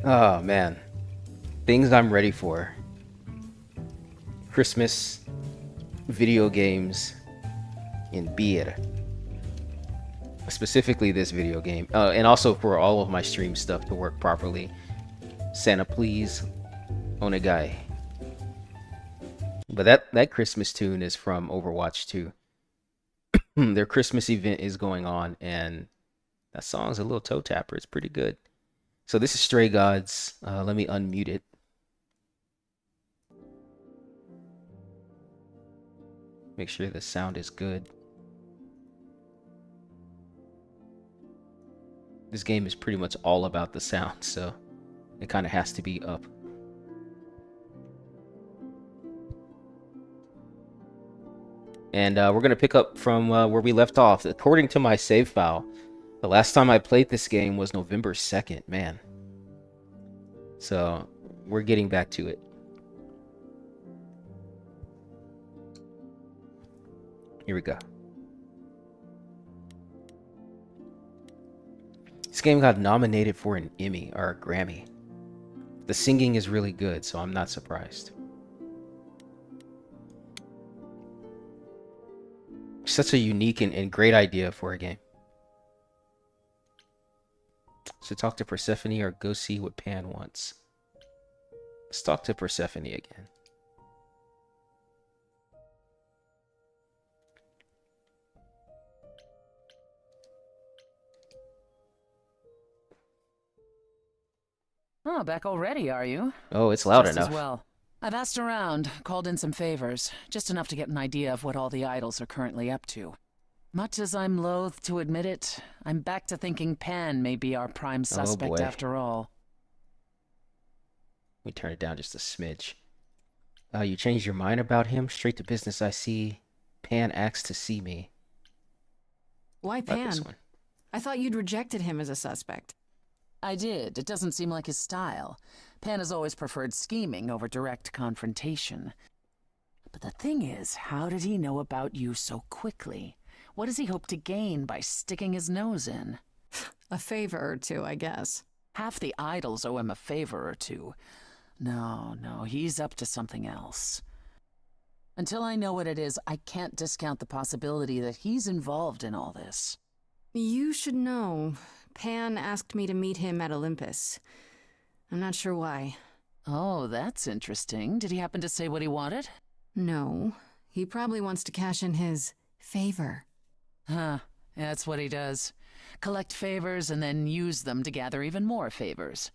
Oh man, things I'm ready for: Christmas, video games, and beer. Specifically, this video game, and also for all of my stream stuff to work properly. Santa, please, onegai. But that Christmas tune is from Overwatch 2. Their Christmas event is going on, and that song's a little toe tapper. It's pretty good. So this is Stray Gods. Let me unmute it. Make sure the sound is good. This game is pretty much all about the sound, so it kind of has to be up. And we're going to pick up from where we left off. According to my save file, the last time I played this game was November 2nd, man. So we're getting back to it. Here we go. This game got nominated for an Emmy or a Grammy. The singing is really good, so I'm not surprised. Such a unique and great idea for a game. So talk to Persephone or go see what Pan wants. Let's talk to Persephone again. Oh, back already, are you? Oh, it's loud Just enough. as well. I've asked around, called in some favors, just enough to get an idea of what all the idols are currently up to. Much as I'm loath to admit it, I'm back to thinking Pan may be our prime suspect after all. Let me turn it down just a smidge. You changed your mind about him? Straight to business, I see. Pan asks to see me. Why Pan? I thought you'd rejected him as a suspect. I did. It doesn't seem like his style. Pan has always preferred scheming over direct confrontation. But the thing is, how did he know about you so quickly? What does he hope to gain by sticking his nose in? A favor or two, I guess. Half the idols owe him a favor or two. No, he's up to something else. Until I know what it is, I can't discount the possibility that he's involved in all this. You should know. Pan asked me to meet him at Olympus. I'm not sure why. Oh, that's interesting. Did he happen to say what he wanted? No. He probably wants to cash in his favor. Huh. That's what he does. Collect favors and then use them to gather even more favors.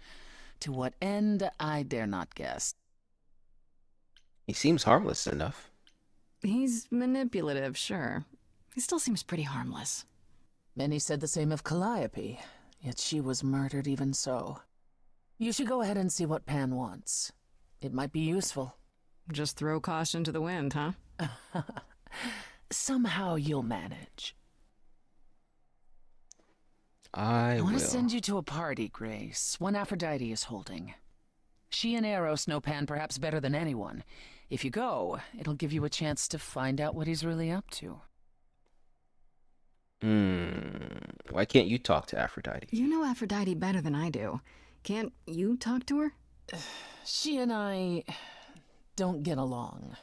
To what end, I dare not guess. He seems harmless enough. He's manipulative, sure. He still seems pretty harmless. Many said the same of Calliope, yet she was murdered even so. You should go ahead and see what Pan wants. It might be useful. Just throw caution to the wind, huh? Somehow you'll manage. I want will. to send you to a party, Grace, one Aphrodite is holding. She and Eros know Pan perhaps better than anyone. If you go, it'll give you a chance to find out what he's really up to. Why can't you talk to Aphrodite? You know Aphrodite better than I do. Can't you talk to her? She and I don't get along.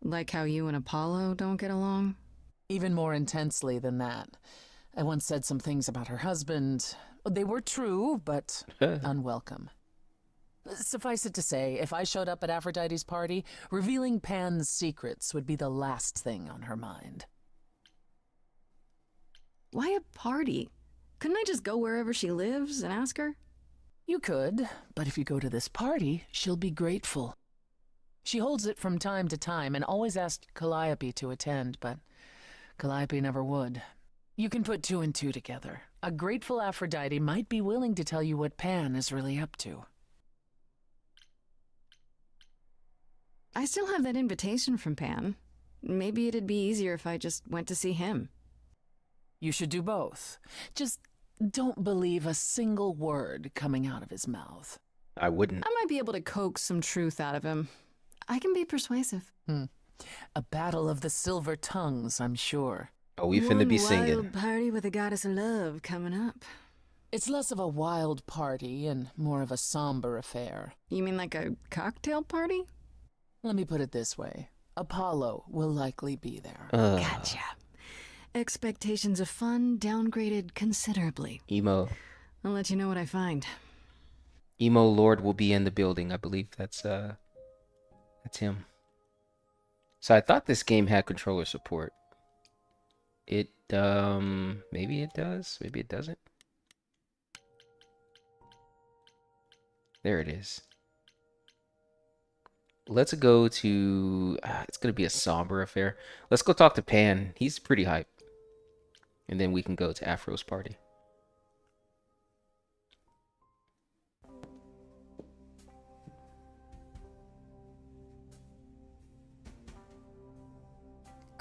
Like how you and Apollo don't get along? Even more intensely than that. I once said some things about her husband. They were true, but unwelcome. Suffice it to say, if I showed up at Aphrodite's party, revealing Pan's secrets would be the last thing on her mind. Why a party? Couldn't I just go wherever she lives and ask her? You could, but if you go to this party, she'll be grateful. She holds it from time to time and always asked Calliope to attend, but Calliope never would. You can put two and two together. A grateful Aphrodite might be willing to tell you what Pan is really up to. I still have that invitation from Pan. Maybe it'd be easier if I just went to see him. You should do both. Just don't believe a single word coming out of his mouth. I wouldn't. I might be able to coax some truth out of him. I can be persuasive. A battle of the silver tongues, I'm sure. Oh, we finna be singing. One wild party with the goddess of love coming up. It's less of a wild party and more of a somber affair. You mean like a cocktail party? Let me put it this way. Apollo will likely be there. Gotcha. Expectations of fun downgraded considerably. Emo I'll let you know what I find. Emo Lord will be in the building. I believe that's him. So I thought this game had controller support. It maybe it does, maybe it doesn't. There it is. Let's go to it's gonna be a somber affair. Let's go talk to Pan. He's pretty hype. And then we can go to Afro's party.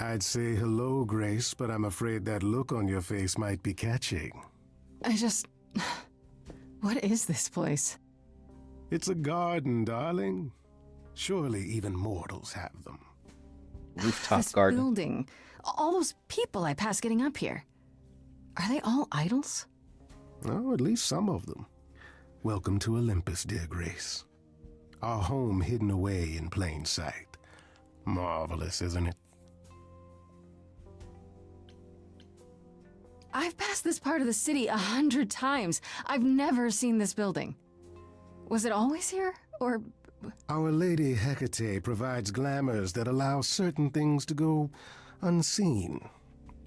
I'd say hello, Grace, but I'm afraid that look on your face might be catching. What is this place? It's a garden, darling. Surely even mortals have them. Rooftop This garden. building. All those people I pass getting up here. Are they all idols? Oh, at least some of them. Welcome to Olympus, dear Grace. Our home hidden away in plain sight. Marvelous, isn't it? I've passed this part of the city 100 times. I've never seen this building. Was it always here? Or... Our Lady Hecate provides glamours that allow certain things to go unseen,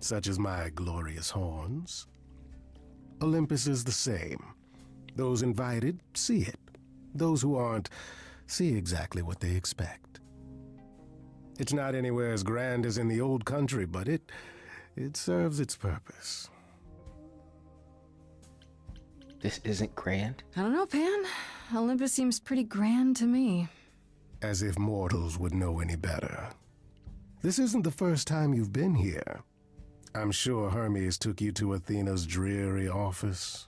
such as my glorious horns. Olympus is the same. Those invited see it. Those who aren't see exactly what they expect. It's not anywhere as grand as in the old country, but it serves its purpose. This isn't grand. I don't know, Pan. Olympus seems pretty grand to me. As if mortals would know any better. This isn't the first time you've been here. I'm sure Hermes took you to Athena's dreary office.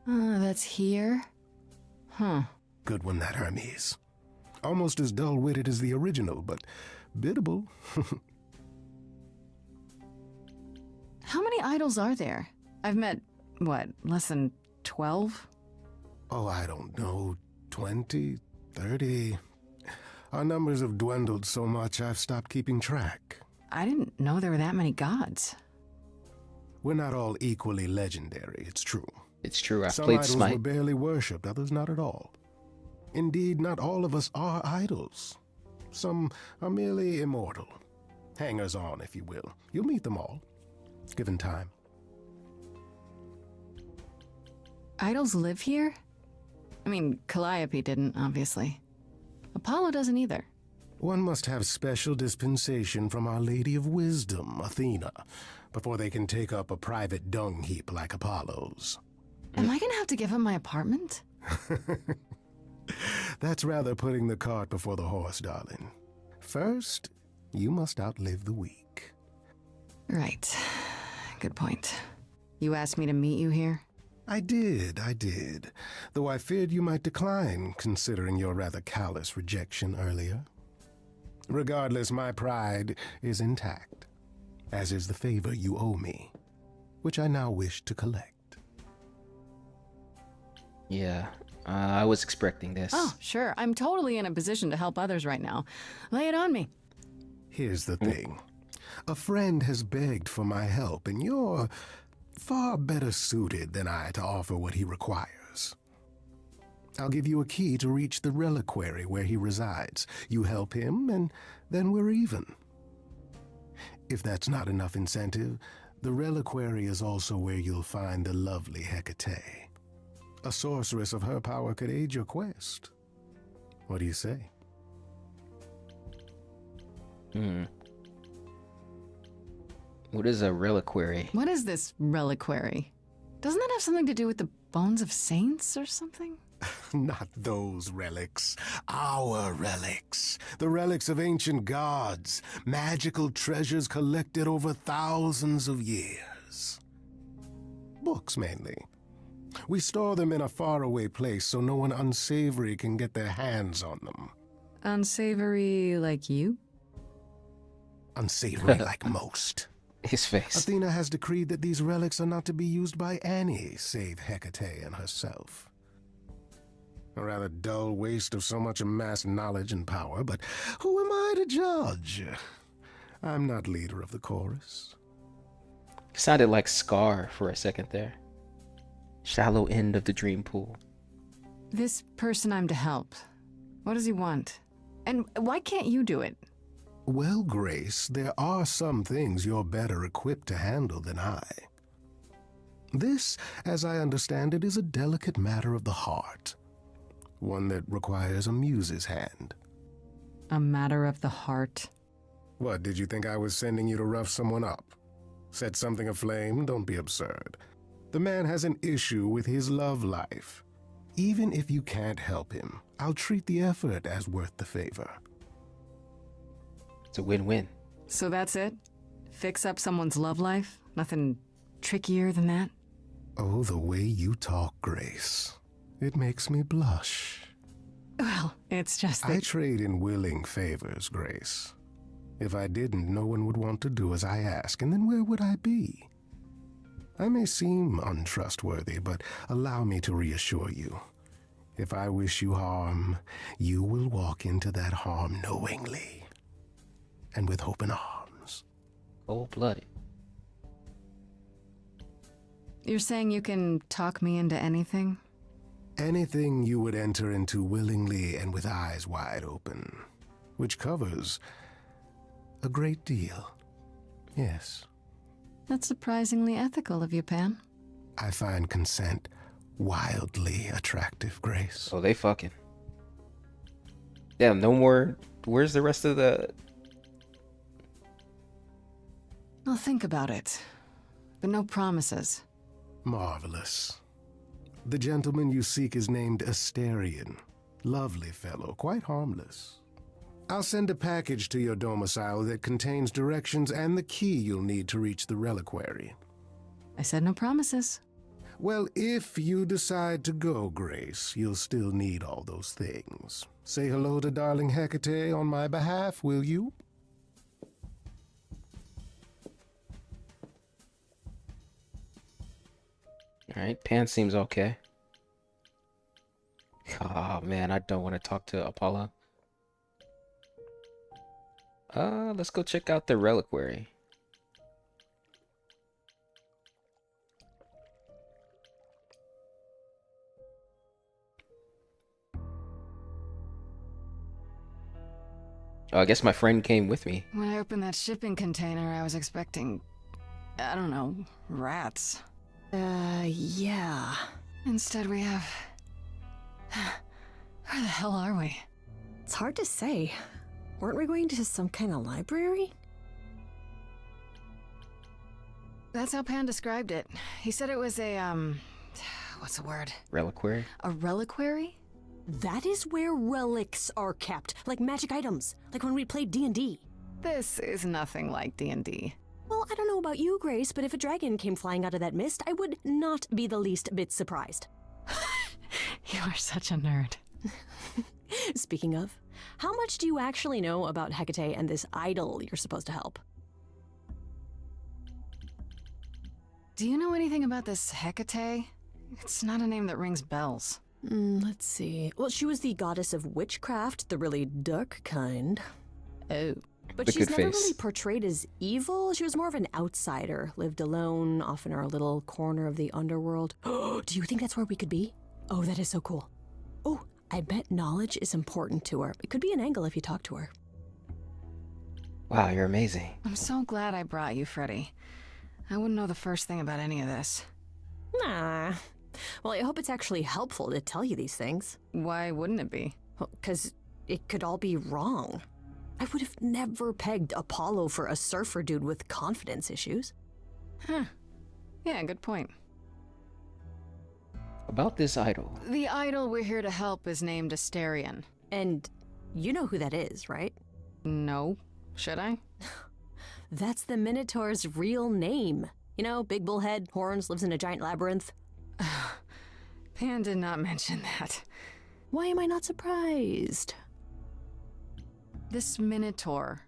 That's here? Huh. Good one, that Hermes. Almost as dull-witted as the original, but biddable. How many idols are there? I've met, what, less than 12? Oh, I don't know, 20, 30. Our numbers have dwindled so much I've stopped keeping track. I didn't know there were that many gods. We're not all equally legendary, it's true. It's true. I've Some played idols Smite. were barely worshipped, others not at all. Indeed, not all of us are idols. Some are merely immortal. Hangers-on, if you will. You'll meet them all, given time. Idols live here? I mean, Calliope didn't, obviously. Apollo doesn't either. One must have special dispensation from Our Lady of Wisdom, Athena, before they can take up a private dung heap like Apollo's. Am I gonna have to give up my apartment? That's rather putting the cart before the horse, darling. First, you must outlive the week. Right. Good point. You asked me to meet you here? I did. Though I feared you might decline, considering your rather callous rejection earlier. Regardless, my pride is intact, as is the favor you owe me, which I now wish to collect. Yeah, I was expecting this. Oh, sure. I'm totally in a position to help others right now. Lay it on me. Here's the thing. A friend has begged for my help, and you're far better suited than I to offer what he requires. I'll give you a key to reach the reliquary where he resides. You help him, and then we're even. If that's not enough incentive, the reliquary is also where you'll find the lovely Hecate. A sorceress of her power could aid your quest. What do you say? What is a reliquary? What is this reliquary? Doesn't that have something to do with the bones of saints or something? Not those relics. Our relics. The relics of ancient gods. Magical treasures collected over thousands of years. Books, mainly. We store them in a faraway place so no one unsavory can get their hands on them. Unsavory like you? Unsavory like most. His face. Athena has decreed that these relics are not to be used by any save Hecate and herself. A rather dull waste of so much amassed knowledge and power, but who am I to judge? I'm not leader of the chorus. Sounded like Scar for a second there. Shallow end of the dream pool. This person I'm to help, what does he want? And why can't you do it? Well, Grace, there are some things you're better equipped to handle than I. This, as I understand it, is a delicate matter of the heart. One that requires a muse's hand. A matter of the heart. What, did you think I was sending you to rough someone up? Set something aflame? Don't be absurd. The man has an issue with his love life. Even if you can't help him, I'll treat the effort as worth the favor. It's a win-win. So that's it? Fix up someone's love life? Nothing trickier than that? Oh, the way you talk, Grace. It makes me blush. Well, it's just that... I trade in willing favors, Grace. If I didn't, no one would want to do as I ask, and then where would I be? I may seem untrustworthy, but allow me to reassure you. If I wish you harm, you will walk into that harm knowingly and with open arms. Cold-blooded. You're saying you can talk me into anything? Anything you would enter into willingly and with eyes wide open, which covers a great deal. Yes. That's surprisingly ethical of you, Pan. I find consent wildly attractive, Grace. Oh, they fucking. Damn, no more. Where's the rest of the... I'll think about it. But no promises. Marvelous. The gentleman you seek is named Asterion. Lovely fellow, quite harmless. I'll send a package to your domicile that contains directions and the key you'll need to reach the reliquary. I said no promises. Well, if you decide to go, Grace, you'll still need all those things. Say hello to darling Hecate on my behalf, will you? Alright, Pan seems okay. Oh man, I don't want to talk to Apollo. Let's go check out the reliquary. Oh, I guess my friend came with me. When I opened that shipping container, I was expecting, I don't know, rats. Yeah. Instead we have... Where the hell are we? It's hard to say. Weren't we going to some kind of library? That's how Pan described it. He said it was a, what's the word? Reliquary? A reliquary? That is where relics are kept, like magic items, like when we played D&D. This is nothing like D&D. Well, I don't know about you, Grace, but if a dragon came flying out of that mist, I would not be the least bit surprised. You are such a nerd. Speaking of, how much do you actually know about Hecate and this idol you're supposed to help? Do you know anything about this Hecate? It's not a name that rings bells. Let's see. Well, she was the goddess of witchcraft, the really dark kind. Oh. But The she's good never face. really portrayed as evil. She was more of an outsider, lived alone, off in her little corner of the underworld. Do you think that's where we could be? Oh, that is so cool. Oh, I bet knowledge is important to her. It could be an angle if you talk to her. Wow, you're amazing. I'm so glad I brought you, Freddy. I wouldn't know the first thing about any of this. Nah. Well, I hope it's actually helpful to tell you these things. Why wouldn't it be? Because it could all be wrong. I would have never pegged Apollo for a surfer dude with confidence issues. Huh. Yeah, good point. About this idol. The idol we're here to help is named Asterion. And you know who that is, right? No. Should I? That's the Minotaur's real name. You know, big bullhead, horns, lives in a giant labyrinth. Pan did not mention that. Why am I not surprised? This Minotaur.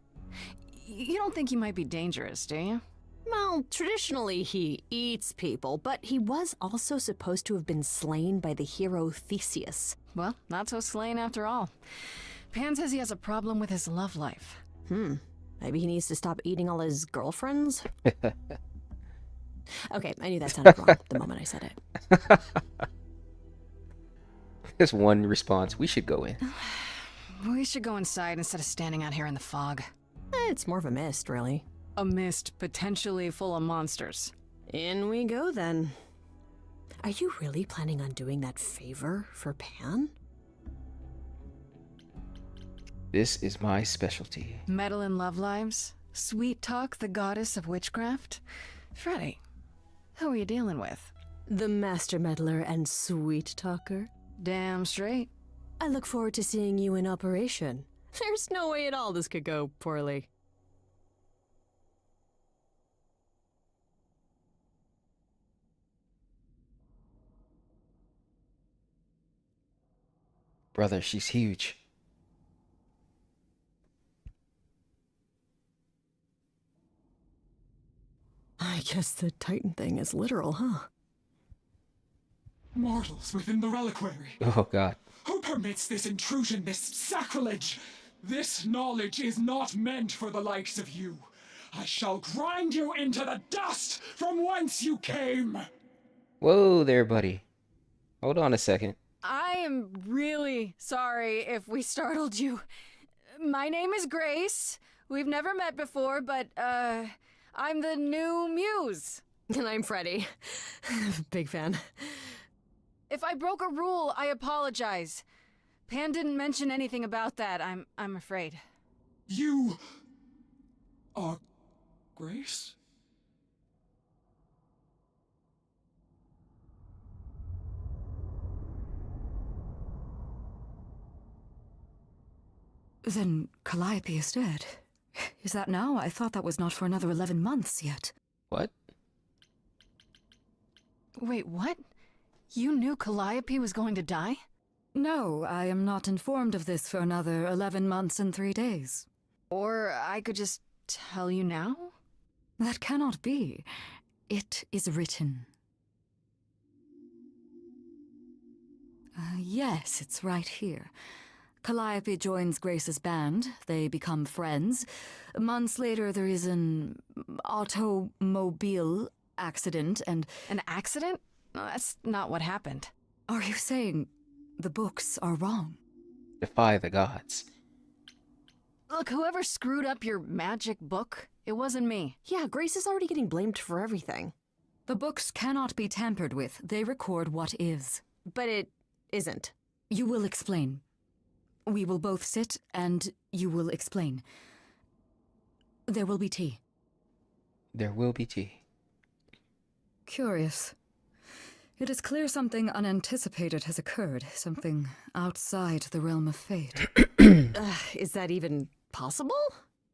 You don't think he might be dangerous, do you? Well, traditionally he eats people, but he was also supposed to have been slain by the hero Theseus. Well, not so slain after all. Pan says he has a problem with his love life. Maybe he needs to stop eating all his girlfriends? Okay, I knew that sounded wrong the moment I said it. There's one response. We should go in. We should go inside instead of standing out here in the fog. It's more of a mist, really. A mist potentially full of monsters. In we go, then. Are you really planning on doing that favor for Pan? This is my specialty. Meddle in love lives? Sweet Talk, the goddess of witchcraft? Freddy, who are you dealing with? The master meddler and sweet talker. Damn straight. I look forward to seeing you in operation. There's no way at all this could go poorly. Brother, she's huge. I guess the Titan thing is literal, huh? Mortals within the reliquary. Oh, God. Who permits this intrusion, this sacrilege? This knowledge is not meant for the likes of you. I shall grind you into the dust from whence you came. Whoa there, buddy. Hold on a second. I am really sorry if we startled you. My name is Grace. We've never met before, but, I'm the new muse. And I'm Freddy. Big fan. If I broke a rule, I apologize. Pan didn't mention anything about that, I'm afraid. You are Grace? Then Calliope is dead. Is that now? I thought that was not for another 11 months yet. What? Wait, what? You knew Calliope was going to die? No, I am not informed of this for another 11 months and 3 days. Or I could just tell you now? That cannot be. It is written. Yes, it's right here. Calliope joins Grace's band. They become friends. Months later, there is an automobile accident and... An accident? No, that's not what happened. Are you saying the books are wrong? Defy the gods. Look, whoever screwed up your magic book, it wasn't me. Yeah, Grace is already getting blamed for everything. The books cannot be tampered with. They record what is. But it isn't. You will explain. We will both sit, and you will explain. There will be tea. There will be tea. Curious. It is clear something unanticipated has occurred, something outside the realm of fate. Is that even possible?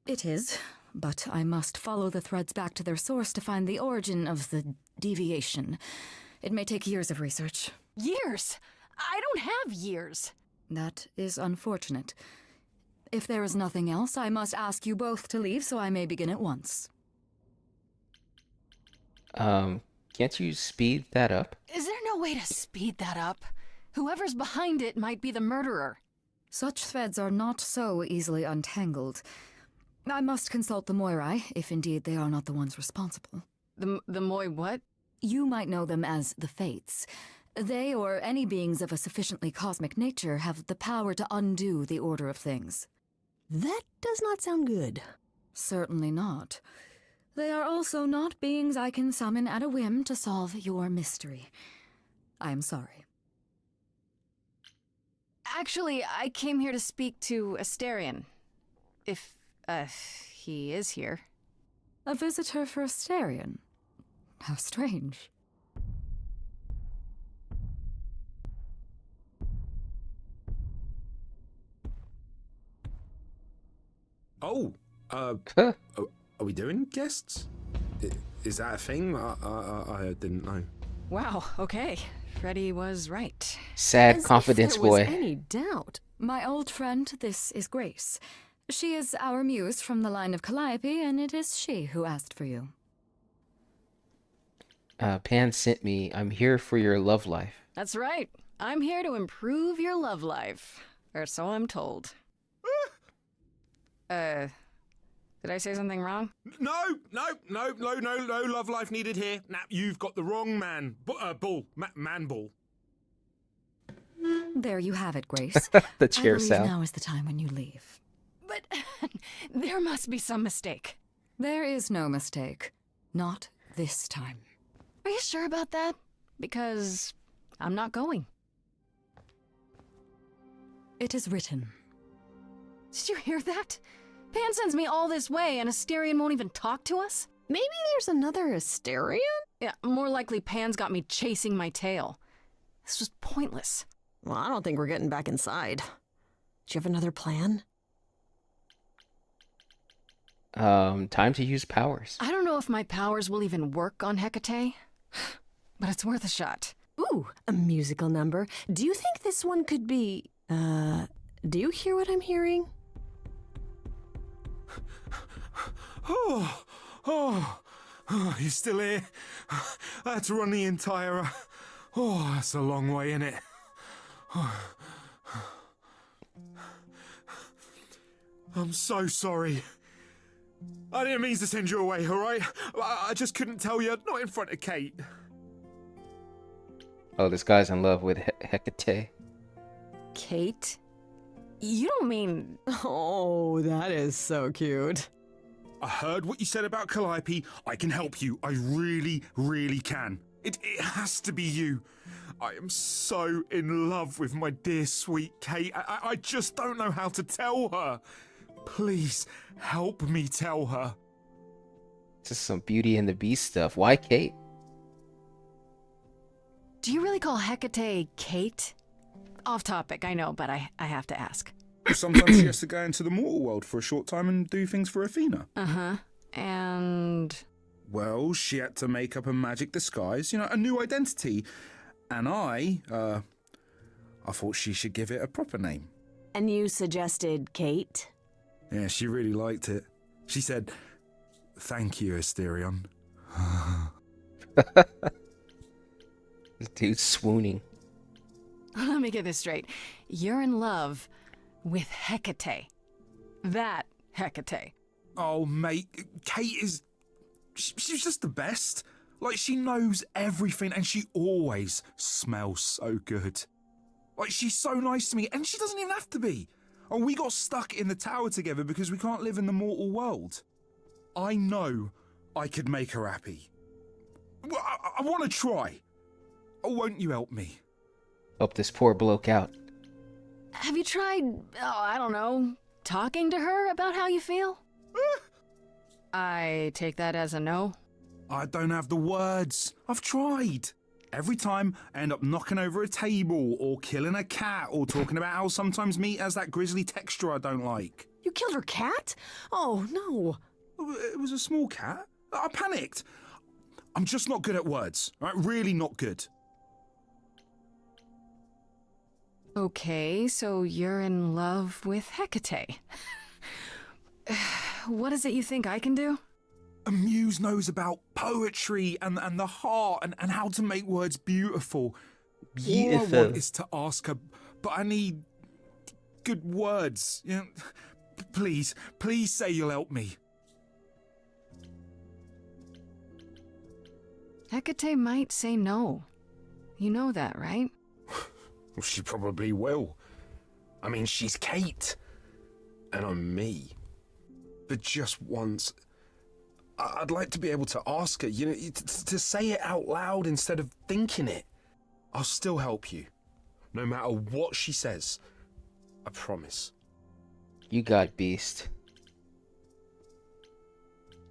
It is, but I must follow the threads back to their source to find the origin of the deviation. It may take years of research. Years? I don't have years. That is unfortunate. If there is nothing else, I must ask you both to leave so I may begin at once. Can't you speed that up? Is there no way to speed that up? Whoever's behind it might be the murderer. Such threads are not so easily untangled. I must consult the Moirai, if indeed they are not the ones responsible. The Moi what? You might know them as the Fates. They, or any beings of a sufficiently cosmic nature, have the power to undo the order of things. That does not sound good. Certainly not. They are also not beings I can summon at a whim to solve your mystery. I am sorry. Actually, I came here to speak to Asterion. If, he is here. A visitor for Asterion? How strange. Oh, Huh. are we doing guests? Is that a thing? I didn't know. Wow, okay. Freddy was right. Sad As confidence if there was boy. any doubt. My old friend, this is Grace. She is our muse from the line of Calliope, and it is she who asked for you. Pan sent me. I'm here for your love life. That's right. I'm here to improve your love life. Or so I'm told. Did I say something wrong? No love life needed here. Now, you've got the wrong man. Man ball. There you have it, Grace. The chair I believe sound. now is the time when you leave. But there must be some mistake. There is no mistake. Not this time. Are you sure about that? Because I'm not going. It is written. Did you hear that? Pan sends me all this way and Asterion won't even talk to us? Maybe there's another Asterion? Yeah, more likely Pan's got me chasing my tail. This was pointless. Well, I don't think we're getting back inside. Do you have another plan? Time to use powers. I don't know if my powers will even work on Hecate, but it's worth a shot. Ooh, a musical number. Do you think this one could be... do you hear what I'm hearing? Oh, you still here? I had to run the entire... that's a long way, innit? I'm so sorry. I didn't mean to send you away, alright? I just couldn't tell you, not in front of Kate. Oh, this guy's in love with Hecate. Kate? You don't mean... Oh, that is so cute. I heard what you said about Calliope. I can help you. I really, really can. It has to be you. I am so in love with my dear sweet Kate. I just don't know how to tell her. Please help me tell her. This is some Beauty and the Beast stuff. Why Kate? Do you really call Hecate Kate? Off topic, I know, but I have to ask. Sometimes she has to go into the mortal world for a short time and do things for Athena. Uh-huh. And... Well, she had to make up a magic disguise, a new identity. And I thought she should give it a proper name. And you suggested Kate? Yeah, she really liked it. She said, "Thank you, Asterion." This dude's swooning. Let me get this straight. You're in love with Hecate. That Hecate. Oh, mate, Kate is... She's just the best. Like, she knows everything and she always smells so good. Like, she's so nice to me and she doesn't even have to be. Oh, we got stuck in the tower together because we can't live in the mortal world. I know I could make her happy. Well, I want to try. Oh, won't you help me? Help this poor bloke out. Have you tried, I don't know, talking to her about how you feel? I take that as a no. I don't have the words. I've tried. Every time I end up knocking over a table or killing a cat or talking about how sometimes meat has that grisly texture I don't like. You killed her cat? Oh, no. It was a small cat. I panicked. I'm just not good at words, right? Really not good. Okay, so you're in love with Hecate. What is it you think I can do? A muse knows about poetry and the heart and how to make words beautiful. All I want is to ask her, but I need good words. Please say you'll help me. Hecate might say no. You know that, right? Well, she probably will. I mean, she's Kate. And I'm me. But just once, I'd like to be able to ask her, to say it out loud instead of thinking it. I'll still help you. No matter what she says. I promise. You got beast.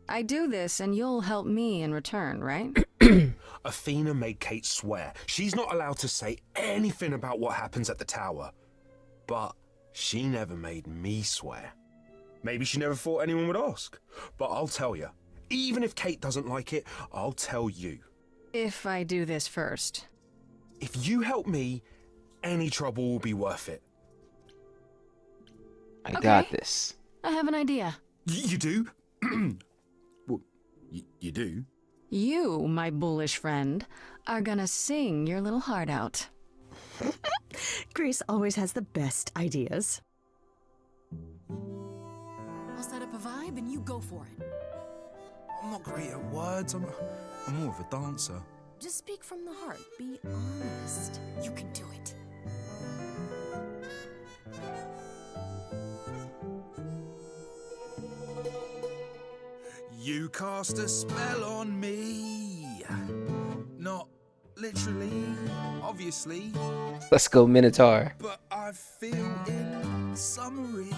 I do this and you'll help me in return, right? Athena made Kate swear she's not allowed to say anything about what happens at the tower. But she never made me swear. Maybe she never thought anyone would ask. But I'll tell you. Even if Kate doesn't like it, I'll tell you. If I do this first. If you help me, any trouble will be worth it. I got this. I have an idea. You do? Well, you do? You, my bullish friend, are gonna sing your little heart out. Grace always has the best ideas. I'll set up a vibe and you go for it. I'm not great at words. I'm more of a dancer. Just speak from the heart. Be honest. You can do it. You cast a spell on me. Not literally, obviously, Let's go, Minotaur. but I feel in summary,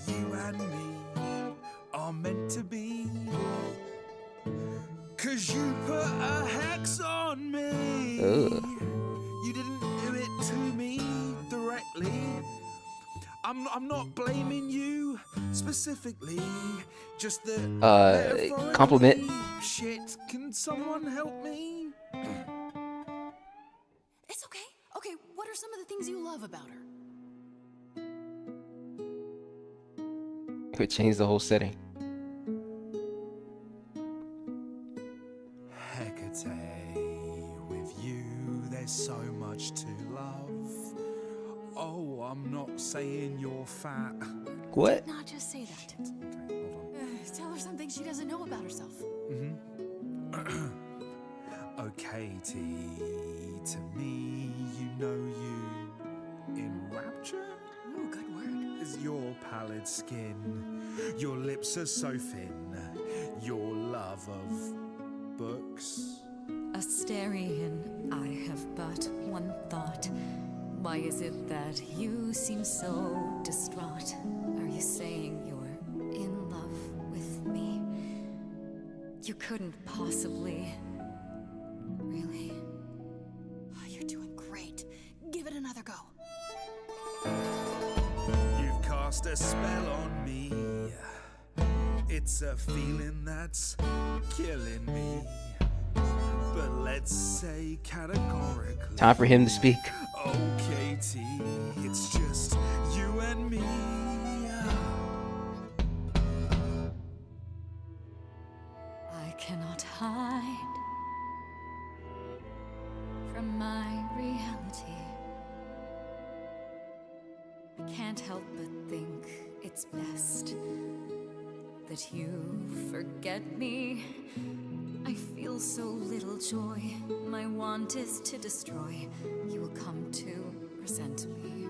you and me are meant to be. 'Cause you put a hex on me. Ugh. You didn't do it to me directly. I'm not blaming you specifically, just the compliment. Shit, can someone help me? It's okay. Okay, what are some of the things you love about her? Could change the whole setting. Hecate, with you there's so much to love. Oh, I'm not saying you're fat. What? Not just say that. Okay, hold on. Tell her something she doesn't know about herself. Oh, Katie, to me, you know you enrapture Ooh, good word. is your pallid skin. Your lips are so thin. Your love of books. Asterian, I have but one thought. Why is it that you seem so distraught? Are you saying you're in love with me? You couldn't possibly. Really? Oh, you're doing great. Give it another go. You've cast a spell on me. It's a feeling that's killing me. But let's say categorically. Time for him to speak. Oh, Katie, it's just you and me. I cannot hide from my reality. I can't help but think it's best that you forget me. I feel so little joy. My want is to destroy. You will come to resent me.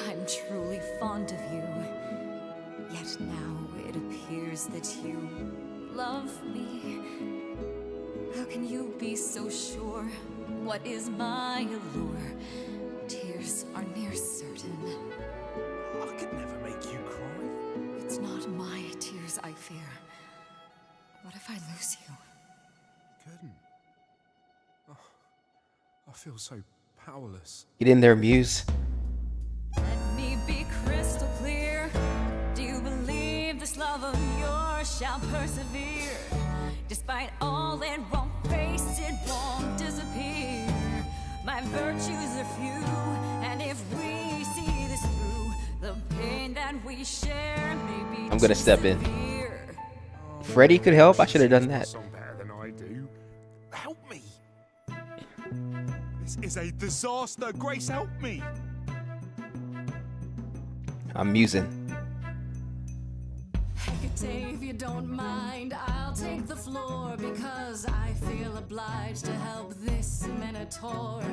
I'm truly fond of you. Yet now it appears that you love me. How can you be so sure? What is my allure? Tears are near certain. I could never make you cry. It's not my tears I fear. What if I lose you? Couldn't. Oh, I feel so powerless. Get in there, Muse. Let me be crystal clear. Do you believe this love of yours shall persevere? Despite all it won't face, it won't disappear. My virtues are few, and if we see this through, the pain that we share may be I'm gonna step in. severe. Freddy could help. I should have done that. Song better than I do. Help me. This is a disaster. Grace, help me. I'm musing. Hecate, if you don't mind, I'll take the floor because I feel obliged to help this Minotaur.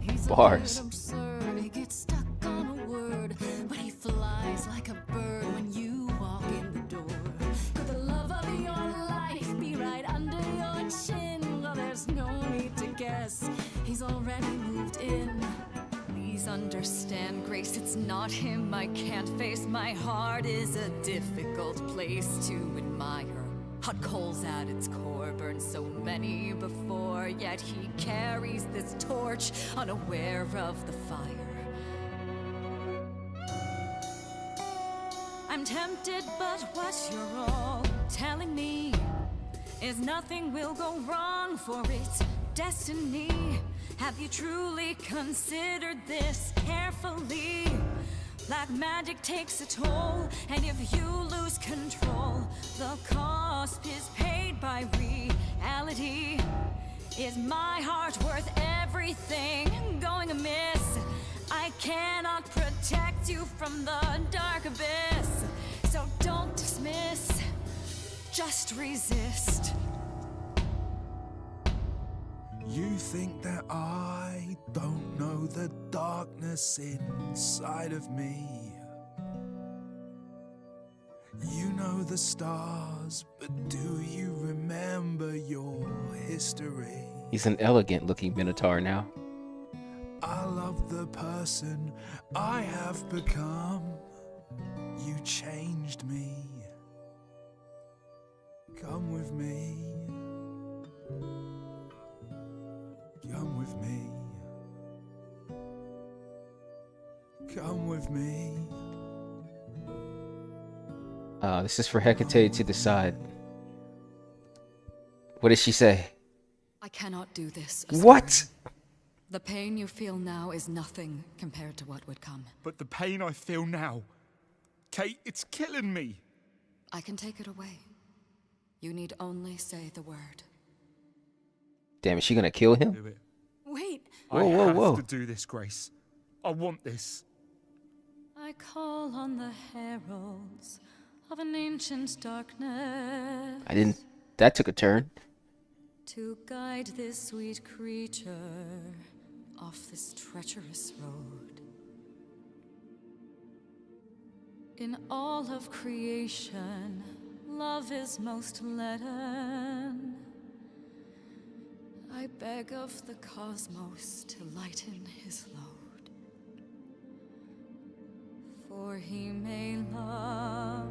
He's Bars. a bit absurd. He gets stuck on a word, but he flies like a bird when you walk in the door. Could the love of your life be right under your chin? Well, there's no need to guess. He's already moved in. Please understand, Grace, it's not him I can't face. My heart is a difficult place to admire. Hot coals at its core, burned so many before, yet he carries this torch, unaware of the fire. I'm tempted, but what you're all telling me is nothing will go wrong, for it's destiny. Have you truly considered this carefully? Black magic takes a toll, and if you lose control, the cost is paid by reality. Is my heart worth everything going amiss? I cannot protect you from the dark abyss. So don't dismiss, just resist. You think that I don't know the darkness inside of me. You know the stars, but do you remember your history? He's an elegant looking Minotaur now. I love the person I have become. You changed me. Come with me. Come with me. Come with me. This is for Hecate to decide. What did she say? I cannot do this. What? Aspiring. The pain you feel now is nothing compared to what would come. But the pain I feel now, Kate, it's killing me. I can take it away. You need only say the word. Damn, is she gonna kill Do him? it. Wait! Whoa, I whoa, have whoa. to do this, Grace. I want this. I call on the heralds of an ancient darkness I didn't. That took a turn. to guide this sweet creature off this treacherous road. In all of creation, love is most leaden. I beg of the cosmos to lighten his load. For he may love,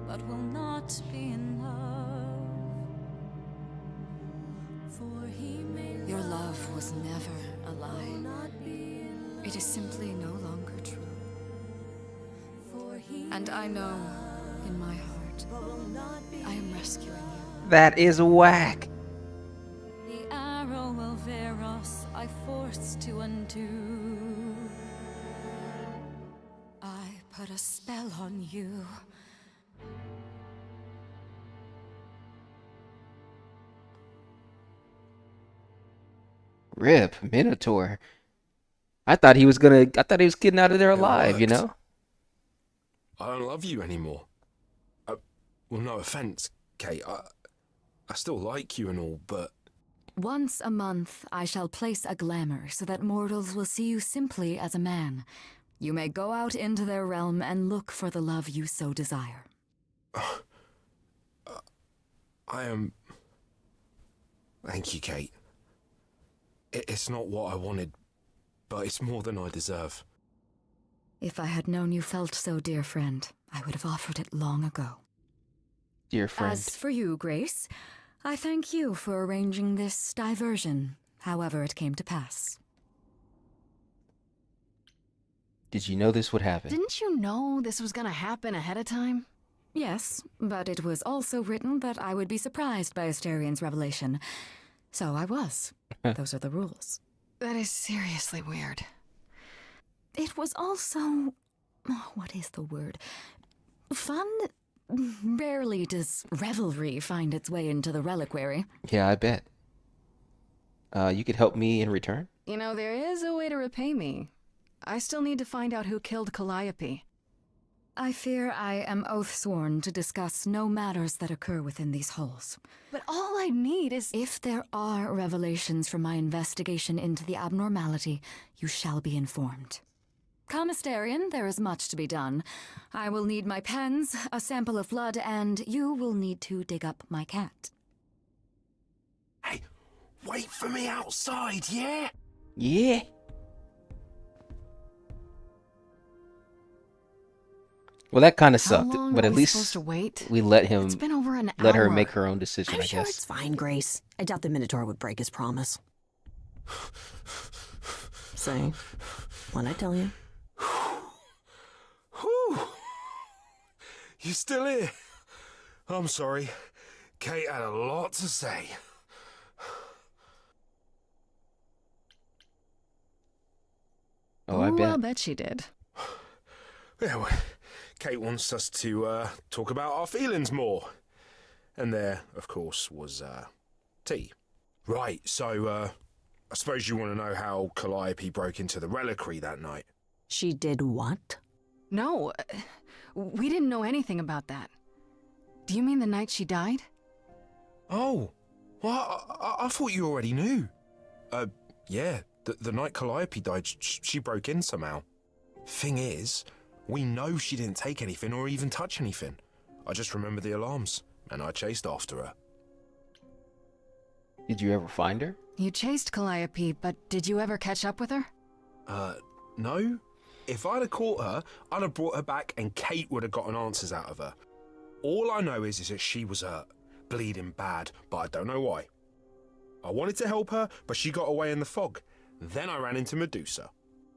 but will not be in love. For he may Your love was never a lie. It is simply no longer true. And I know, in my heart, I am rescuing you. That is whack. The arrow of Eros I forced to undo. I put a spell on you. Rip, Minotaur. I thought he was getting out of there alive, you worked. know? I don't love you anymore. Well, no offense, Kate. I still like you and all, but Once a month, I shall place a glamour so that mortals will see you simply as a man. You may go out into their realm and look for the love you so desire. I am. Thank you, Kate. It's not what I wanted, but it's more than I deserve. If I had known you felt so, dear friend, I would have offered it long ago. Dear friend. As for you, Grace, I thank you for arranging this diversion, however it came to pass. Did you know this would happen? Didn't you know this was gonna happen ahead of time? Yes, but it was also written that I would be surprised by Asterian's revelation. So I was. Those are the rules. That is seriously weird. It was also... what is the word? Fun? Rarely does revelry find its way into the reliquary. Yeah, I bet. You could help me in return? You know, there is a way to repay me. I still need to find out who killed Calliope. I fear I am oath-sworn to discuss no matters that occur within these halls. But all I need is... If there are revelations from my investigation into the abnormality, you shall be informed. Come, Asterian, there is much to be done. I will need my pens, a sample of blood, and you will need to dig up my cat. Hey, wait for me outside, yeah? Yeah. Well, that kind of How sucked, long but are at we least supposed to wait? we let him It's been over an let her hour. make her own decision, I'm I sure guess. it's fine, Grace. I doubt the Minotaur would break his promise. Say, what'd I tell you? Whew. You still here? I'm sorry. Kate had a lot to say. Oh, I Ooh, bet. I'll bet she did. Yeah, well, Kate wants us to talk about our feelings more. And there, of course, was tea. Right, so I suppose you want to know how Calliope broke into the reliquary that night. She did what? No, we didn't know anything about that. Do you mean the night she died? Oh, well, I thought you already knew. Yeah, the night Calliope died, she broke in somehow. Thing is, we know she didn't take anything or even touch anything. I just remember the alarms, and I chased after her. Did you ever find her? You chased Calliope, but did you ever catch up with her? No. If I'd have caught her, I'd have brought her back and Kate would have gotten answers out of her. All I know is that she was hurt, bleeding bad, but I don't know why. I wanted to help her, but she got away in the fog. Then I ran into Medusa.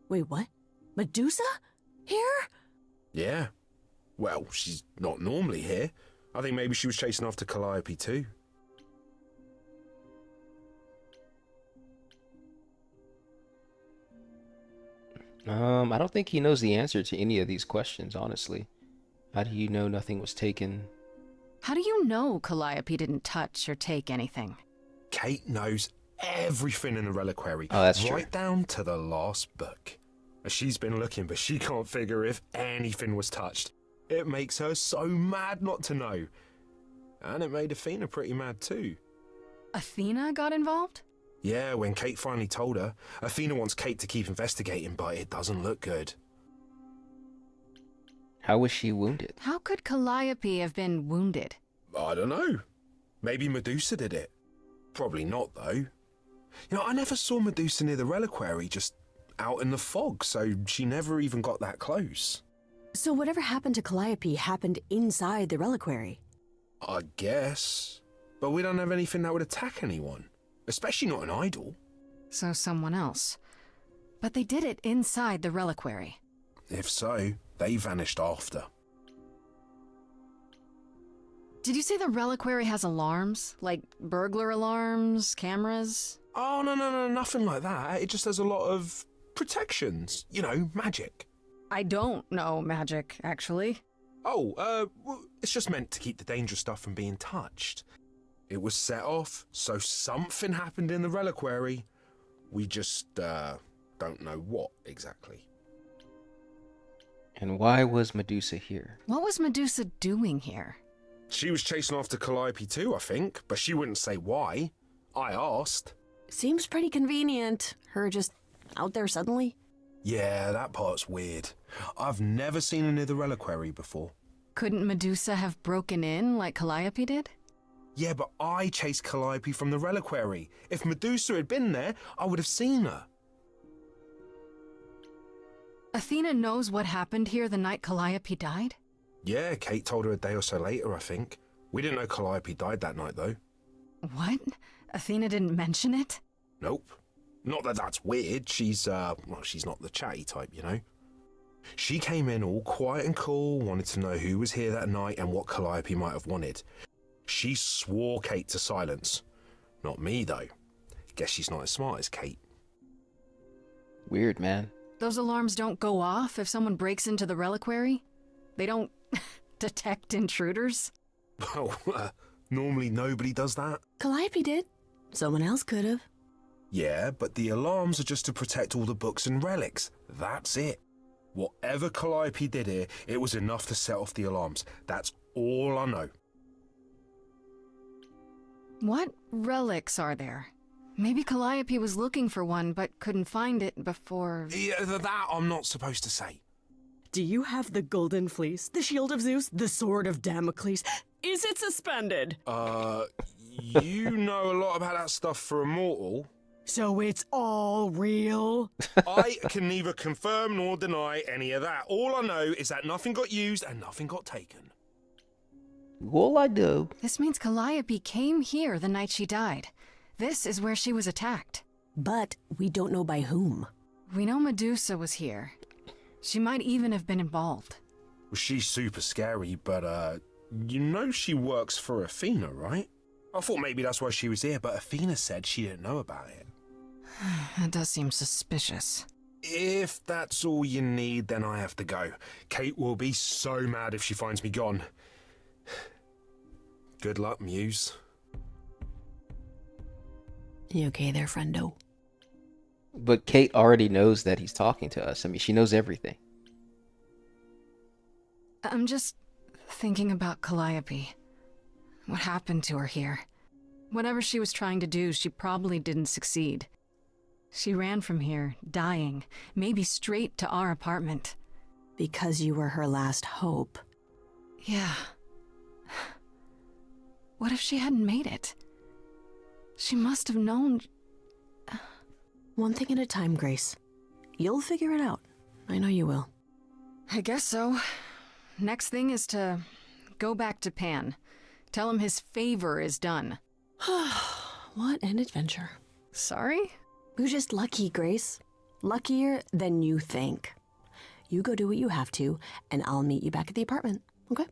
Wait, what? Medusa? Here? Yeah. Well, she's not normally here. I think maybe she was chasing after Calliope too. I don't think he knows the answer to any of these questions, honestly. How do you know nothing was taken? How do you know Calliope didn't touch or take anything? Kate knows everything in the reliquary. Oh, that's true. Right down to the last book. She's been looking, but she can't figure if anything was touched. It makes her so mad not to know. And it made Athena pretty mad too. Athena got involved? Yeah, when Kate finally told her, Athena wants Kate to keep investigating, but it doesn't look good. How was she wounded? How could Calliope have been wounded? I don't know. Maybe Medusa did it. Probably not, though. You know, I never saw Medusa near the reliquary, just out in the fog, so she never even got that close. So whatever happened to Calliope happened inside the reliquary? I guess. But we don't have anything that would attack anyone. Especially not an idol. So someone else. But they did it inside the reliquary. If so, they vanished after. Did you say the reliquary has alarms? Like burglar alarms, cameras? Oh, no, nothing like that. It just has a lot of protections. You know, magic. I don't know magic, actually. Oh, well, it's just meant to keep the dangerous stuff from being touched. It was set off, so something happened in the reliquary. We just, don't know what exactly. And why was Medusa here? What was Medusa doing here? She was chasing after Calliope too, I think, but she wouldn't say why. I asked. Seems pretty convenient. Her just out there suddenly. Yeah, that part's weird. I've never seen her near the reliquary before. Couldn't Medusa have broken in like Calliope did? Yeah, but I chased Calliope from the reliquary. If Medusa had been there, I would have seen her. Athena knows what happened here the night Calliope died? Yeah, Kate told her a day or so later, I think. We didn't know Calliope died that night, though. What? Athena didn't mention it? Nope. Not that that's weird. She's not the chatty type, you know. She came in all quiet and cool, wanted to know who was here that night and what Calliope might have wanted. She swore Kate to silence. Not me, though. Guess she's not as smart as Kate. Weird, man. Those alarms don't go off if someone breaks into the reliquary? They don't detect intruders? Well, normally nobody does that. Calliope did. Someone else could have. Yeah, but the alarms are just to protect all the books and relics. That's it. Whatever Calliope did here, it was enough to set off the alarms. That's all I know. What relics are there? Maybe Calliope was looking for one but couldn't find it before... Yeah, that I'm not supposed to say. Do you have the golden fleece, the shield of Zeus, the sword of Damocles? Is it suspended? You know a lot about that stuff for a mortal. So it's all real? I can neither confirm nor deny any of that. All I know is that nothing got used and nothing got taken. All I do. This means Calliope came here the night she died. This is where she was attacked. But we don't know by whom. We know Medusa was here. She might even have been involved. Well, she's super scary, but, you know she works for Athena, right? I thought maybe that's why she was here, but Athena said she didn't know about it. That does seem suspicious. If that's all you need, then I have to go. Kate will be so mad if she finds me gone. Good luck, Muse. You okay there, friendo? But Kate already knows that he's talking to us. I mean, she knows everything. I'm just thinking about Calliope. What happened to her here? Whatever she was trying to do, she probably didn't succeed. She ran from here, dying, maybe straight to our apartment. Because you were her last hope. Yeah. What if she hadn't made it? She must have known. One thing at a time, Grace. You'll figure it out. I know you will. I guess so. Next thing is to go back to Pan. Tell him his favor is done. What an adventure. Sorry? You're just lucky, Grace. Luckier than you think. You go do what you have to, and I'll meet you back at the apartment, okay?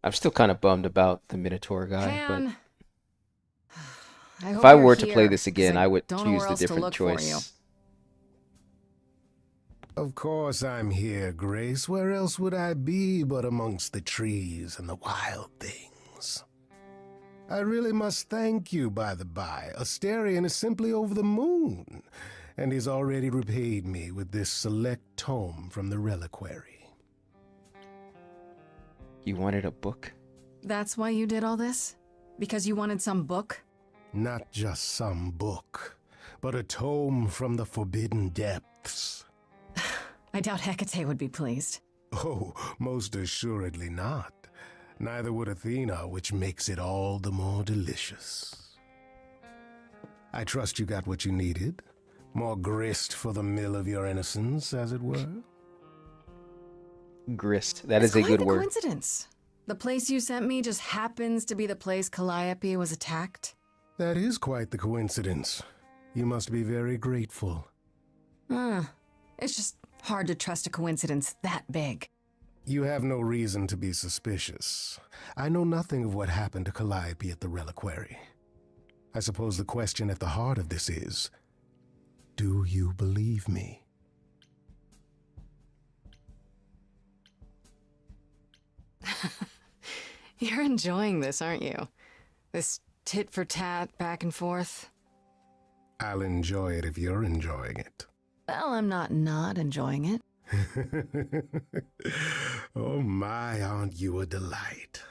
I'm still kind of bummed about the Minotaur guy, Pan. if I were to play this again, I would don't know choose where the else to different look for you. choice. Of course I'm here, Grace. Where else would I be but amongst the trees and the wild things? I really must thank you, by the by. Asterion is simply over the moon, and he's already repaid me with this select tome from the reliquary. You wanted a book? That's why you did all this? Because you wanted some book? Not just some book, but a tome from the forbidden depths. I doubt Hecate would be pleased. Oh, most assuredly not. Neither would Athena, which makes it all the more delicious. I trust you got what you needed. More grist for the mill of your innocence, as it were. Grist. That is It's a quite good the word. coincidence. The place you sent me just happens to be the place Calliope was attacked. That is quite the coincidence. You must be very grateful. It's just hard to trust a coincidence that big. You have no reason to be suspicious. I know nothing of what happened to Calliope at the reliquary. I suppose the question at the heart of this is, do you believe me? You're enjoying this, aren't you? This tit-for-tat back and forth. I'll enjoy it if you're enjoying it. Well, I'm not enjoying it. Oh my, aren't you a delight?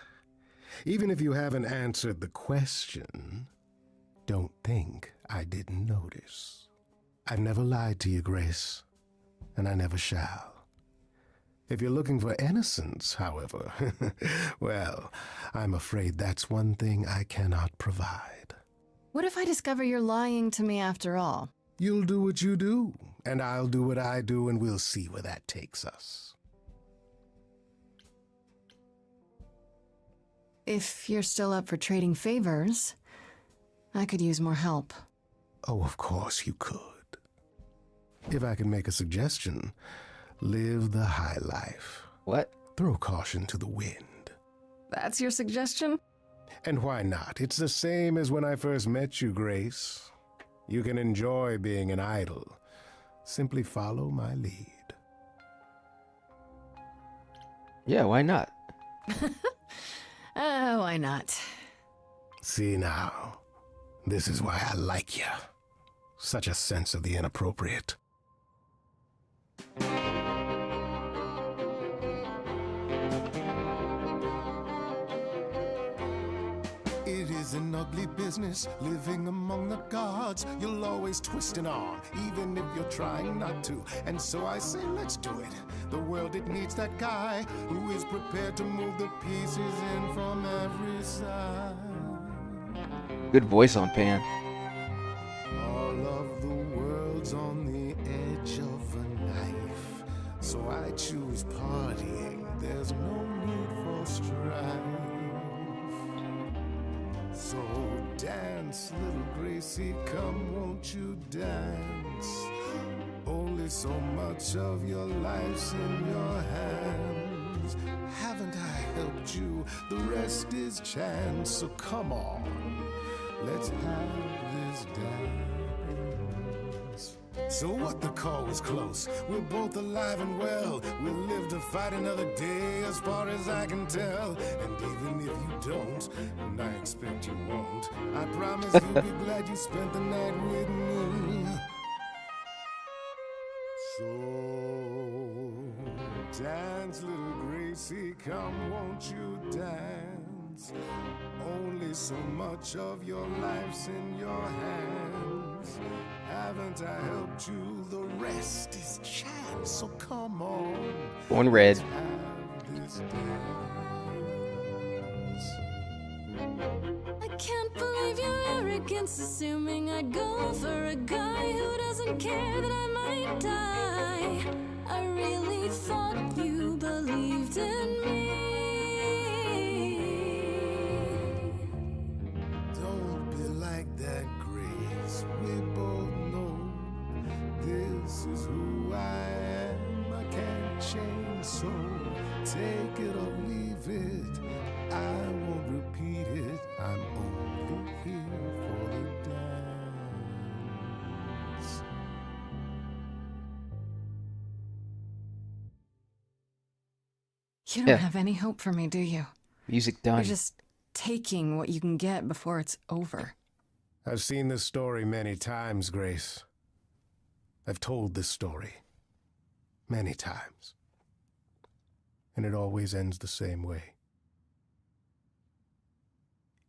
Even if you haven't answered the question, don't think I didn't notice. I've never lied to you, Grace, and I never shall. If you're looking for innocence, however, well, I'm afraid that's one thing I cannot provide. What if I discover you're lying to me after all? You'll do what you do, and I'll do what I do, and we'll see where that takes us. If you're still up for trading favors, I could use more help. Oh, of course you could. If I can make a suggestion, live the high life. What? Throw caution to the wind. That's your suggestion? And why not? It's the same as when I first met you, Grace. You can enjoy being an idol. Simply follow my lead. Yeah, why not? Why not? See now, this is why I like you. Such a sense of the inappropriate. It is an ugly business, living among the gods. You'll always twist an arm, even if you're trying not to. And so I say, let's do it. The world, it needs that guy who is prepared to move the pieces in from every side. Good voice on Pan. All of the world's on the edge of a knife. So I choose partying. There's no need for strife. So dance, little Gracie, come, won't you dance? Only so much of your life's in your hands. Haven't I helped you? The rest is chance. So come on, Let's have this dance. So what, the call was close. We're both alive and well. We'll live to fight another day as far as I can tell. And even if you don't, and I expect you won't, I promise you'll be glad you spent the night with me. So dance, little Gracie, come, won't you dance? Only so much of your life's in your hands. Haven't I helped you? The rest is chance. So come on. Born red. Let's have this dance. I can't believe your arrogance, assuming I'd go for a guy who doesn't care that I might die. I really thought you believed in me. Don't be like that, Grace. We both know this is who I am. I can't change, so take it or leave it. I won't repeat it. I'm only here for the dance. You don't have any hope for me, do you? Music done. You're just taking what you can get before it's over. I've seen this story many times, Grace. I've told this story many times. And it always ends the same way.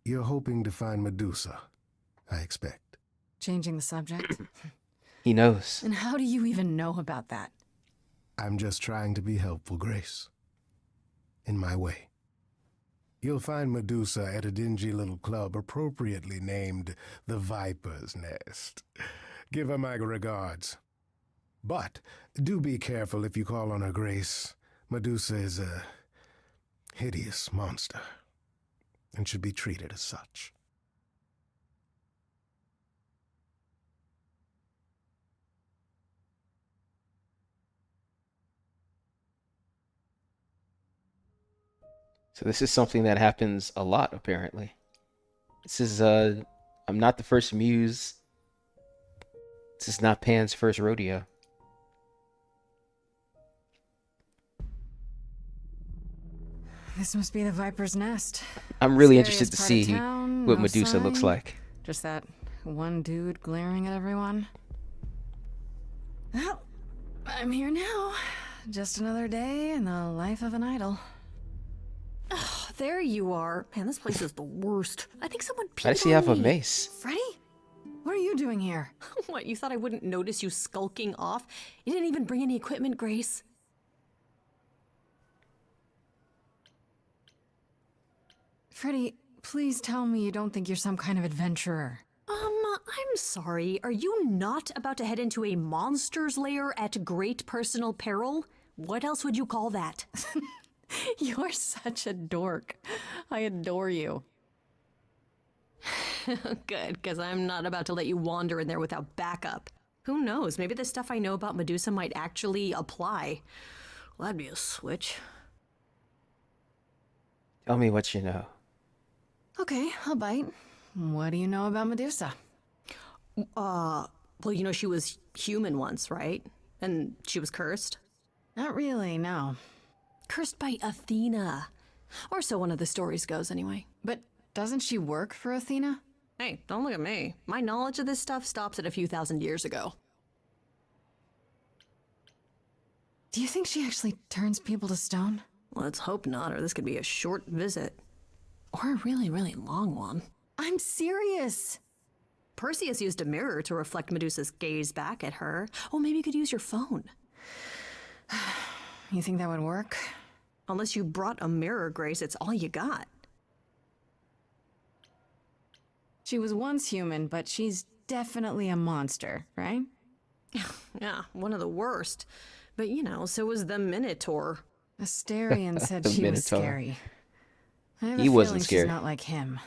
You're hoping to find Medusa, I expect. Changing the subject? He knows. And how do you even know about that? I'm just trying to be helpful, Grace. In my way. You'll find Medusa at a dingy little club appropriately named the Viper's Nest. Give her my regards. But do be careful if you call on her, Grace. Medusa is a hideous monster and should be treated as such. So this is something that happens a lot, apparently. This is, I'm not the first muse. This is not Pan's first rodeo. This must be the Viper's Nest. I'm really Scariest interested to part of see town, what no Medusa looks sign. like. Just that one dude glaring at everyone. Well, I'm here now. Just another day in the life of an idol. There you are. Man, this place is the worst. I think someone peed Why does he on have a me. mace? Freddy? What are you doing here? What, you thought I wouldn't notice you skulking off? You didn't even bring any equipment, Grace. Freddy, please tell me you don't think you're some kind of adventurer. I'm sorry. Are you not about to head into a monster's lair at great personal peril? What else would you call that? You're such a dork. I adore you. Good, because I'm not about to let you wander in there without backup. Who knows? Maybe the stuff I know about Medusa might actually apply. Well, that'd be a switch. Tell me what you know. Okay, I'll bite. What do you know about Medusa? Well, you know she was human once, right? And she was cursed? Not really, no. Cursed by Athena. Or so one of the stories goes, anyway. But doesn't she work for Athena? Hey, don't look at me. My knowledge of this stuff stops at a few thousand years ago. Do you think she actually turns people to stone? Let's hope not, or this could be a short visit. Or a really, really long one. I'm serious. Perseus used a mirror to reflect Medusa's gaze back at her. Oh, maybe you could use your phone. You think that would work? Unless you brought a mirror, Grace, it's all you got. She was once human, but she's definitely a monster, right? Yeah, one of the worst. But you know, so was the Minotaur. Asterion said The she was Minotaur. scary. I have He a wasn't feeling scary. she's not like him.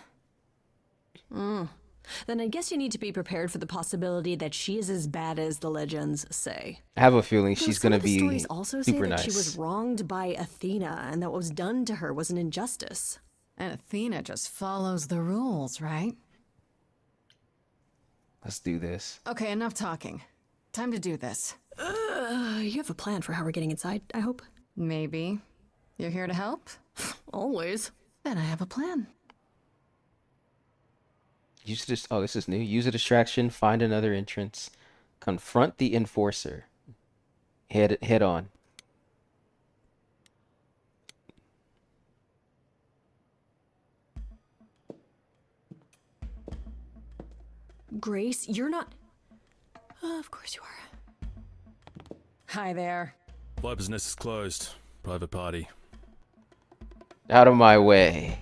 Then I guess you need to be prepared for the possibility that she is as bad as the legends say. I have a feeling Though she's some gonna of the be stories also say super that nice. she was wronged by Athena, and that what was done to her was an injustice. And Athena just follows the rules, right? Let's do this. Okay, enough talking. Time to do this. You have a plan for how we're getting inside, I hope? Maybe. You're here to help? Always. Then I have a plan. Use this. Oh, this is new. Use a distraction. Find another entrance. Confront the enforcer. Head on. Grace, you're not... of course you are. Hi there. Viper's Nest is closed. Private party. Out of my way.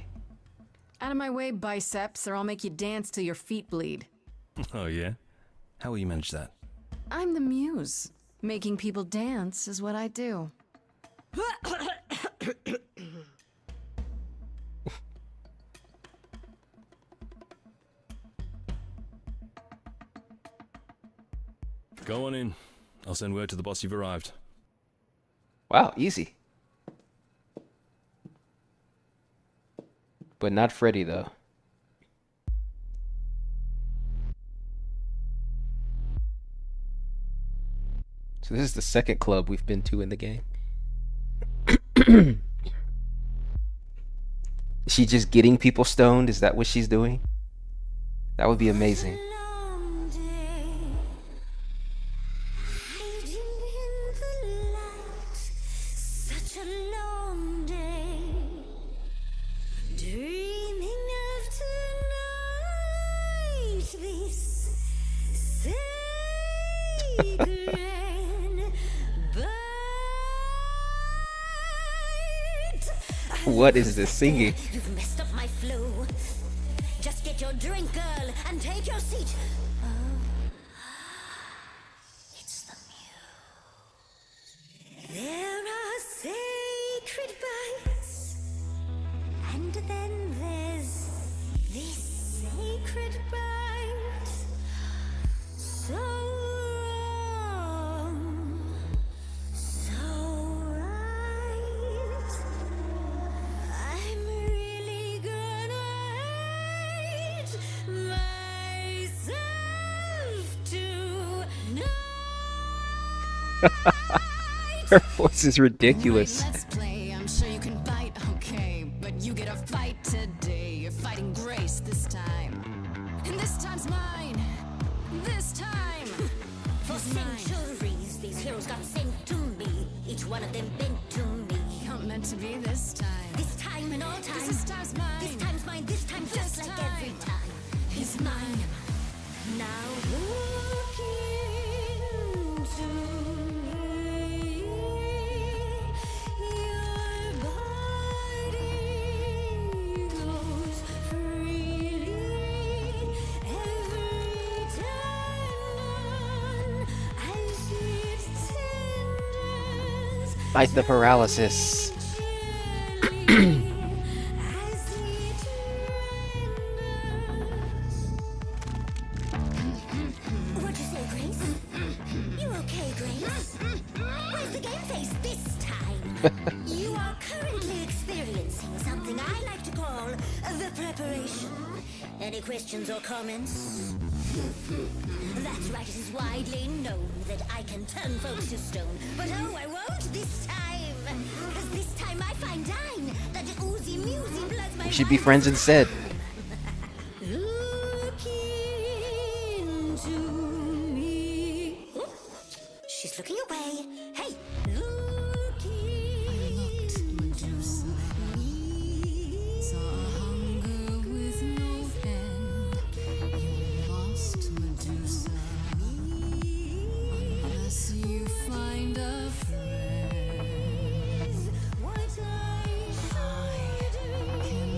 Out of my way, biceps, or I'll make you dance till your feet bleed. Oh, yeah? How will you manage that? I'm the muse. Making people dance is what I do. Go on in. I'll send word to the boss you've arrived. Wow, easy. But not Freddy, though. So this is the second club we've been to in the game. Is she just getting people stoned? Is that what she's doing? That would be amazing. Long day, hiding in the light. Such a long day, dreaming of tonight. This sacred bite. What is this singing? You've messed up my flow. Just get your drink, girl, and take your seat. Oh, it's the muse. There are sacred bites, and then there's this sacred bite. So wrong, so right. I'm really gonna hate myself tonight. Her voice is ridiculous. Let's play. I'm sure you can bite, okay, but you get a fight today. You're fighting Grace this time, and this time's mine. This time. For centuries, these heroes got sent to me. Each one of them bent to me. Not meant to be this time. This time and all time. This time's mine. This time's mine. This time just This like time. every time. He's mine. Now look into me. Your body goes freely every time. As it tenders. Fight the paralysis. What'd you say, Grace? You okay, Grace? Where's the game face this time? You are currently experiencing something I like to call the preparation. Any questions or comments? That's right, it is widely known that I can turn folks to stone. But oh, I won't this time. Cause this time I find dine that oozy musy bloods my We should be mind. friends instead. Look into me. Ooh, she's looking away. Hey, look into me. Saw hunger with no end. You lost Medusa. Unless you find a friend. What I Can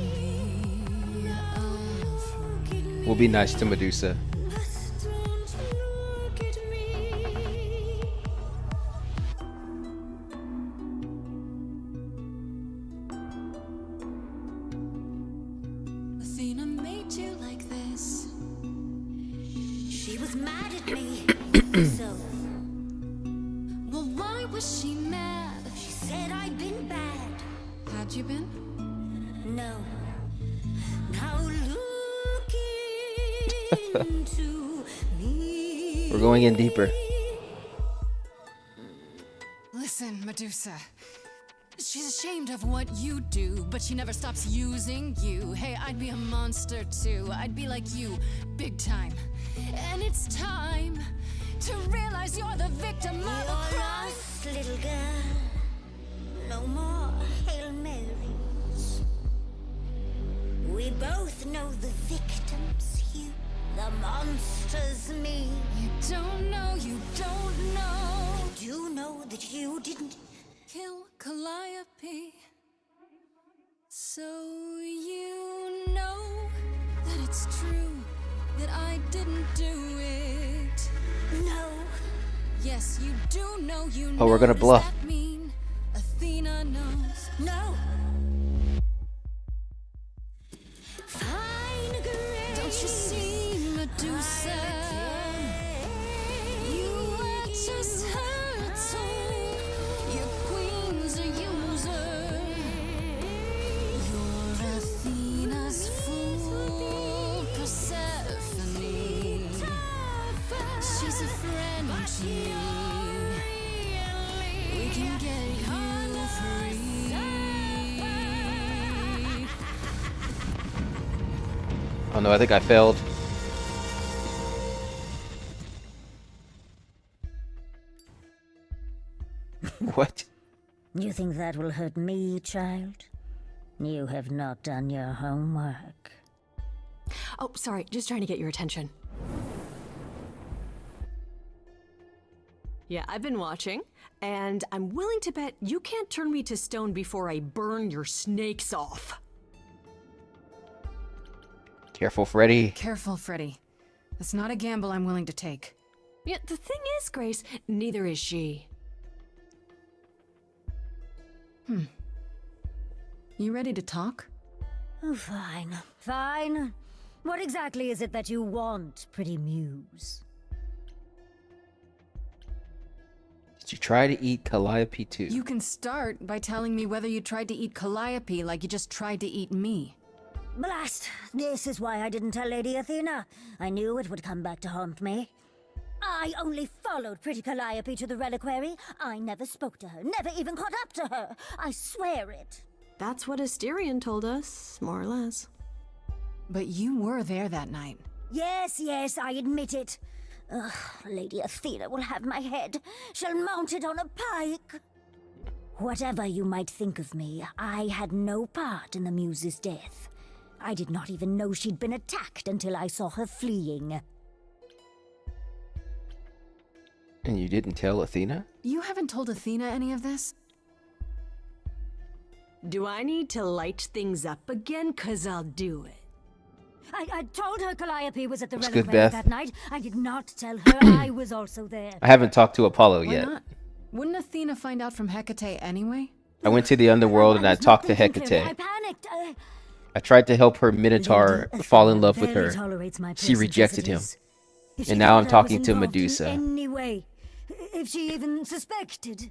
be a We'll be nice to Medusa. But don't look at me. Athena made you like this. She was mad at me. So Well, why was she mad? she said I'd been bad. Had you been? No. Now look into me. going in deeper. Listen, Medusa. She's ashamed of what you do, but she never stops using you. Hey, I'd be a monster too. I'd be like you, big time. And it's time to realize you're the victim of a crime. Lost, little girl. No more Hail Marys. We both know the victims, you, the monsters, me. You don't know, you don't know. You know that you didn't Kill Calliope. So you know that it's true that I didn't do it. know. Yes, you do know, you know. Oh, we're gonna Does bluff. that mean Athena knows? No. Fine grace. Don't you see, Medusa? You are just her tool. Your queen's a user. You're Athena's fool, Persephone. She's a friend to me. We can get you free. Oh no, I think I failed. What? You think that will hurt me, child? You have not done your homework. Oh, sorry, just trying to get your attention. Yeah, I've been watching, and I'm willing to bet you can't turn me to stone before I burn your snakes off. Careful, Freddy. Careful, Freddy. That's not a gamble I'm willing to take. Yeah, the thing is, Grace, neither is she. You ready to talk? Oh, fine. Fine. What exactly is it that you want, pretty muse? Did you try to eat Calliope too? You can start by telling me whether you tried to eat Calliope like you just tried to eat me. Blast! This is why I didn't tell Lady Athena. I knew it would come back to haunt me. I only followed pretty Calliope to the reliquary. I never spoke to her, never even caught up to her. I swear it. That's what Asterion told us, more or less. But you were there that night. Yes, yes, I admit it. Ugh, Lady Athena will have my head. She'll mount it on a pike. Whatever you might think of me, I had no part in the Muse's death. I did not even know she'd been attacked until I saw her fleeing. And you didn't tell Athena? You haven't told Athena any of this? Do I need to light things up again? 'Cause I'll do it. I told her Calliope was at the That's good, reliquary Beth. that night. I did not tell her I was also there. I haven't talked to Apollo Why yet. not? Wouldn't Athena find out from Hecate anyway? I went to the underworld and I was not talked to thinking clearly. I Hecate. panicked. I tried to help her Minotaur Lady fall in love with barely her. tolerates my She rejected him. eccentricities. If she And now I'm thought I was talking to involved in Medusa. any way, if she even suspected.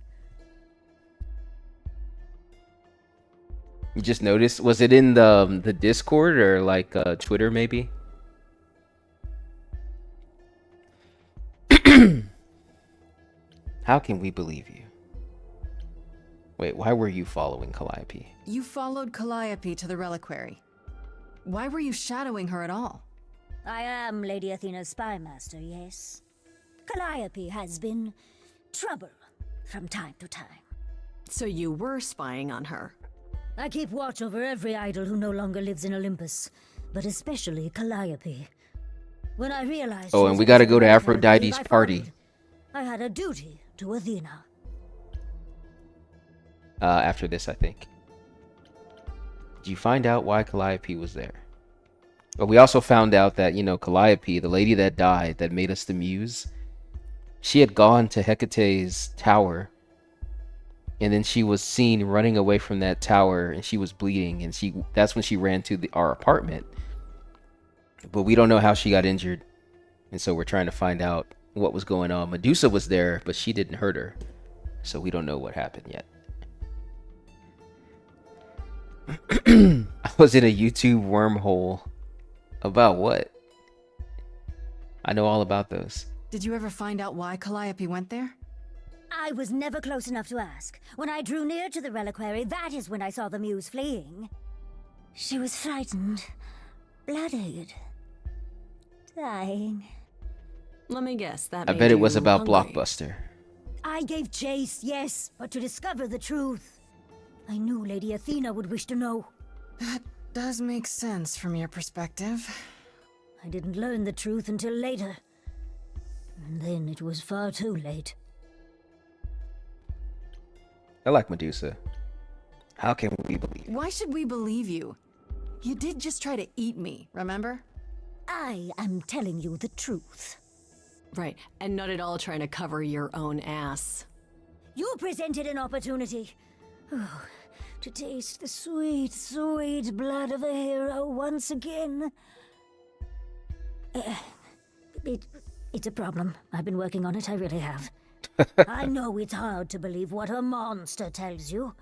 You just noticed? Was it in the Discord or like Twitter maybe? How can we believe you? Wait, why were you following Calliope? You followed Calliope to the reliquary. Why were you shadowing her at all? I am Lady Athena's spy master, yes. Calliope has been trouble from time to time. So you were spying on her. I keep watch over every idol who no longer lives in Olympus, but especially Calliope. When I realized Oh, she and was we gotta also go to in the cave, Aphrodite's I party. followed. I had a duty to Athena. After this, I think. Did you find out why Calliope was there? But we also found out that, you know, Calliope, the lady that died, that made us the muse, she had gone to Hecate's tower, and then she was seen running away from that tower, and she was bleeding, and that's when she ran to our apartment. But we don't know how she got injured, and so we're trying to find out what was going on. Medusa was there, but she didn't hurt her, so we don't know what happened yet. I was in a YouTube wormhole. About what? I know all about those. Did you ever find out why Calliope went there? I was never close enough to ask. When I drew near to the reliquary, that is when I saw the muse fleeing. She was frightened, bloodied, dying. Let me guess, that I made bet it was you about hungry. Blockbuster. I gave chase, yes, but to discover the truth. I knew Lady Athena would wish to know. That does make sense from your perspective. I didn't learn the truth until later. And then it was far too late. I like Medusa. How can we believe? Why should we believe you? You did just try to eat me, remember? I am telling you the truth. Right, and not at all trying to cover your own ass. You presented an opportunity. Oh, to taste the sweet, sweet blood of a hero once again. It's a problem. I've been working on it, I really have. I know it's hard to believe what a monster tells you,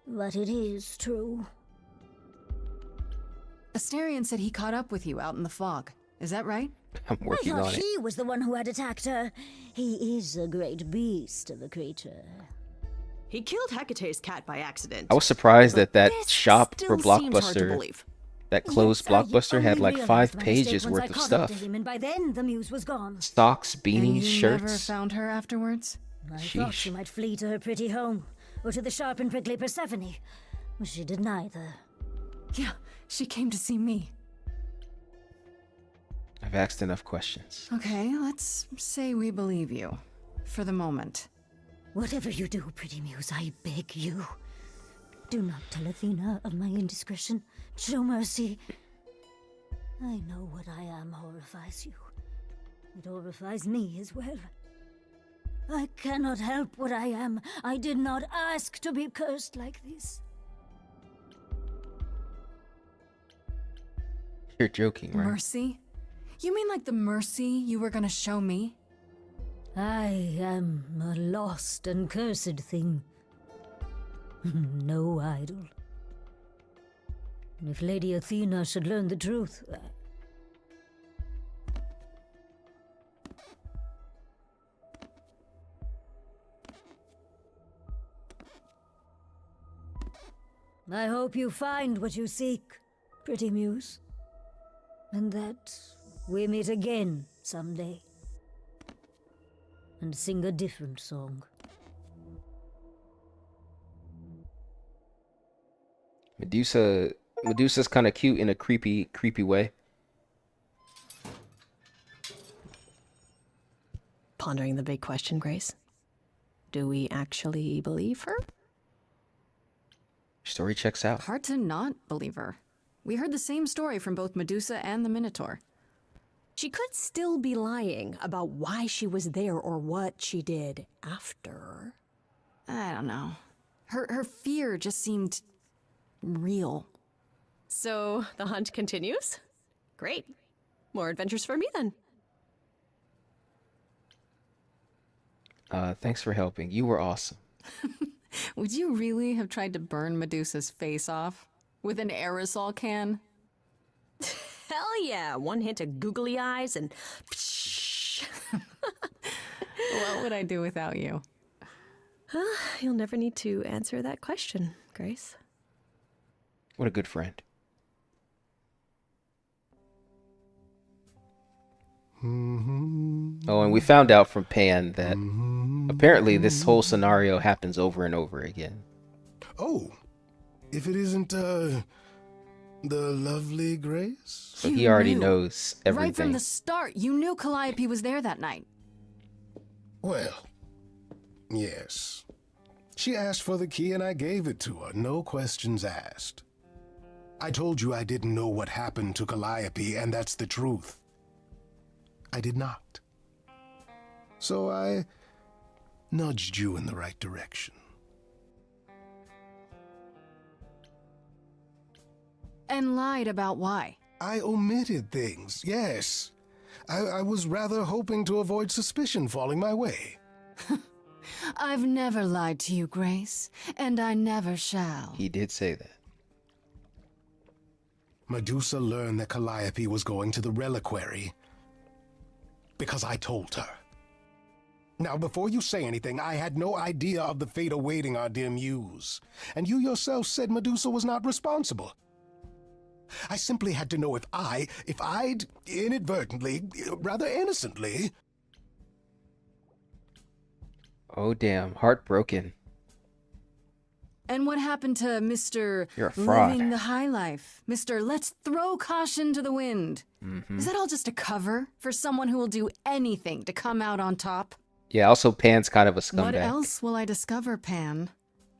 but it is true. Astarion said he caught up with you out in the fog. Is that right? I'm I working thought on it. he was the one who had attacked her. He is a great beast of a creature. He killed Hecate's cat by accident. I was surprised that that This shop still for seems hard to Blockbuster, believe. that closed Yes, I Blockbuster, had only like realized 5 my pages mistake once worth I of caught up stuff. to him, and by then the muse was gone. Socks, And beanies, you never shirts. found her afterwards? I thought Sheesh. she might flee to her pretty home, or to the sharp and prickly Persephone. But she did neither. Yeah, she came to see me. I've asked enough questions. Okay, let's say we believe you. For the moment. Whatever you do, pretty muse, I beg you. Do not tell Athena of my indiscretion. Show mercy. I know what I am horrifies you. It horrifies me as well. I cannot help what I am. I did not ask to be cursed like this. You're joking, right? Mercy? You mean like the mercy you were gonna show me? I am a lost and cursed thing. No idol. If Lady Athena should learn the truth... I hope you find what you seek, pretty muse. And that we meet again someday. And sing a different song. Medusa's kind of cute in a creepy way. Pondering the big question, Grace. Do we actually believe her? Story checks out. Hard to not believe her. We heard the same story from both Medusa and the Minotaur. She could still be lying about why she was there or what she did after. I don't know. Her fear just seemed real. So the hunt continues? Great. More adventures for me then. Thanks for helping. You were awesome. Would you really have tried to burn Medusa's face off? With an aerosol can? Hell yeah, one hint of googly eyes and... What would I do without you? You'll never need to answer that question, Grace. What a good friend. Oh, and we found out from Pan that apparently this whole scenario happens over and over again. Oh, if it isn't, the lovely Grace? So he already knows everything. Right from the start, you knew Calliope was there that night. Well, yes. She asked for the key and I gave it to her, no questions asked. I told you I didn't know what happened to Calliope, and that's the truth. I did not. So I nudged you in the right direction. And lied about why. I omitted things, yes. I was rather hoping to avoid suspicion falling my way. I've never lied to you, Grace, and I never shall. He did say that. Medusa learned that Calliope was going to the reliquary because I told her. Now, before you say anything, I had no idea of the fate awaiting our dear muse. And you yourself said Medusa was not responsible. I simply had to know if I'd inadvertently, rather innocently... Oh, damn. Heartbroken. And what happened to Mr. You're a fraud. Living the High Life? Mr. Let's throw caution to the wind. Is that all just a cover for someone who will do anything to come out on top? Yeah, also Pan's kind of a scumbag. What else will I discover, Pan?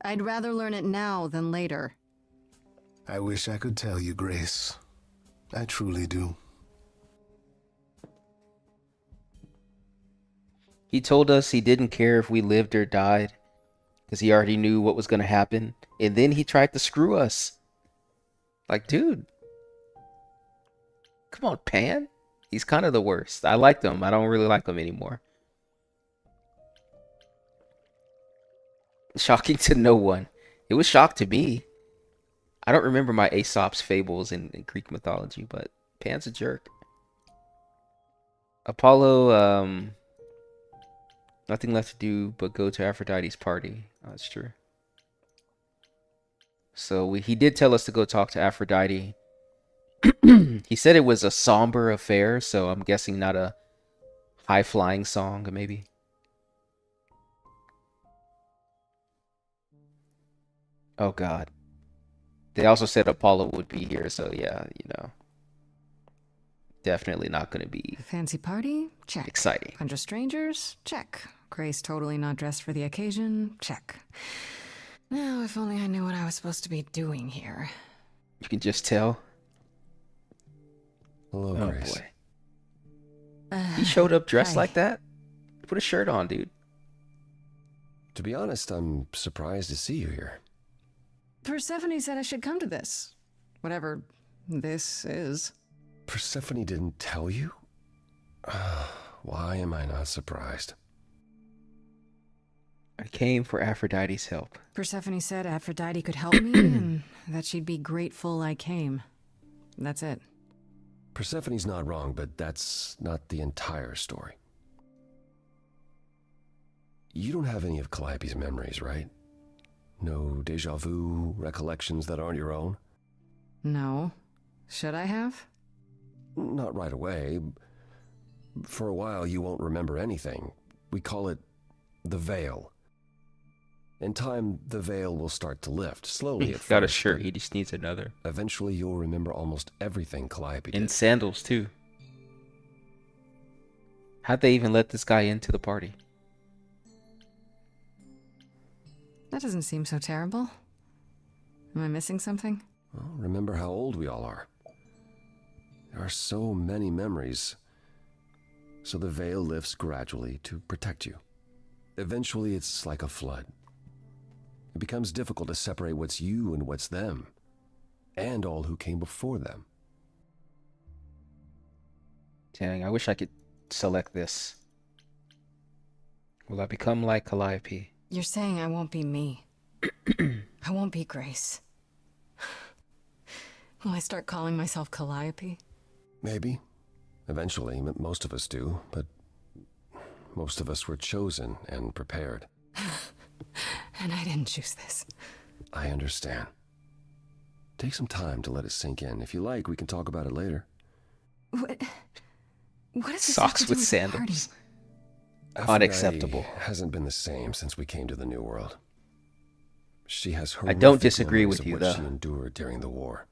I'd rather learn it now than later. I wish I could tell you, Grace. I truly do. He told us he didn't care if we lived or died because he already knew what was going to happen. And then he tried to screw us. Like, dude. Come on, Pan. He's kind of the worst. I liked him. I don't really like him anymore. Shocking to no one. It was shock to me. I don't remember my Aesop's fables in Greek mythology, but Pan's a jerk. Apollo, nothing left to do but go to Aphrodite's party. Oh, that's true. So he did tell us to go talk to Aphrodite. He said it was a somber affair, so I'm guessing not a high-flying song, maybe. Oh, God. They also said Apollo would be here, so yeah, you know. Definitely not going to be Fancy party? Check. exciting. 100 strangers? Check. Grace totally not dressed for the occasion? Check. Now, if only I knew what I was supposed to be doing here. You can just tell. Hello, Oh, Grace. boy. He showed up dressed Hi. like that? Put a shirt on, dude. To be honest, I'm surprised to see you here. Persephone said I should come to this. Whatever this is. Persephone didn't tell you? Why am I not surprised? I came for Aphrodite's help. Persephone said Aphrodite could help me and that she'd be grateful I came. That's it. Persephone's not wrong, but that's not the entire story. You don't have any of Calliope's memories, right? No deja vu, recollections that aren't your own? No. Should I have? Not right away. For a while, you won't remember anything. We call it the veil. In time, the veil will start to lift, slowly at He's got a first, shirt. but He just needs another. eventually you'll remember almost everything Calliope In did. sandals, too. How'd they even let this guy into the party? That doesn't seem so terrible. Am I missing something? Well, remember how old we all are. There are so many memories. So the veil lifts gradually to protect you. Eventually, it's like a flood. It becomes difficult to separate what's you and what's them, and all who came before them. Dang, I wish I could select this. Will I become like Calliope? You're saying I won't be me. I won't be Grace. Will I start calling myself Calliope? Maybe. Eventually, most of us do, but most of us were chosen and prepared. And I didn't choose this. I understand. Take some time to let it sink in. If you like, we can talk about it later. What does this Socks have to do with the party? sandals. Aphrodite Unacceptable. hasn't been the same since we came to the New World. She has I don't horrific disagree memories with of you, what though. she endured during the war.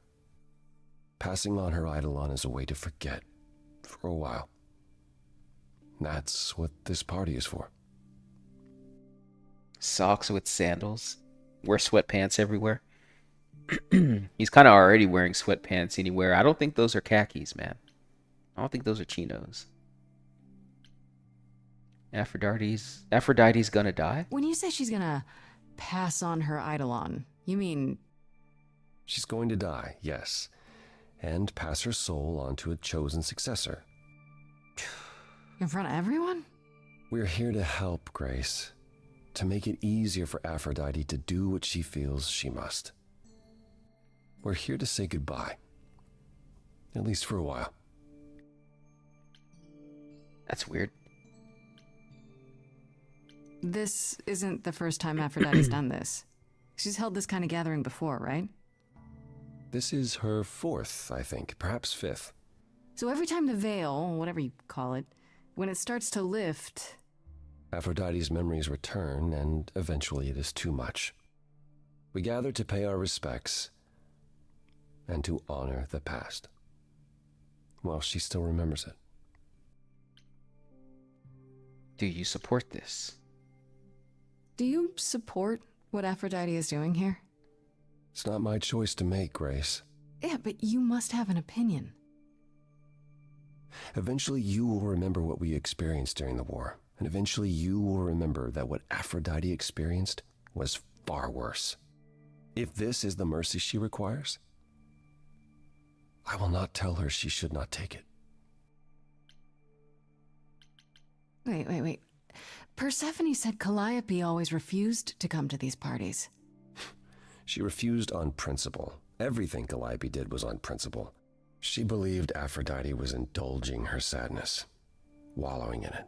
Passing on her eidolon is a way to forget for a while. That's what this party is for. Socks with sandals. Wear sweatpants everywhere. He's kind of already wearing sweatpants anywhere. I don't think those are khakis, man. I don't think those are chinos. Aphrodite's gonna die? When you say she's gonna pass on her eidolon, you mean She's going to die, yes, and pass her soul on to a chosen successor. in front of everyone? We're here to help, Grace, to make it easier for Aphrodite to do what she feels she must. We're here to say goodbye, at least for a while. That's weird. This isn't the first time Aphrodite's done this. She's held this kind of gathering before, right? This is her 4th, I think, perhaps 5th. So every time the veil, whatever you call it, when it starts to lift... Aphrodite's memories return, and eventually it is too much. We gather to pay our respects and to honor the past. Well, she still remembers it. Do you support this? Do you support what Aphrodite is doing here? It's not my choice to make, Grace. Yeah, but you must have an opinion. Eventually you will remember what we experienced during the war, and eventually you will remember that what Aphrodite experienced was far worse. If this is the mercy she requires, I will not tell her she should not take it. Wait. Persephone said Calliope always refused to come to these parties. She refused on principle. Everything Calliope did was on principle. She believed Aphrodite was indulging her sadness, wallowing in it.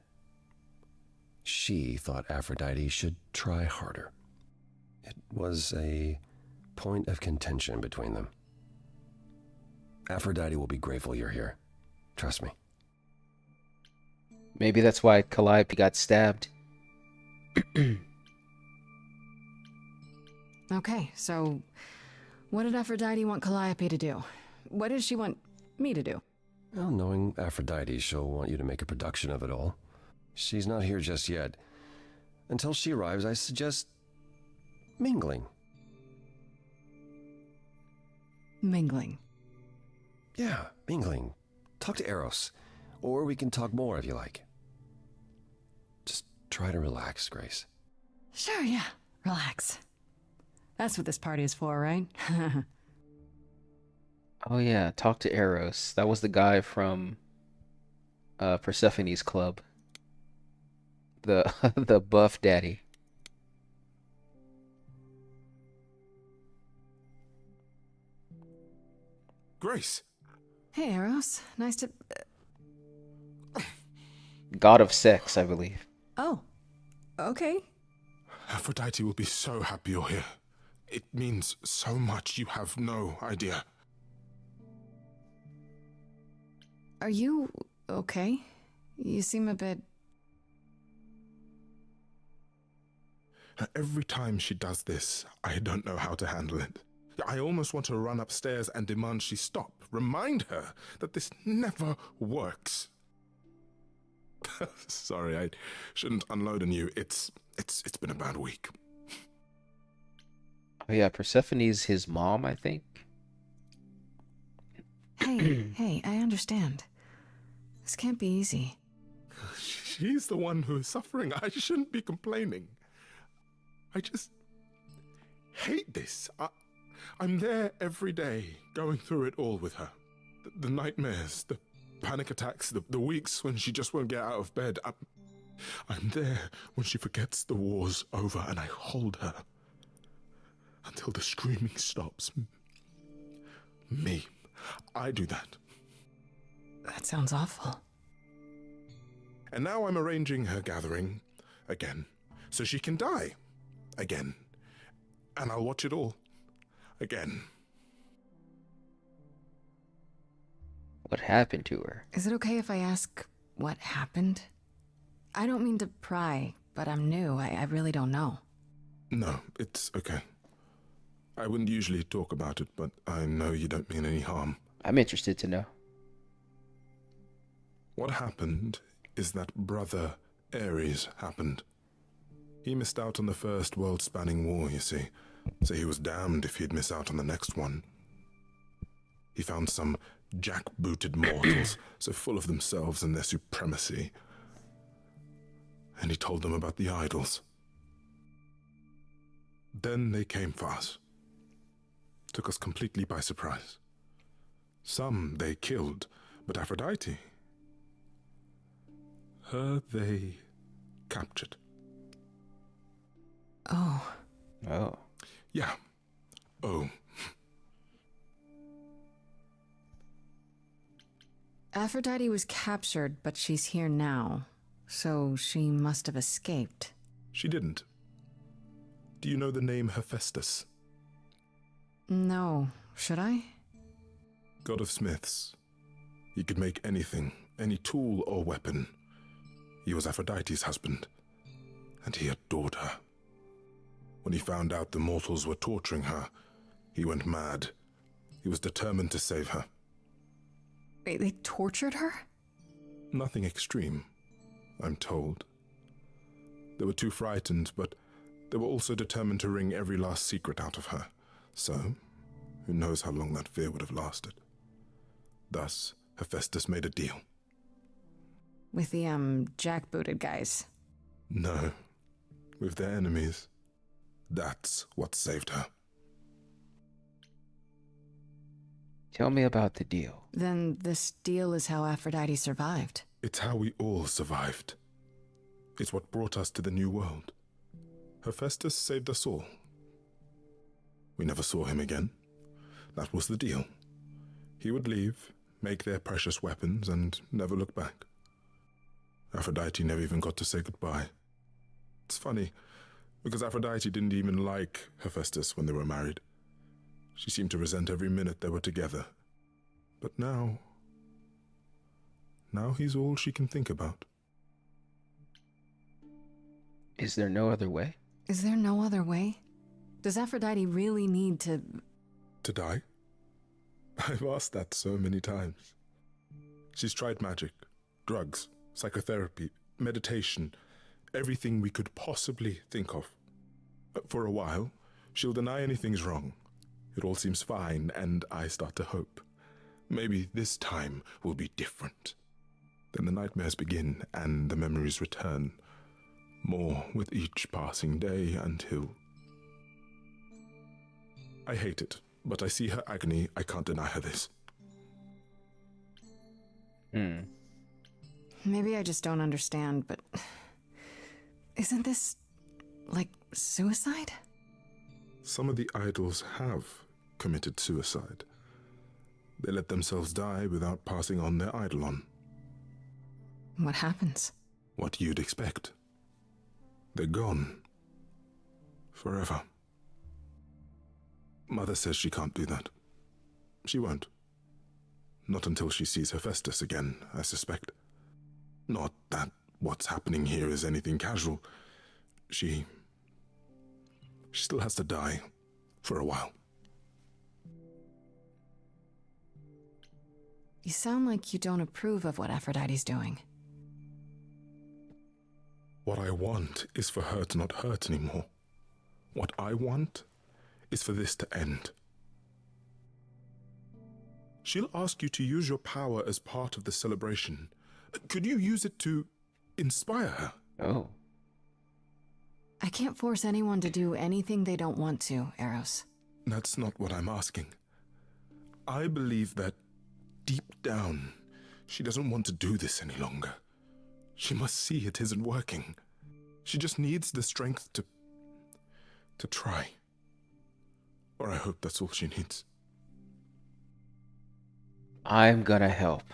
She thought Aphrodite should try harder. It was a point of contention between them. Aphrodite will be grateful you're here. Trust me. Maybe that's why Calliope got stabbed. Okay, so what did Aphrodite want Calliope to do? What does she want me to do? Well, knowing Aphrodite, she'll want you to make a production of it all. She's not here just yet. Until she arrives, I suggest mingling. Mingling. Yeah, mingling. Talk to Eros. Or we can talk more if you like. Just try to relax, Grace. Sure, yeah. Relax. That's what this party is for, right? Oh yeah, talk to Eros. That was the guy from Persephone's club. The the buff daddy. Grace. Hey, Eros. Nice to... God of sex, I believe. Oh, okay. Aphrodite will be so happy you're here. It means so much you have no idea. Are you okay? You seem a bit... Every time she does this, I don't know how to handle it. I almost want to run upstairs and demand she stop. Remind her that this never works. Sorry, I shouldn't unload on you. It's been a bad week. Oh yeah, Persephone's his mom, I think. Hey, I understand. This can't be easy. She's the one who is suffering. I shouldn't be complaining. I just hate this. I'm there every day, going through it all with her. The nightmares, the panic attacks, the weeks when she just won't get out of bed. I'm there when she forgets the war's over, and I hold her until the screaming stops. Me. I do that. That sounds awful. And now I'm arranging her gathering again, so she can die again. And I'll watch it all again. What happened to her? Is it okay if I ask what happened? I don't mean to pry, but I'm new. I really don't know. No, it's okay. I wouldn't usually talk about it, but I know you don't mean any harm. I'm interested to know. What happened is that Brother Ares happened. He missed out on the first world-spanning war, you see, so he was damned if he'd miss out on the next one. He found some jackbooted mortals, so full of themselves and their supremacy, and he told them about the idols. Then they came for us. Took us completely by surprise. Some they killed, but Aphrodite, her they captured. Oh. Oh. Yeah. Oh. Aphrodite was captured, but she's here now, so she must have escaped. She didn't. Do you know the name Hephaestus? No. Should I? God of smiths. He could make anything, any tool or weapon. He was Aphrodite's husband, and he adored her. When he found out the mortals were torturing her, he went mad. He was determined to save her. Wait, they tortured her? Nothing extreme, I'm told. They were too frightened, but they were also determined to wring every last secret out of her. So, who knows how long that fear would have lasted. Thus, Hephaestus made a deal. With the, jackbooted guys. No, with their enemies. That's what saved her. Tell me about the deal. Then this deal is how Aphrodite survived. It's how we all survived. It's what brought us to the new world. Hephaestus saved us all. We never saw him again. That was the deal. He would leave, make their precious weapons, and never look back. Aphrodite never even got to say goodbye. It's funny, because Aphrodite didn't even like Hephaestus when they were married. She seemed to resent every minute they were together. But now he's all she can think about. Is there no other way? Is there no other way? Does Aphrodite really need to... To die? I've asked that so many times. She's tried magic, drugs, psychotherapy, meditation, everything we could possibly think of. For a while, she'll deny anything's wrong. It all seems fine, and I start to hope. Maybe this time will be different. Then the nightmares begin, and the memories return. More with each passing day until... I hate it, but I see her agony. I can't deny her this. Maybe I just don't understand, but... Isn't this... like suicide? Some of the idols have committed suicide. They let themselves die without passing on their eidolon. What happens? What you'd expect. They're gone. Forever. Mother says she can't do that. She won't. Not until she sees Hephaestus again, I suspect. Not that what's happening here is anything casual. She still has to die for a while. You sound like you don't approve of what Aphrodite's doing. What I want is for her to not hurt anymore. What I want is for this to end. She'll ask you to use your power as part of the celebration. Could you use it to inspire her? Oh. I can't force anyone to do anything they don't want to, Eros. That's not what I'm asking. I believe that deep down, she doesn't want to do this any longer. She must see it isn't working. She just needs the strength to try. Or I hope that's all she needs. I'm gonna help.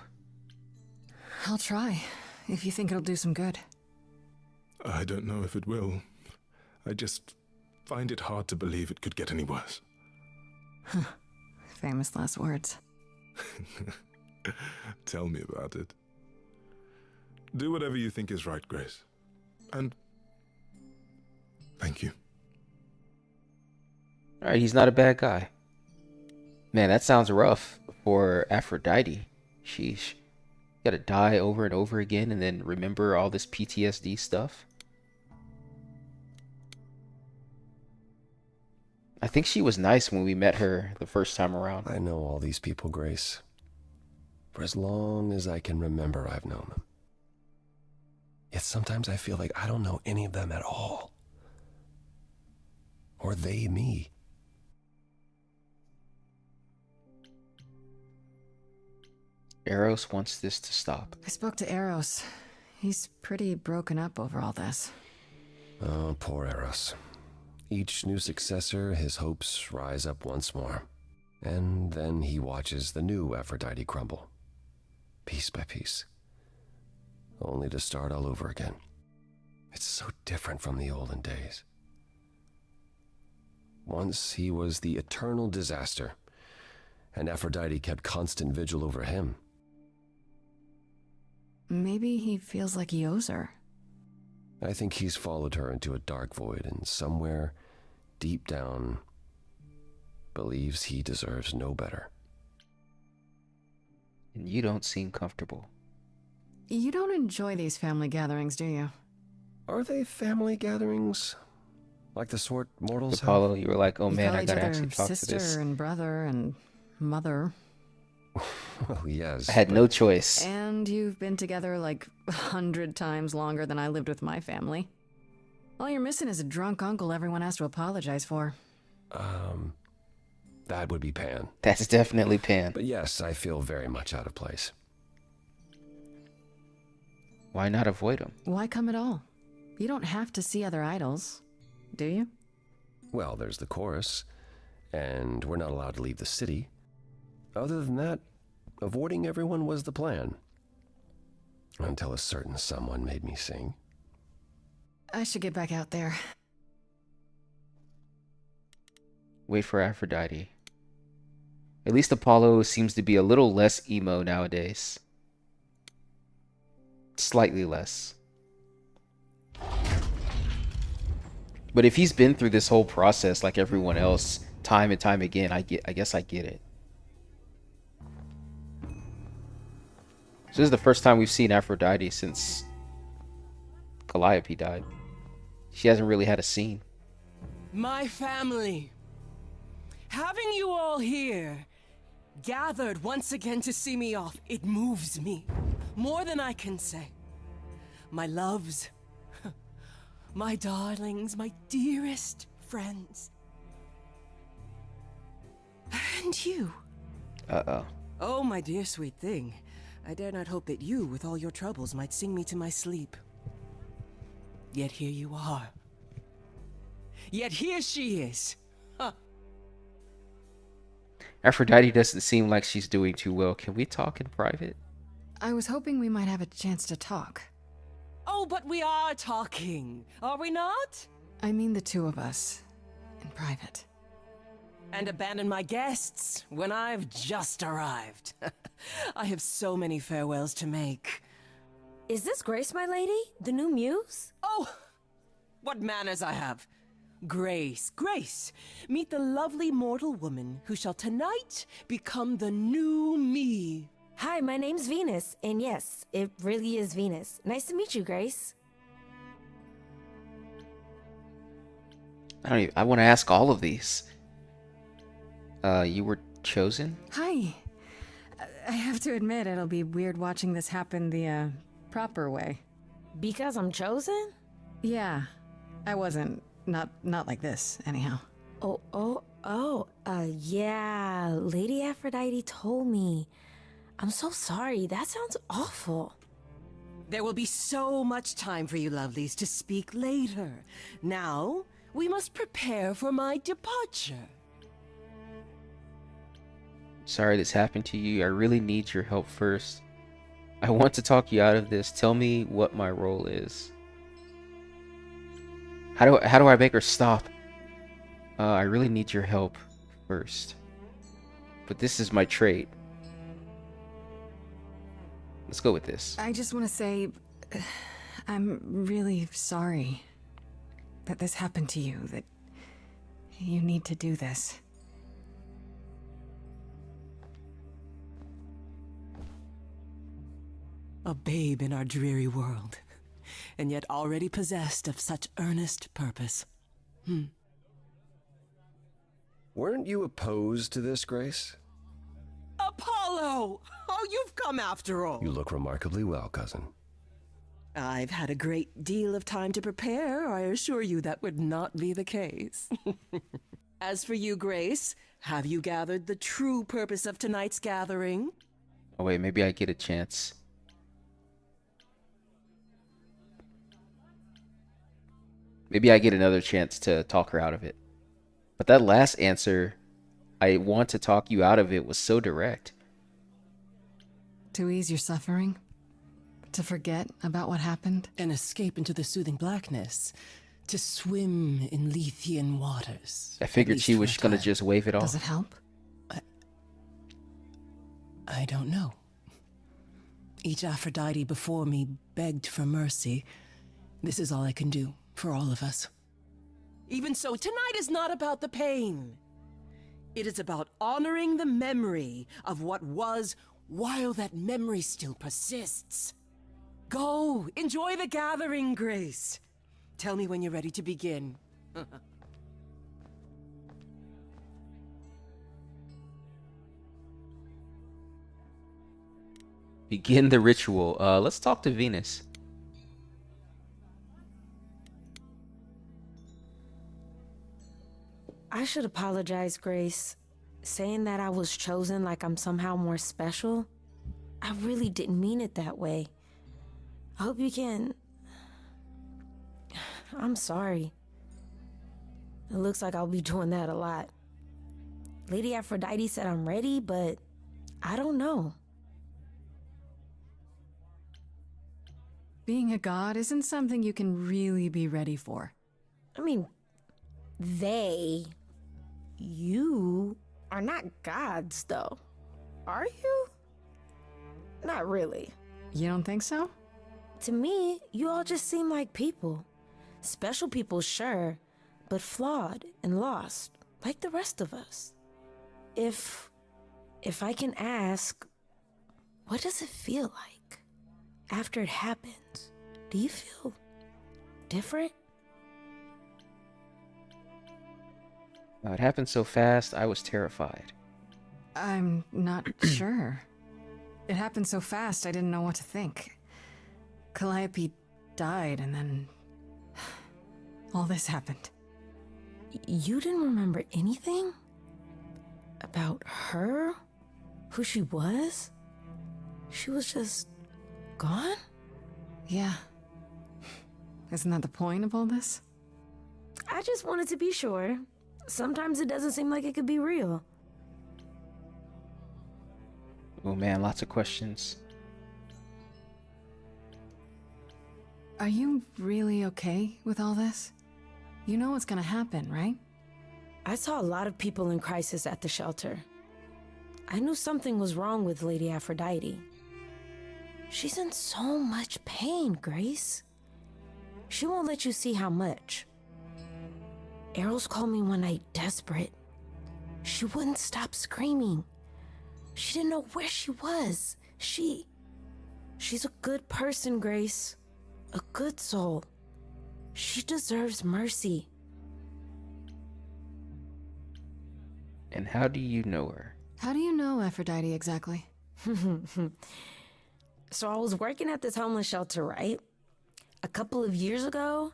I'll try, if you think it'll do some good. I don't know if it will. I just find it hard to believe it could get any worse. Famous last words. Tell me about it. Do whatever you think is right, Grace. And thank you. Alright, he's not a bad guy. Man, that sounds rough for Aphrodite. Sheesh. Gotta die over and over again and then remember all this PTSD stuff. I think she was nice when we met her the first time around. I know all these people, Grace. For as long as I can remember, I've known them. Yet sometimes I feel like I don't know any of them at all. Or they me. Eros wants this to stop. I spoke to Eros. He's pretty broken up over all this. Oh, poor Eros. Each new successor, his hopes rise up once more. And then he watches the new Aphrodite crumble. Piece by piece. Only to start all over again. It's so different from the olden days. Once he was the eternal disaster, and Aphrodite kept constant vigil over him. Maybe he feels like he owes her. I think he's followed her into a dark void, and somewhere, deep down, believes he deserves no better. And you don't seem comfortable. You don't enjoy these family gatherings, do you? Are they family gatherings? Like the sort mortals have? Apollo, you were like, oh You man, call I each gotta other actually talk to sister this. and brother and mother. Well, yes. I had no choice. And you've been together like 100 times longer than I lived with my family. All you're missing is a drunk uncle everyone has to apologize for. That would be Pan. That's definitely Pan. But yes, I feel very much out of place. Why not avoid him? Why come at all? You don't have to see other idols, do you? Well, there's the chorus, and we're not allowed to leave the city. Other than that, avoiding everyone was the plan. Until a certain someone made me sing. I should get back out there. Wait for Aphrodite. At least Apollo seems to be a little less emo nowadays. Slightly less. But if he's been through this whole process like everyone else, time and time again, I guess I get it. So this is the first time we've seen Aphrodite since Calliope died. She hasn't really had a scene. My family. Having you all here, gathered once again to see me off, it moves me. More than I can say. My loves, my darlings, my dearest friends. And you. Uh-oh. Oh, my dear sweet thing. I dare not hope that you, with all your troubles, might sing me to my sleep. Yet here you are. Yet here she is. Huh. Aphrodite doesn't seem like she's doing too well. Can we talk in private? I was hoping we might have a chance to talk. Oh, but we are talking, are we not? I mean the two of us, in private. And abandon my guests when I've just arrived. I have so many farewells to make. Is this Grace, my lady? The new muse? Oh, what manners I have. Grace, Grace, meet the lovely mortal woman who shall tonight become the new me. Hi, my name's Venus, and yes, it really is Venus. Nice to meet you, Grace. I want to ask all of these. You were chosen? Hi. I have to admit, it'll be weird watching this happen the, proper way. Because I'm chosen? Yeah. I wasn't. Not like this, anyhow. Yeah, Lady Aphrodite told me. I'm so sorry, that sounds awful. There will be so much time for you lovelies to speak later. Now, we must prepare for my departure. Sorry this happened to you. I really need your help first. I want to talk you out of this. Tell me what my role is. How do I make her stop? I really need your help first. But this is my trait. Let's go with this. I just want to say, I'm really sorry that this happened to you, that you need to do this. A babe in our dreary world, and yet already possessed of such earnest purpose. Weren't you opposed to this, Grace? Apollo! Oh, you've come after all. You look remarkably well, cousin. I've had a great deal of time to prepare. I assure you that would not be the case. As for you, Grace, have you gathered the true purpose of tonight's gathering? Oh wait, maybe I get a chance. Maybe I get another chance to talk her out of it. But that last answer, I want to talk you out of it, was so direct. To ease your suffering? To forget about what happened? And escape into the soothing blackness. To swim in Lethean waters. I At figured least she for was a gonna time. just wave it off. Does it help? I don't know. Each Aphrodite before me begged for mercy. This is all I can do for all of us. Even so, tonight is not about the pain. It is about honoring the memory of what was while that memory still persists. Go, enjoy the gathering, Grace. Tell me when you're ready to begin. Begin the ritual. Let's talk to Venus. I should apologize, Grace. Saying that I was chosen like I'm somehow more special, I really didn't mean it that way. I hope you can... I'm sorry. It looks like I'll be doing that a lot. Lady Aphrodite said I'm ready, but I don't know. Being a god isn't something you can really be ready for. I mean, you are not gods, though. Are you? Not really. You don't think so? To me, you all just seem like people. Special people, sure, but flawed and lost, like the rest of us. If I can ask, what does it feel like after it happens? Do you feel different? It happened so fast, I was terrified. I'm not sure. It happened so fast, I didn't know what to think. Calliope died, and then all this happened. You didn't remember anything? About her? Who she was? She was just gone? Yeah. Isn't that the point of all this? I just wanted to be sure. Sometimes it doesn't seem like it could be real. Oh man, lots of questions. Are you really okay with all this? You know what's gonna happen, right? I saw a lot of people in crisis at the shelter. I knew something was wrong with Lady Aphrodite. She's in so much pain, Grace. She won't let you see how much. Eros called me one night desperate. She wouldn't stop screaming. She didn't know where she was. She's a good person, Grace. A good soul. She deserves mercy. And how do you know her? How do you know Aphrodite exactly? So I was working at this homeless shelter, right? A couple of years ago,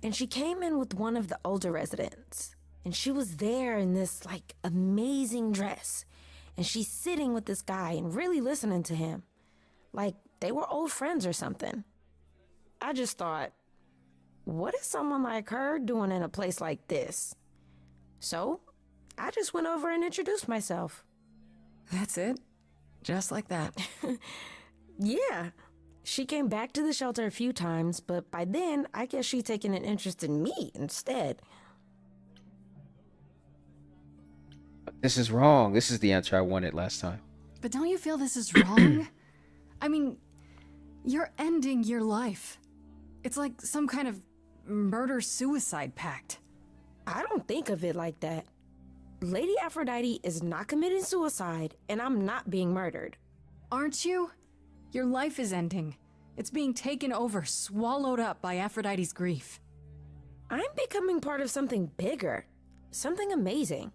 and she came in with one of the older residents. And she was there in this, like, amazing dress. And she's sitting with this guy and really listening to him. Like, they were old friends or something. I just thought, what is someone like her doing in a place like this? So, I just went over and introduced myself. That's it? Just like that? Yeah. She came back to the shelter a few times, but by then, I guess she'd taken an interest in me instead. This is wrong. This is the answer I wanted last time. But don't you feel this is wrong? I mean, you're ending your life. It's like some kind of murder-suicide pact. I don't think of it like that. Lady Aphrodite is not committing suicide, and I'm not being murdered. Aren't you? Your life is ending. It's being taken over, swallowed up by Aphrodite's grief. I'm becoming part of something bigger. Something amazing.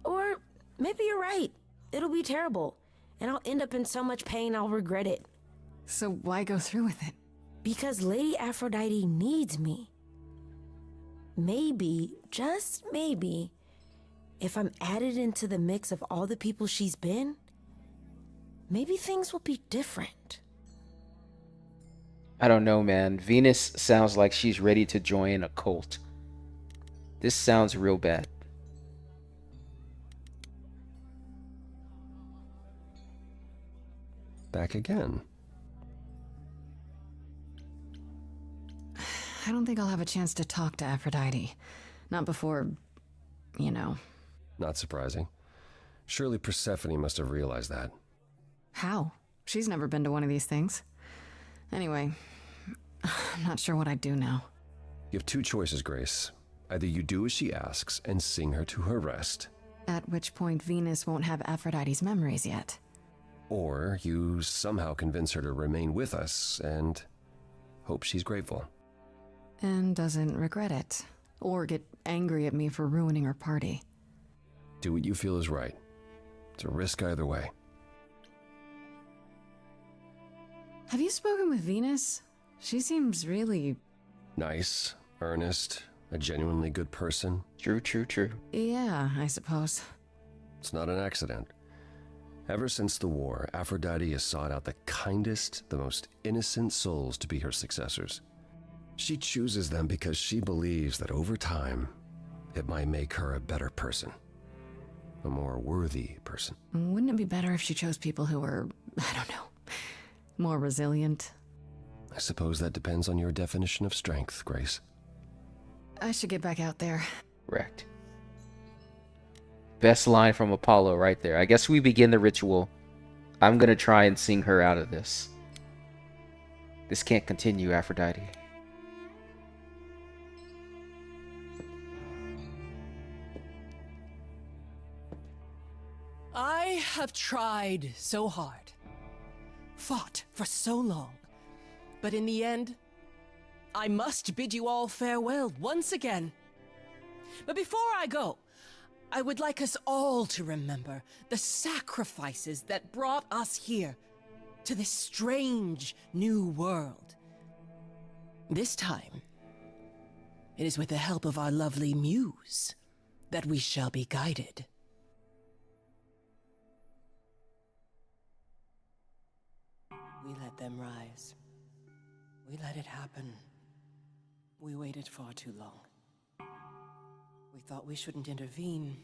Or maybe you're right. It'll be terrible, and I'll end up in so much pain I'll regret it. So why go through with it? Because Lady Aphrodite needs me. Maybe, just maybe, if I'm added into the mix of all the people she's been, maybe things will be different. I don't know, man. Venus sounds like she's ready to join a cult. This sounds real bad. Back again. I don't think I'll have a chance to talk to Aphrodite. Not before, you know. Not surprising. Surely Persephone must have realized that. How? She's never been to one of these things. Anyway, I'm not sure what I'd do now. You have two choices, Grace. Either you do as she asks and sing her to her rest, At which point Venus won't have Aphrodite's memories yet. or you somehow convince her to remain with us and hope she's grateful. And doesn't regret it. Or get angry at me for ruining her party. Do what you feel is right. It's a risk either way. Have you spoken with Venus? She seems really... Nice, earnest, a genuinely good person. True, true, true. Yeah, I suppose. It's not an accident. Ever since the war, Aphrodite has sought out the kindest, the most innocent souls to be her successors. She chooses them because she believes that over time, it might make her a better person. A more worthy person. Wouldn't it be better if she chose people who were, I don't know, more resilient? I suppose that depends on your definition of strength, Grace. I should get back out there. Correct. Best line from Apollo right there. I guess we begin the ritual. I'm gonna try and sing her out of this. This can't continue, Aphrodite. I have tried so hard, fought for so long, but in the end, I must bid you all farewell once again. But before I go, I would like us all to remember the sacrifices that brought us here to this strange new world. This time, it is with the help of our lovely muse that we shall be guided. We let them rise. We let it happen. We waited far too long. We thought we shouldn't intervene.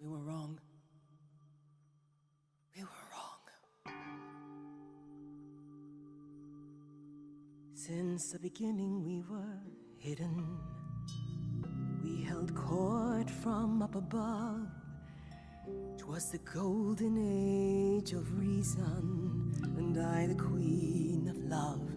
We were wrong. We were wrong. Since the beginning we were hidden. We held court from up above. 'Twas the golden age of reason, and I the queen of love.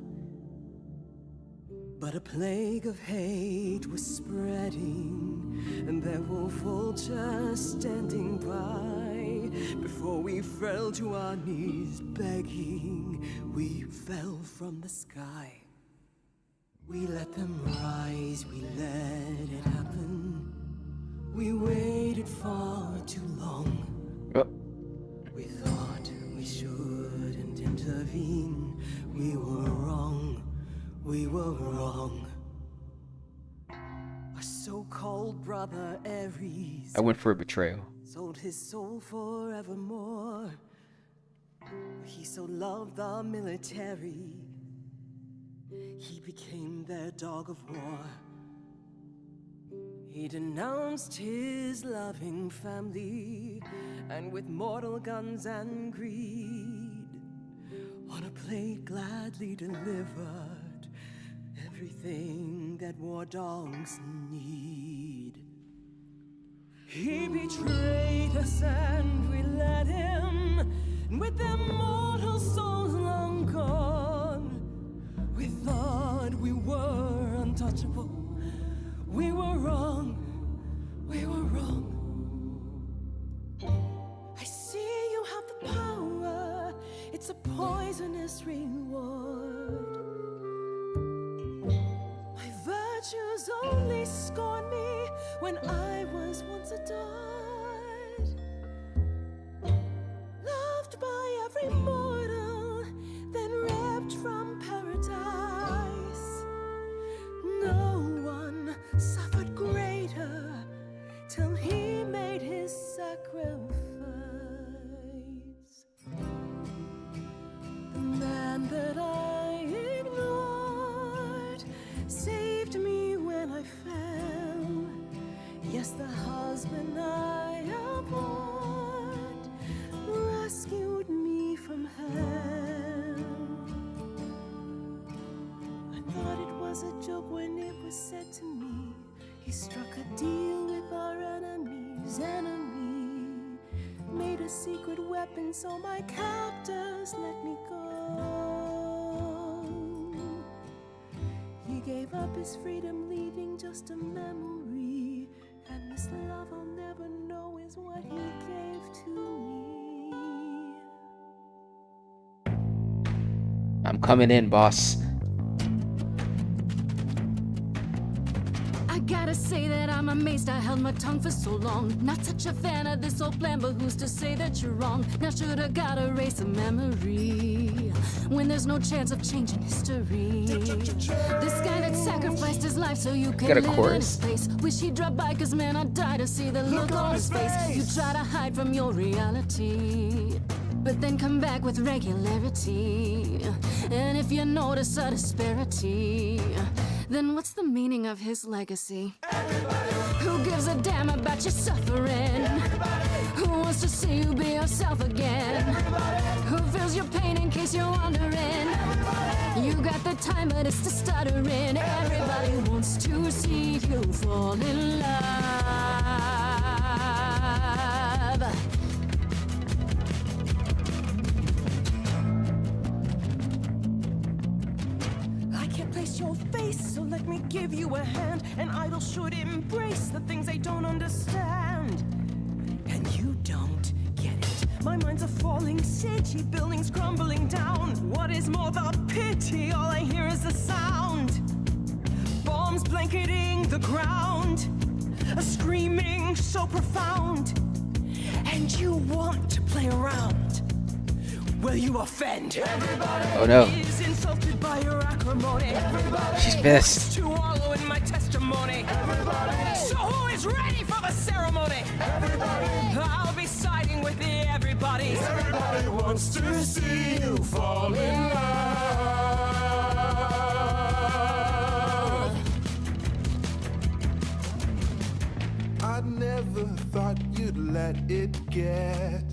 But a plague of hate was spreading, and there were vultures standing by. Before we fell to our knees begging, we fell from the sky. We let them rise, we let it happen. We waited far too long. We thought we shouldn't intervene. We were wrong. We were wrong. Our so-called brother Ares I went for a betrayal. sold his soul forevermore. He so loved the military, he became their dog of war. He denounced his loving family, and with mortal guns and greed, on a plate gladly delivered everything that war dogs need. He betrayed us and we let him, and with their mortal souls long gone, we thought we were untouchable. We were wrong. We were wrong. I see you have the power. It's a poisonous reward. My virtues only scorned me when I was once adored. Loved by every mortal, then ripped from paradise. No one suffered greater till he made his sacrifice. The man that I ignored saved me when I fell. Yes, the husband I abhorred rescued me from hell. I thought it was a joke. when it was said to me, he struck a deal with our enemy's enemy. Made a secret weapon so my captors let me go. He gave up his freedom, leaving just a memory. And this love I'll never know is what he gave to me. I'm coming in, boss. I gotta say that I'm amazed I held my tongue for so long. Not such a fan of this old plan, but who's to say that you're wrong? Now shoulda gotta erase a memory when there's no chance of changing history. This guy that sacrificed his life so you can Got a live in chorus? his space. Wish he'd drop by, cause man, I die to see the look on his face. You try to hide from your reality, but then come back with regularity. And if you notice a disparity, then what's the meaning of his legacy? Who gives a damn about your suffering? Who wants to see you be yourself again? Who feels your pain in case you're wondering? You got the time, but it's the stuttering. Everybody wants to see you fall in love. I can't place your face, so let me give you a hand. An idol should embrace the things they don't understand. And you don't get it. My mind's a falling city, buildings crumbling down. What is more, the pity, all I hear is the sound. Bombs blanketing the ground, a screaming so profound. And you want to play around. Will you offend? Everybody Oh no. is insulted by your acrimony. Everybody She's pissed. wants to wallow in my testimony. Everybody. So who is ready for the ceremony? Everybody. I'll be siding with the everybody. Everybody wants to see you fall in love. I never thought you'd let it get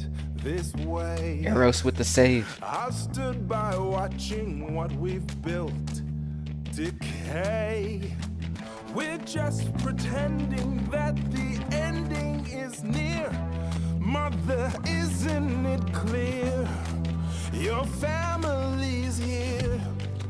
this way. Eros with the save. I stood by watching what we've built decay. We're just pretending that the ending is near. Mother, isn't it clear? Your family's here.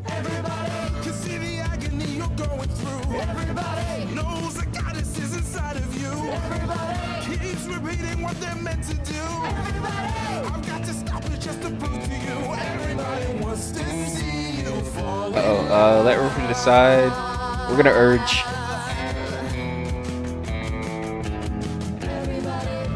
Everybody can see the agony you're going through. Everybody knows the goddess is inside of you. Everybody keeps repeating what they're meant to do. Everybody, I've got to stop it just to prove to you. Everybody wants to see you fall. Uh-oh, let Rupert decide. We're gonna urge.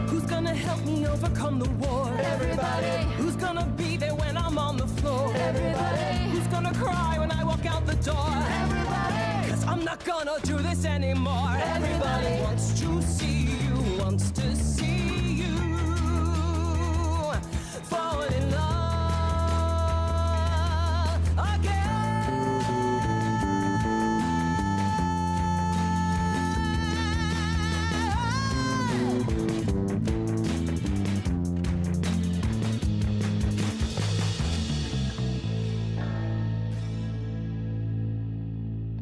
Who's gonna help me overcome the war? Everybody. Who's gonna be there when I'm on the floor? Everybody. Who's gonna cry when I walk out the door? Everybody. Cause I'm not gonna do this anymore. Everybody wants to see you, wants to see you fall in love again.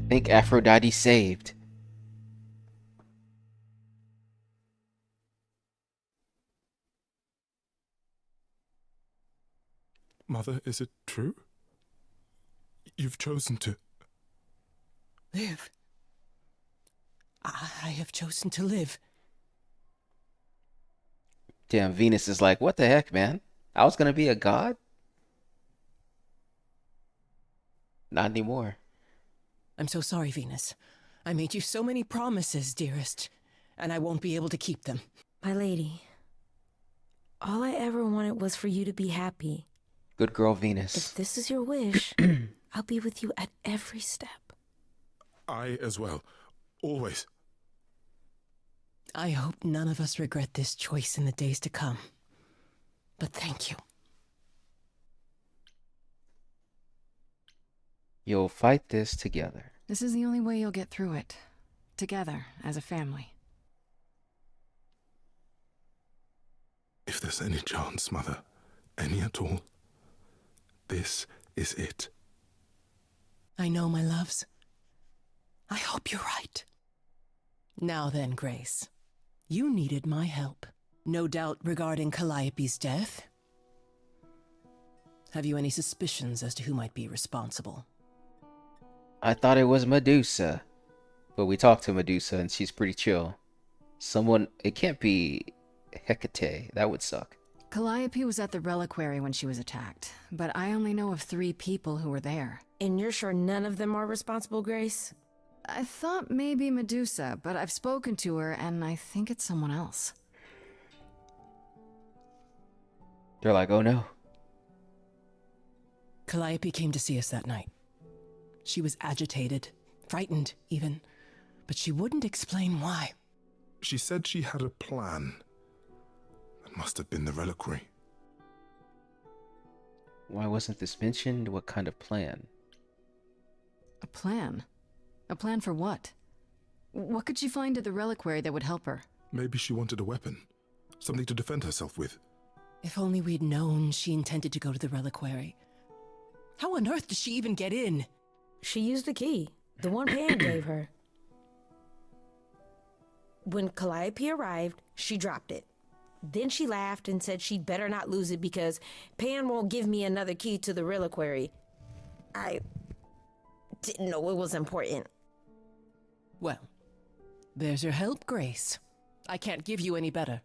I think Aphrodite saved. Mother, is it true? You've chosen to. Live. I have chosen to live. Damn, Venus is like, what the heck, man? I was gonna be a god? Not anymore. I'm so sorry, Venus. I made you so many promises, dearest, and I won't be able to keep them. My lady, all I ever wanted was for you to be happy. Good girl, Venus. If this is your wish, I'll be with you at every step. I as well. Always. I hope none of us regret this choice in the days to come. But thank you. You'll fight this together. This is the only way you'll get through it. Together, as a family. If there's any chance, Mother, any at all, this is it. I know, my loves. I hope you're right. Now then, Grace. You needed my help. No doubt regarding Calliope's death. Have you any suspicions as to who might be responsible? I thought it was Medusa, but we talked to Medusa and she's pretty chill. Someone, it can't be Hecate. That would suck. Calliope was at the reliquary when she was attacked, but I only know of 3 people who were there. And you're sure none of them are responsible, Grace? I thought maybe Medusa, but I've spoken to her and I think it's someone else. They're like, oh no. Calliope came to see us that night. She was agitated, frightened even, but she wouldn't explain why. She said she had a plan. That must have been the reliquary. Why wasn't this mentioned? What kind of plan? A plan? A plan for what? What could she find at the reliquary that would help her? Maybe she wanted a weapon. Something to defend herself with. If only we'd known she intended to go to the reliquary. How on earth did she even get in? She used the key, the one Pan gave her. When Calliope arrived, she dropped it. Then she laughed and said she'd better not lose it because Pan won't give me another key to the reliquary. I didn't know it was important. Well, there's your help, Grace. I can't give you any better.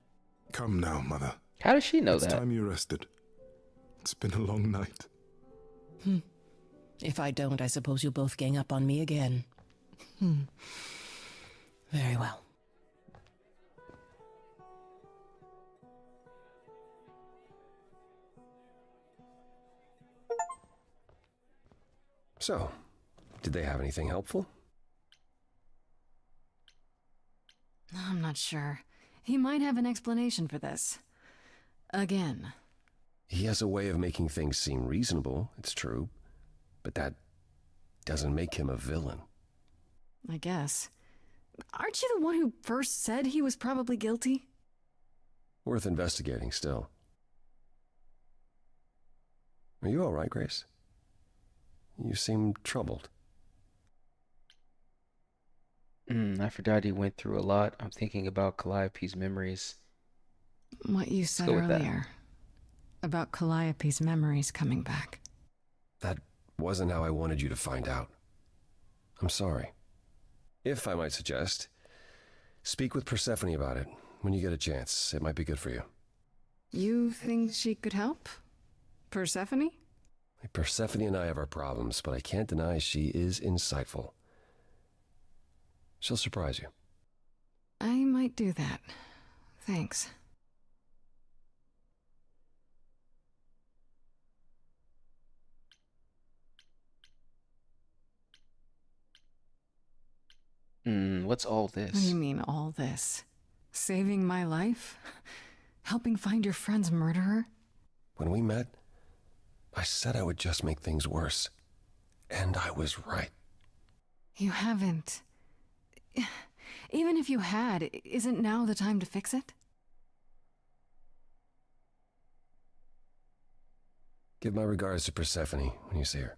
Come now, Mother. How does she know It's that? time you rested. It's been a long night. If I don't, I suppose you'll both gang up on me again. Very well. So, did they have anything helpful? I'm not sure. He might have an explanation for this. Again. He has a way of making things seem reasonable, it's true, but that doesn't make him a villain. I guess. Aren't you the one who first said he was probably guilty? Worth investigating still. Are you all right, Grace? You seem troubled. Aphrodite went through a lot. I'm thinking about Calliope's memories. What you said go with that. earlier. About Calliope's memories coming back. That wasn't how I wanted you to find out. I'm sorry. If I might suggest, speak with Persephone about it when you get a chance. It might be good for you. You think she could help? Persephone? Persephone and I have our problems, but I can't deny she is insightful. She'll surprise you. I might do that. Thanks. What's all What do this? you mean, all this? Saving my life? Helping find your friend's murderer? When we met, I said I would just make things worse. And I was right. You haven't. Even if you had, isn't now the time to fix it? Give my regards to Persephone when you see her.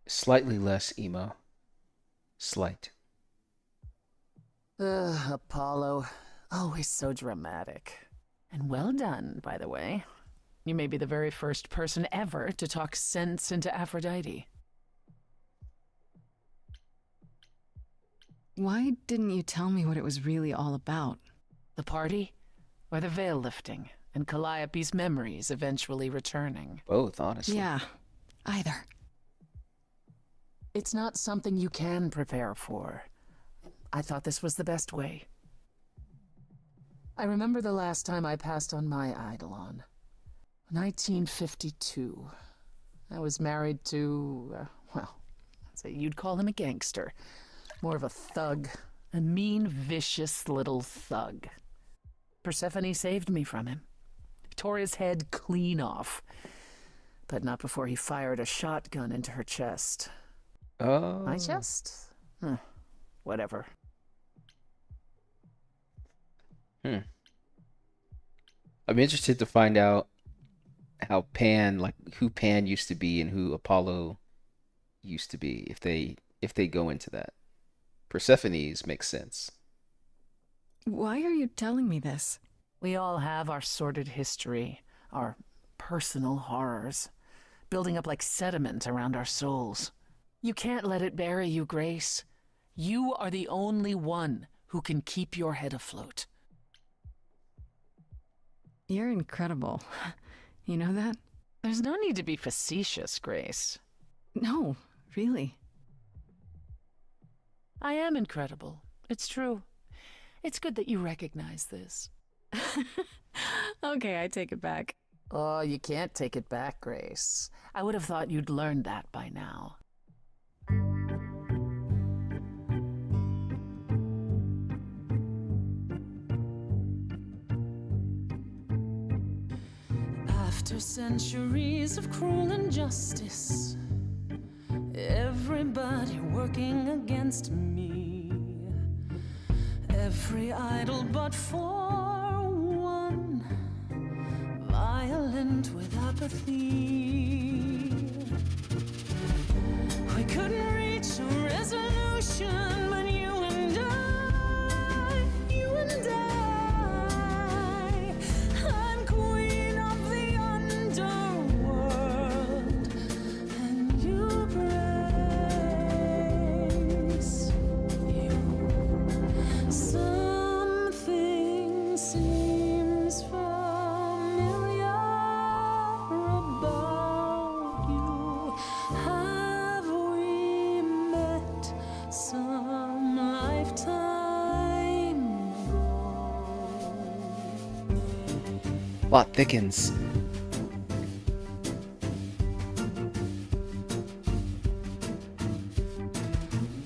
Slightly less emo. Slight. Apollo. Always so dramatic. And well done, by the way. You may be the very first person ever to talk sense into Aphrodite. Why didn't you tell me what it was really all about? The party? Or the veil lifting, and Calliope's memories eventually returning? Both, honestly. Yeah, either. It's not something you can prepare for. I thought this was the best way. I remember the last time I passed on my Eidolon. 1952. I was married to, well, I'd say you'd call him a gangster. More of a thug. A mean, vicious little thug. Persephone saved me from him. Tore his head clean off. But not before he fired a shotgun into her chest. Oh. My chest? Whatever. I'm interested to find out how Pan, like who Pan used to be and who Apollo used to be, if they go into that. Persephone's makes sense. Why are you telling me this? We all have our sordid history, our personal horrors, building up like sediment around our souls. You can't let it bury you, Grace. You are the only one who can keep your head afloat. You're incredible. You know that? There's no need to be facetious, Grace. No, really. I am incredible. It's true. It's good that you recognize this. Okay, I take it back. Oh, you can't take it back, Grace. I would have thought you'd learned that by now. After centuries of cruel injustice, everybody working against me, every idol but for one, violent with apathy. We couldn't reach a resolution, but you and I, I'm queen of the underworld, and you, Grace, something seems familiar about you. Have we met some lifetime ago? Plot thickens.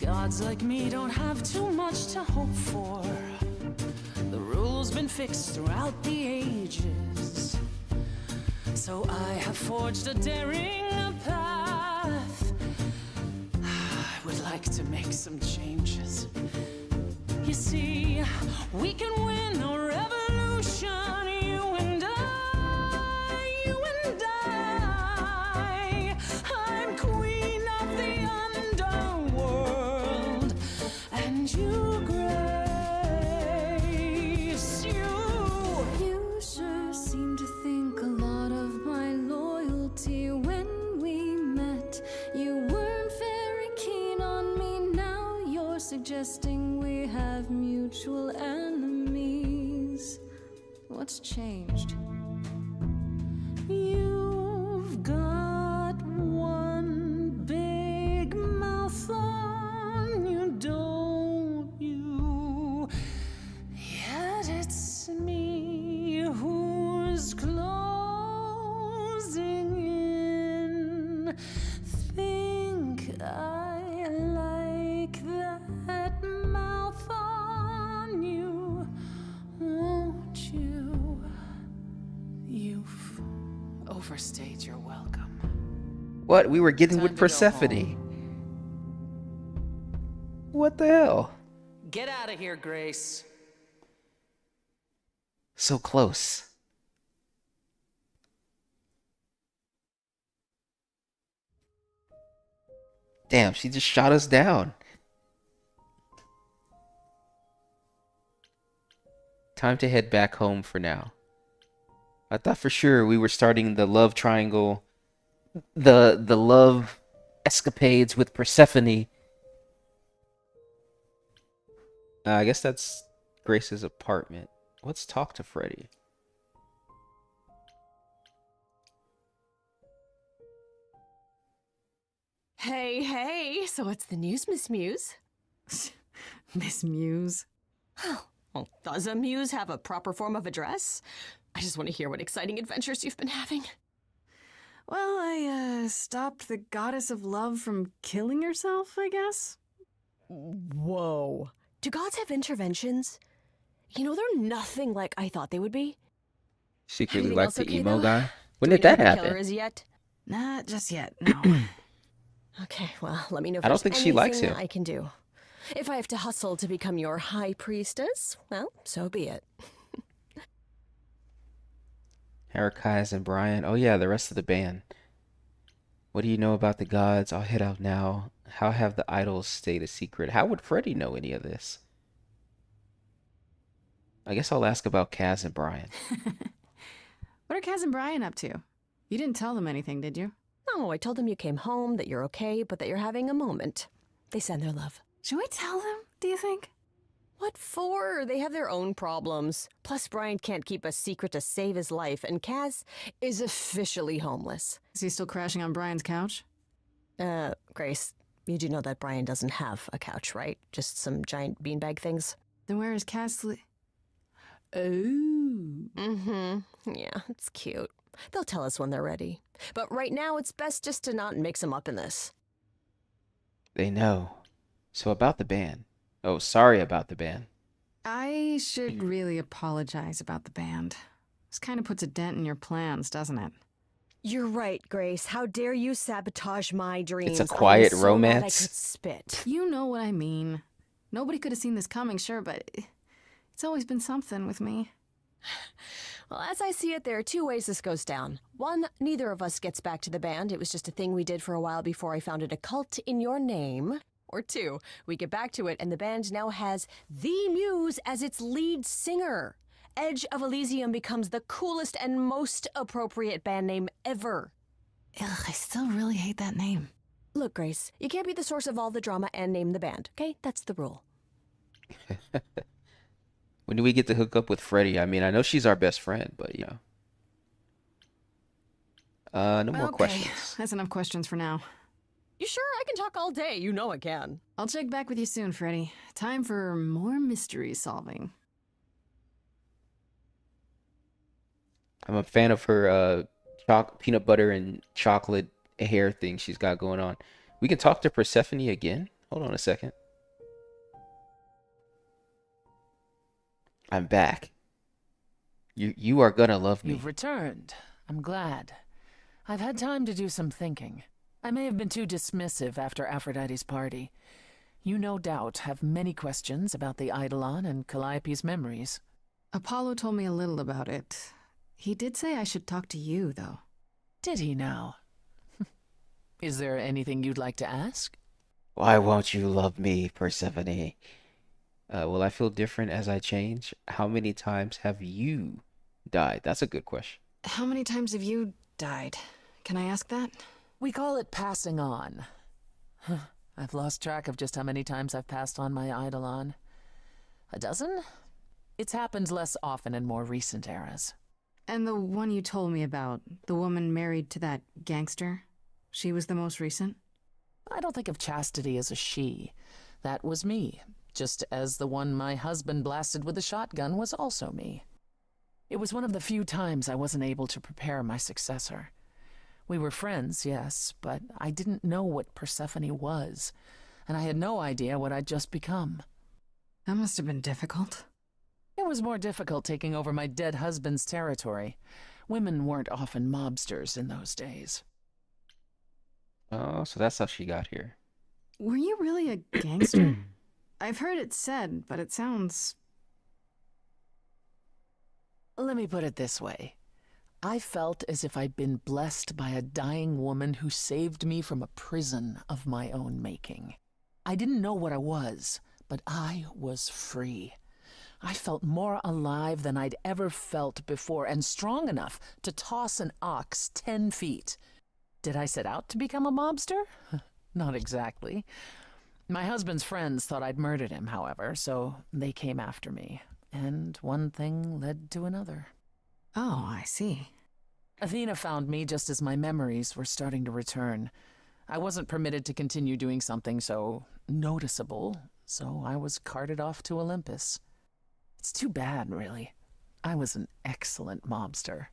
Gods like me don't have too much to hope for. The rules been fixed throughout the ages. So I have forged a daring path. I would like to make some changes. You see, we can win a revolution. You and I, you and I. I'm queen of the underworld, and you, Grace, you sure seem to think a lot of my loyalty. When we met, you weren't very keen on me. Now you're suggesting we have mutual enemies. What's changed? You've got one big mouth on you, don't you? Yet it's me who's closing in. Think I like that mouth on you, won't you? You've overstayed your welcome. What? We were getting Time with to go Persephone. What the hell? Get out of here, Grace. So close. Damn, she just shot us down. Time to head back home for now. I thought for sure we were starting the love triangle, the love escapades with Persephone. I guess that's Grace's apartment. Let's talk to Freddy. Hey, hey, so what's the news, Miss Muse? Miss Muse. Well, does a muse have a proper form of address? I just want to hear what exciting adventures you've been having. Well, I stopped the goddess of love from killing herself, I guess. Whoa. Do gods have interventions? You know, they're nothing like I thought they would be. Secretly Everything like else the okay, emo though? guy? When Do we did know that who the killer happen? is yet? Not just yet, no. Okay, well, let me know if I don't there's think she likes anything him. I can do. If I have to hustle to become your high priestess, well, so be it. Heracles and Brian. Oh yeah, the rest of the band. What do you know about the gods? I'll head out now. How have the idols stayed a secret? How would Freddy know any of this? I guess I'll ask about Kaz and Brian. What are Kaz and Brian up to? You didn't tell them anything, did you? No, I told them you came home, that you're okay, but that you're having a moment. They send their love. Should we tell them, do you think? What for? They have their own problems. Plus, Brian can't keep a secret to save his life, and Kaz is officially homeless. Is he still crashing on Brian's couch? Grace, you do know that Brian doesn't have a couch, right? Just some giant beanbag things? Then where is Kaz Oh. Mm-hmm. Yeah, it's cute. They'll tell us when they're ready. But right now, it's best just to not mix them up in this. They know. So about the band. Oh, sorry about the band. I should really apologize about the band. This kind of puts a dent in your plans, doesn't it? You're right, Grace. How dare you sabotage my dreams? It's a quiet I was so mad I romance. could spit. You know what I mean. Nobody could have seen this coming, sure, but it's always been something with me. Well, as I see it, there are two ways this goes down. One, neither of us gets back to the band. It was just a thing we did for a while before I founded a cult in your name. Or two, we get back to it and the band now has the Muse as its lead singer. Edge of Elysium becomes the coolest and most appropriate band name ever. Ugh, I still really hate that name. Look, Grace, you can't be the source of all the drama and name the band, okay? That's the rule. When do we get to hook up with Freddy? I mean, I know she's our best friend, but you know. No more questions. That's enough questions for now. You sure? I can talk all day. You know I can. I'll check back with you soon, Freddy. Time for more mystery solving. I'm a fan of her peanut butter and chocolate hair thing she's got going on. We can talk to Persephone again? Hold on a second. I'm back. You are gonna love me. You've returned. I'm glad. I've had time to do some thinking. I may have been too dismissive after Aphrodite's party. You no doubt have many questions about the Eidolon and Calliope's memories. Apollo told me a little about it. He did say I should talk to you, though. Did he now? Is there anything you'd like to ask? Why won't you love me, Persephone? Will I feel different as I change? How many times have you died? That's a good question. How many times have you died? Can I ask that? We call it passing on. I've lost track of just how many times I've passed on my Eidolon. A dozen? It's happened less often in more recent eras. And the one you told me about, the woman married to that gangster, she was the most recent? I don't think of Chastity as a she. That was me, just as the one my husband blasted with a shotgun was also me. It was one of the few times I wasn't able to prepare my successor. We were friends, yes, but I didn't know what Persephone was, and I had no idea what I'd just become. That must have been difficult. It was more difficult taking over my dead husband's territory. Women weren't often mobsters in those days. Oh, so that's how she got here. Were you really a gangster? I've heard it said, but it sounds... Let me put it this way. I felt as if I'd been blessed by a dying woman who saved me from a prison of my own making. I didn't know what I was, but I was free. I felt more alive than I'd ever felt before, and strong enough to toss an ox 10 feet. Did I set out to become a mobster? Not exactly. My husband's friends thought I'd murdered him, however, so they came after me. And one thing led to another. Oh, I see. Athena found me just as my memories were starting to return. I wasn't permitted to continue doing something so noticeable, so I was carted off to Olympus. It's too bad, really. I was an excellent mobster.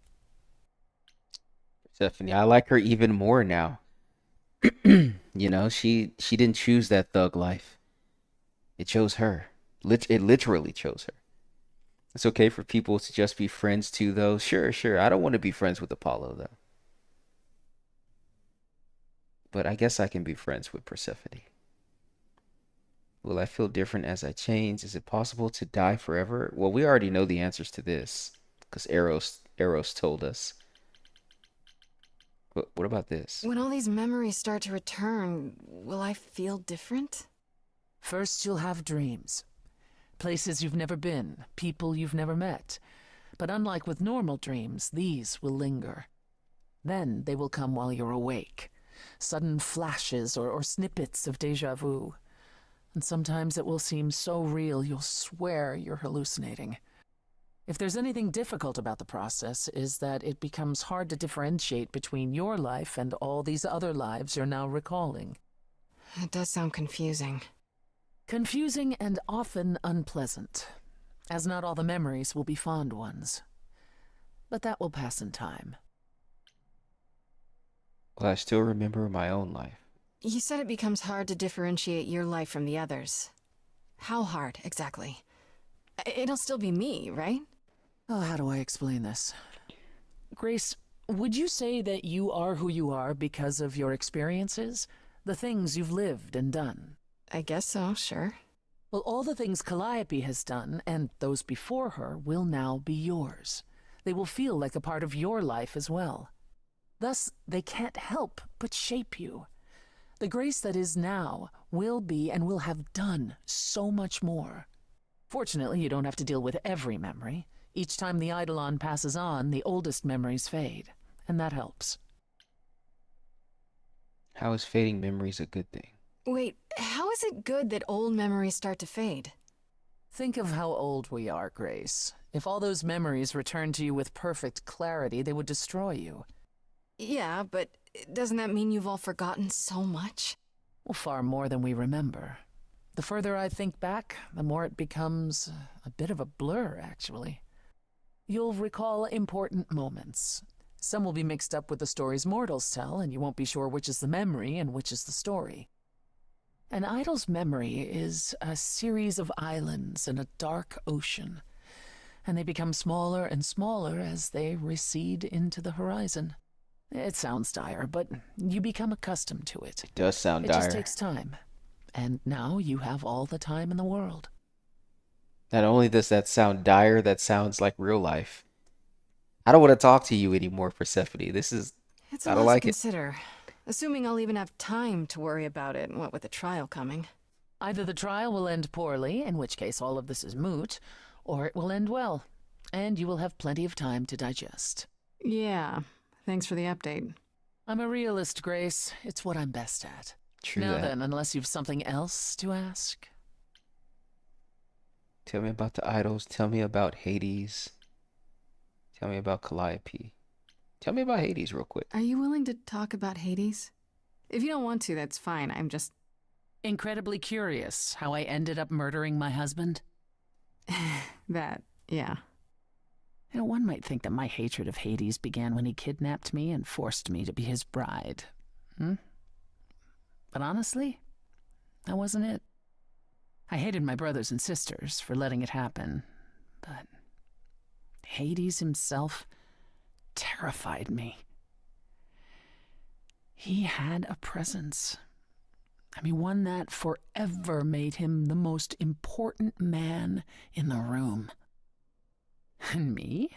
Persephone, I like her even more now. You know, she didn't choose that thug life. It chose her. It literally chose her. It's okay for people to just be friends too, though. Sure. I don't want to be friends with Apollo, though. But I guess I can be friends with Persephone. Will I feel different as I change? Is it possible to die forever? Well, we already know the answers to this, because Eros Eros told us. But what about this? When all these memories start to return, will I feel different? First, you'll have dreams. Places you've never been, people you've never met. But unlike with normal dreams, these will linger. Then they will come while you're awake. Sudden flashes or snippets of déjà vu. And sometimes it will seem so real you'll swear you're hallucinating. If there's anything difficult about the process, is that it becomes hard to differentiate between your life and all these other lives you're now recalling. It does sound confusing. Confusing and often unpleasant, as not all the memories will be fond ones. But that will pass in time. Well, I still remember my own life. You said it becomes hard to differentiate your life from the others. How hard, exactly? It'll still be me, right? Oh, how do I explain this? Grace, would you say that you are who you are because of your experiences? The things you've lived and done? I guess so, sure. Well, all the things Calliope has done, and those before her, will now be yours. They will feel like a part of your life as well. Thus, they can't help but shape you. The Grace that is now will be and will have done so much more. Fortunately, you don't have to deal with every memory. Each time the Eidolon passes on, the oldest memories fade, and that helps. How is fading memories a good thing? Wait, how is it good that old memories start to fade? Think of how old we are, Grace. If all those memories returned to you with perfect clarity, they would destroy you. Yeah, but doesn't that mean you've all forgotten so much? Well, far more than we remember. The further I think back, the more it becomes a bit of a blur, actually. You'll recall important moments. Some will be mixed up with the stories mortals tell, and you won't be sure which is the memory and which is the story. An idol's memory is a series of islands in a dark ocean, and they become smaller and smaller as they recede into the horizon. It sounds dire, but you become accustomed to it. It does sound dire. It just takes time. And now you have all the time in the world. Not only does that sound dire, that sounds like real life. I don't want to talk to you anymore, Persephone. It's a I don't lot like to it. consider. Assuming I'll even have time to worry about it, what with the trial coming. Either the trial will end poorly, in which case all of this is moot, or it will end well, and you will have plenty of time to digest. Yeah, thanks for the update. I'm a realist, Grace. It's what I'm best at. True now that. then, unless you've something else to ask. Tell me about the idols. Tell me about Hades. Tell me about Calliope. Tell me about Hades real quick. Are you willing to talk about Hades? If you don't want to, that's fine. I'm just... Incredibly curious how I ended up murdering my husband. That, yeah. You know, one might think that my hatred of Hades began when he kidnapped me and forced me to be his bride. But honestly, that wasn't it. I hated my brothers and sisters for letting it happen, but Hades himself terrified me. He had a presence. I mean, one that forever made him the most important man in the room. And me?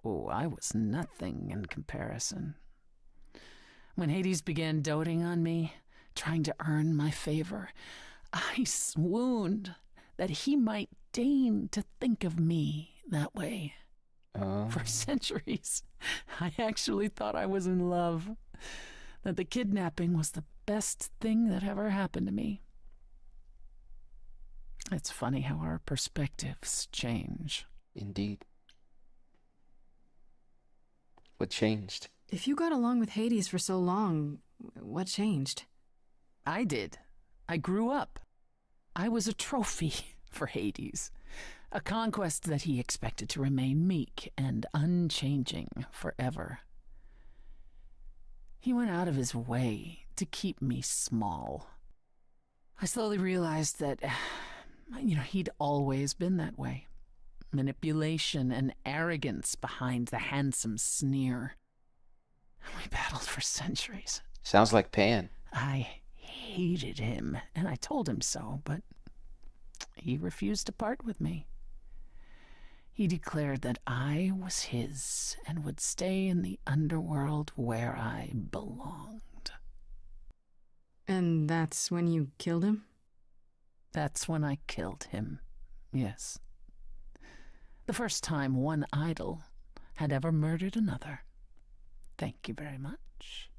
Oh, I was nothing in comparison. When Hades began doting on me, trying to earn my favor, I swooned that he might deign to think of me that way. For centuries, I actually thought I was in love, that the kidnapping was the best thing that ever happened to me. It's funny how our perspectives change. Indeed. What changed? If you got along with Hades for so long, what changed? I did. I grew up. I was a trophy for Hades. A conquest that he expected to remain meek and unchanging forever. He went out of his way to keep me small. I slowly realized that, he'd always been that way. Manipulation and arrogance behind the handsome sneer. We battled for centuries. Sounds like Pan. I hated him, and I told him so, but he refused to part with me. He declared that I was his and would stay in the underworld where I belonged. And that's when you killed him? That's when I killed him, yes. The first time one idol had ever murdered another. Thank you very much.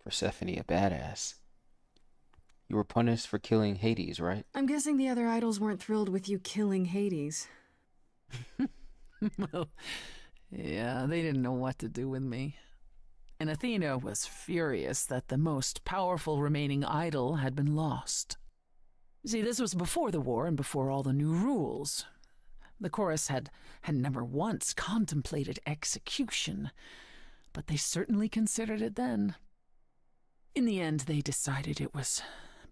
Persephone, a badass. You were punished for killing Hades, right? I'm guessing the other idols weren't thrilled with you killing Hades. Well, yeah, they didn't know what to do with me. And Athena was furious that the most powerful remaining idol had been lost. See, this was before the war and before all the new rules. The chorus had never once contemplated execution, but they certainly considered it then. In the end, they decided it was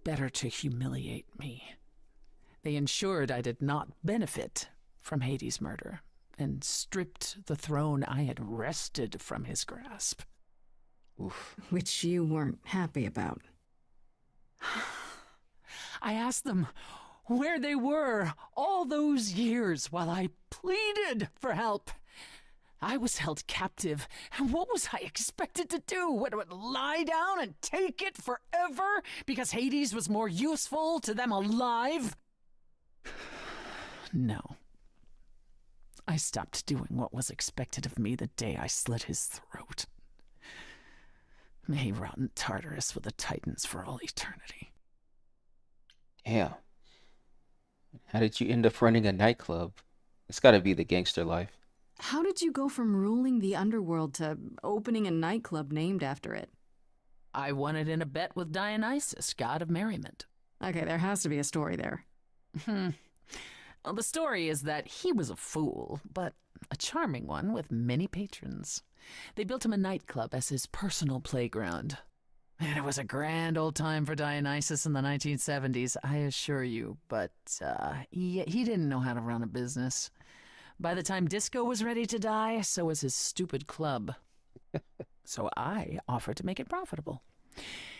better to humiliate me. They ensured I did not benefit from Hades' murder, and stripped the throne I had wrested from his grasp. Oof. Which you weren't happy about. I asked them where they were all those years while I pleaded for help. I was held captive, and what was I expected to do? What, lie down and take it forever because Hades was more useful to them alive? No. I stopped doing what was expected of me the day I slit his throat. May he rot in Tartarus with the Titans for all eternity. Yeah. How did you end up running a nightclub? It's gotta be the gangster life. How did you go from ruling the underworld to opening a nightclub named after it? I won it in a bet with Dionysus, god of merriment. Okay, there has to be a story there. Well, the story is that he was a fool, but a charming one with many patrons. They built him a nightclub as his personal playground. And it was a grand old time for Dionysus in the 1970s, I assure you, but he didn't know how to run a business. By the time disco was ready to die, so was his stupid club. So I offered to make it profitable.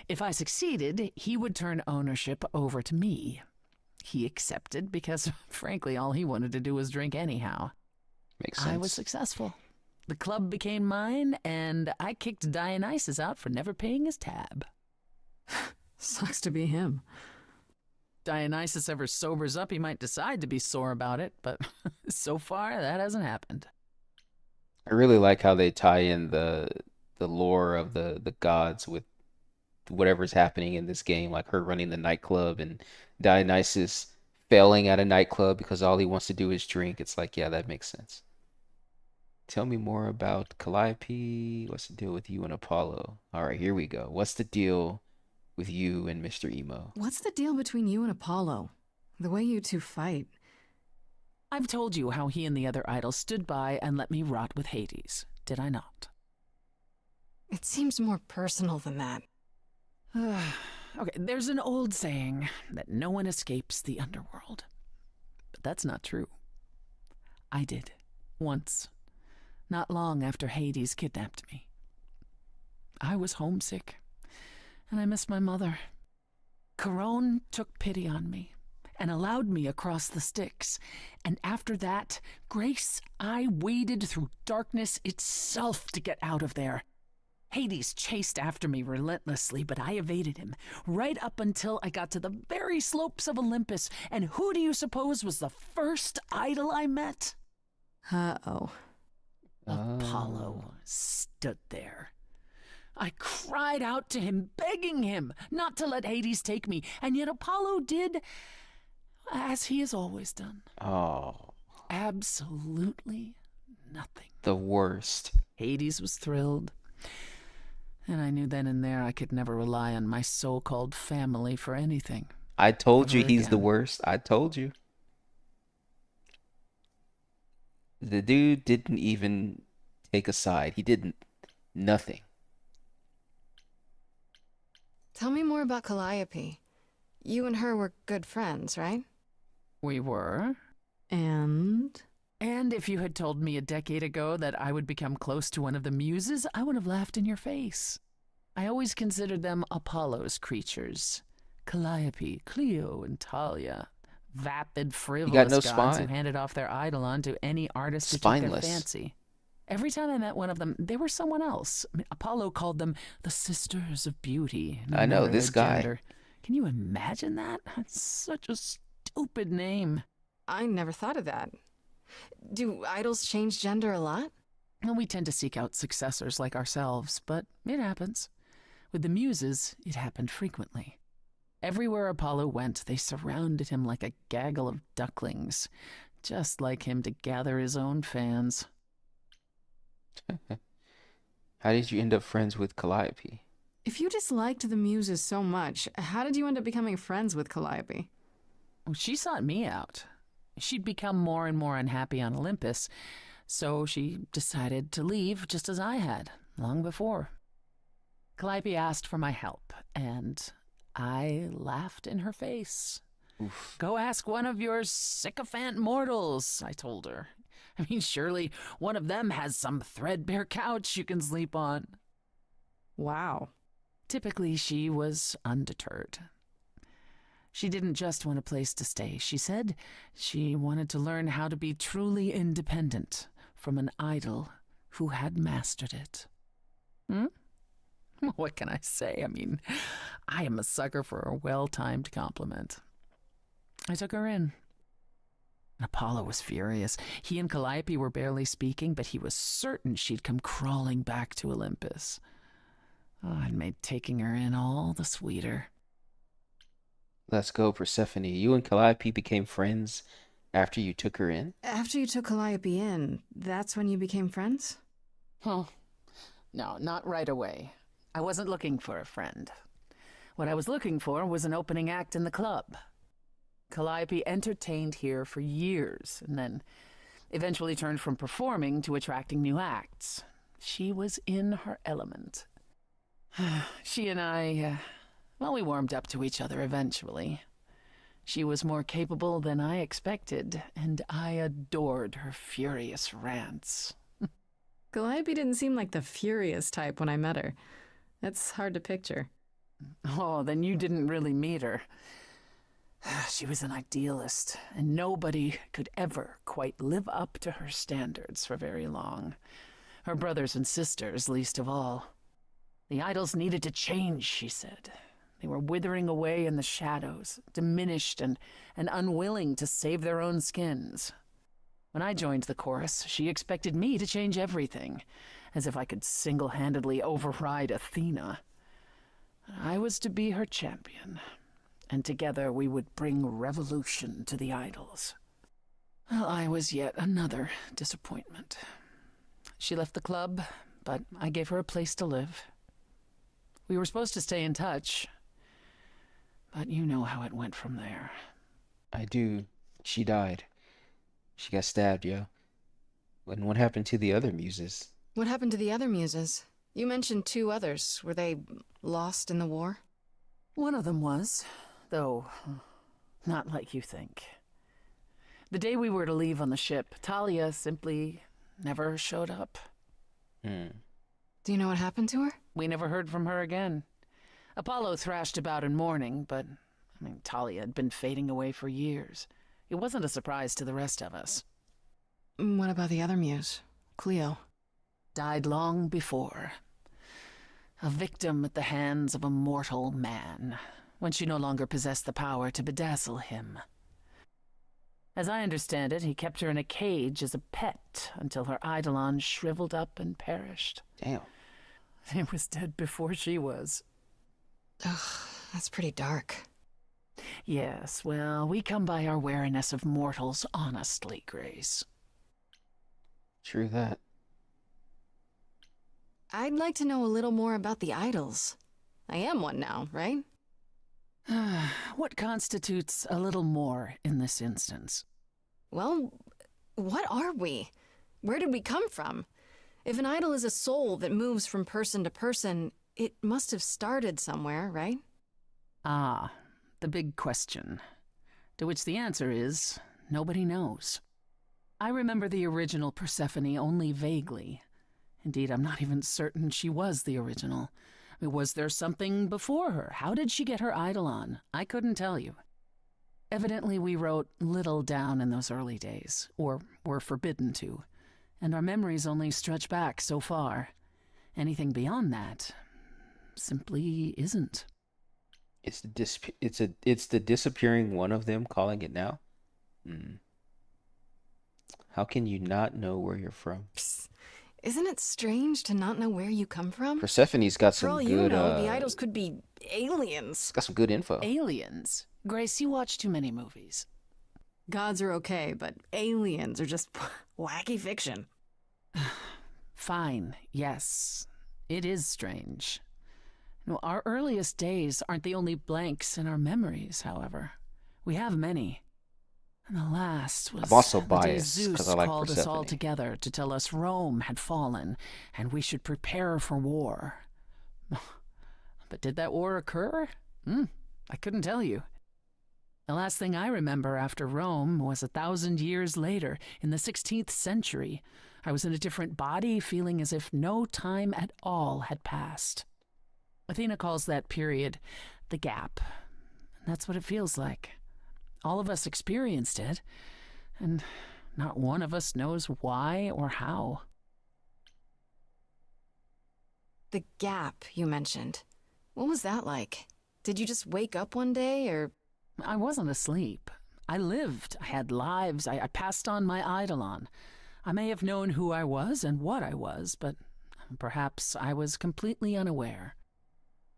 If I succeeded, he would turn ownership over to me. He accepted because, frankly, all he wanted to do was drink anyhow. Makes sense. I was successful. The club became mine, and I kicked Dionysus out for never paying his tab. Sucks to be him. Dionysus ever sobers up, he might decide to be sore about it, but so far that hasn't happened. I really like how they tie in the lore of the gods with whatever's happening in this game, like her running the nightclub and Dionysus failing at a nightclub because all he wants to do is drink. It's like, yeah, that makes sense. Tell me more about Calliope. What's the deal with you and Apollo? All right, here we go. What's the deal with you and Mr. Emo? What's the deal between you and Apollo? The way you two fight. I've told you how he and the other idols stood by and let me rot with Hades, did I not? It seems more personal than that. Okay, there's an old saying that no one escapes the underworld. But that's not true. I did, once, not long after Hades kidnapped me. I was homesick, and I missed my mother. Charon took pity on me and allowed me across the Styx. And after that, Grace, I waded through darkness itself to get out of there. Hades chased after me relentlessly, but I evaded him, right up until I got to the very slopes of Olympus. And who do you suppose was the first idol I met? Uh-oh. Apollo stood there. I cried out to him, begging him not to let Hades take me, and yet Apollo did as he has always done. Oh. Absolutely nothing. The worst. Hades was thrilled. And I knew then and there I could never rely on my so-called family for anything. I told you he's again. the worst. I told you. The dude didn't even take a side. He didn't. Nothing. Tell me more about Calliope. You and her were good friends, right? We were. And if you had told me a decade ago that I would become close to one of the muses, I would have laughed in your face. I always considered them Apollo's creatures. Calliope, Cleo, and Talia. vapid, You got frivolous no gods who spine. handed off their eidolon to any artist who took their Spineless. fancy. Every time I met one of them, they were someone else. I mean, Apollo called them the Sisters of Beauty, no I know, matter this their guy. gender. Can you imagine that? That's such a stupid name. I never thought of that. Do idols change gender a lot? Well, we tend to seek out successors like ourselves, but it happens. With the Muses, it happened frequently. Everywhere Apollo went, they surrounded him like a gaggle of ducklings, just like him to gather his own fans. How did you end up friends with Calliope? If you disliked the Muses so much, how did you end up becoming friends with Calliope? Well, she sought me out. She'd become more and more unhappy on Olympus, so she decided to leave just as I had, long before. Calliope asked for my help, and I laughed in her face. Oof. Go ask one of your sycophant mortals, I told her. I mean, surely one of them has some threadbare couch you can sleep on. Wow. Typically, she was undeterred. She didn't just want a place to stay. She said she wanted to learn how to be truly independent from an idol who had mastered it. What can I say? I mean, I am a sucker for a well-timed compliment. I took her in. Apollo was furious. He and Calliope were barely speaking, but he was certain she'd come crawling back to Olympus. Oh, it made taking her in all the sweeter. Let's go, Persephone. You and Calliope became friends after you took her in? After you took Calliope in, that's when you became friends? Oh, no, not right away. I wasn't looking for a friend. What I was looking for was an opening act in the club. Calliope entertained here for years, and then eventually turned from performing to attracting new acts. She was in her element. She and I, we warmed up to each other eventually. She was more capable than I expected, and I adored her furious rants. Calliope didn't seem like the furious type when I met her. That's hard to picture. Oh, then you didn't really meet her. She was an idealist, and nobody could ever quite live up to her standards for very long. Her brothers and sisters, least of all. The idols needed to change, she said. They were withering away in the shadows, diminished and unwilling to save their own skins. When I joined the chorus, she expected me to change everything, as if I could single-handedly override Athena. I was to be her champion, and together we would bring revolution to the idols. Well, I was yet another disappointment. She left the club, but I gave her a place to live. We were supposed to stay in touch, but you know how it went from there. I do. She died. She got stabbed, yo. And what happened to the other muses? What happened to the other muses? You mentioned 2 others. Were they lost in the war? One of them was, though not like you think. The day we were to leave on the ship, Talia simply never showed up. Do you know what happened to her? We never heard from her again. Apollo thrashed about in mourning, but, Talia had been fading away for years. It wasn't a surprise to the rest of us. What about the other muse, Cleo? Died long before. A victim at the hands of a mortal man, when she no longer possessed the power to bedazzle him. As I understand it, he kept her in a cage as a pet until her eidolon shriveled up and perished. Damn. It was dead before she was. Ugh, that's pretty dark. Yes, well, we come by our wariness of mortals honestly, Grace. True that. I'd like to know a little more about the idols. I am one now, right? What constitutes a little more in this instance? Well, what are we? Where did we come from? If an idol is a soul that moves from person to person, it must have started somewhere, right? Ah, the big question. To which the answer is, nobody knows. I remember the original Persephone only vaguely. Indeed, I'm not even certain she was the original. Was there something before her? How did she get her eidolon? I couldn't tell you. Evidently, we wrote little down in those early days, or were forbidden to, and our memories only stretch back so far. Anything beyond that simply isn't. It's the disappearing one of them calling it now. How can you not know where you're from? Psst. Isn't it strange to not know where you come from? Persephone's got For some all good. you know, the idols could be aliens. Got some good info. Aliens? Grace, you watch too many movies. Gods are okay, but aliens are just wacky fiction. Fine, yes. It is strange. No, our earliest days aren't the only blanks in our memories, however. We have many. And the last was I'm also the day biased Zeus because I like called us all Persephone. together to tell us Rome had fallen and we should prepare for war. But did that war occur? I couldn't tell you. The last thing I remember after Rome was 1,000 years later, in the 16th century. I was in a different body, feeling as if no time at all had passed. Athena calls that period the gap. And that's what it feels like. All of us experienced it, and not one of us knows why or how. The gap you mentioned. What was that like? Did you just wake up one day, or... I wasn't asleep. I lived. I had lives. I passed on my eidolon. I may have known who I was and what I was, but perhaps I was completely unaware.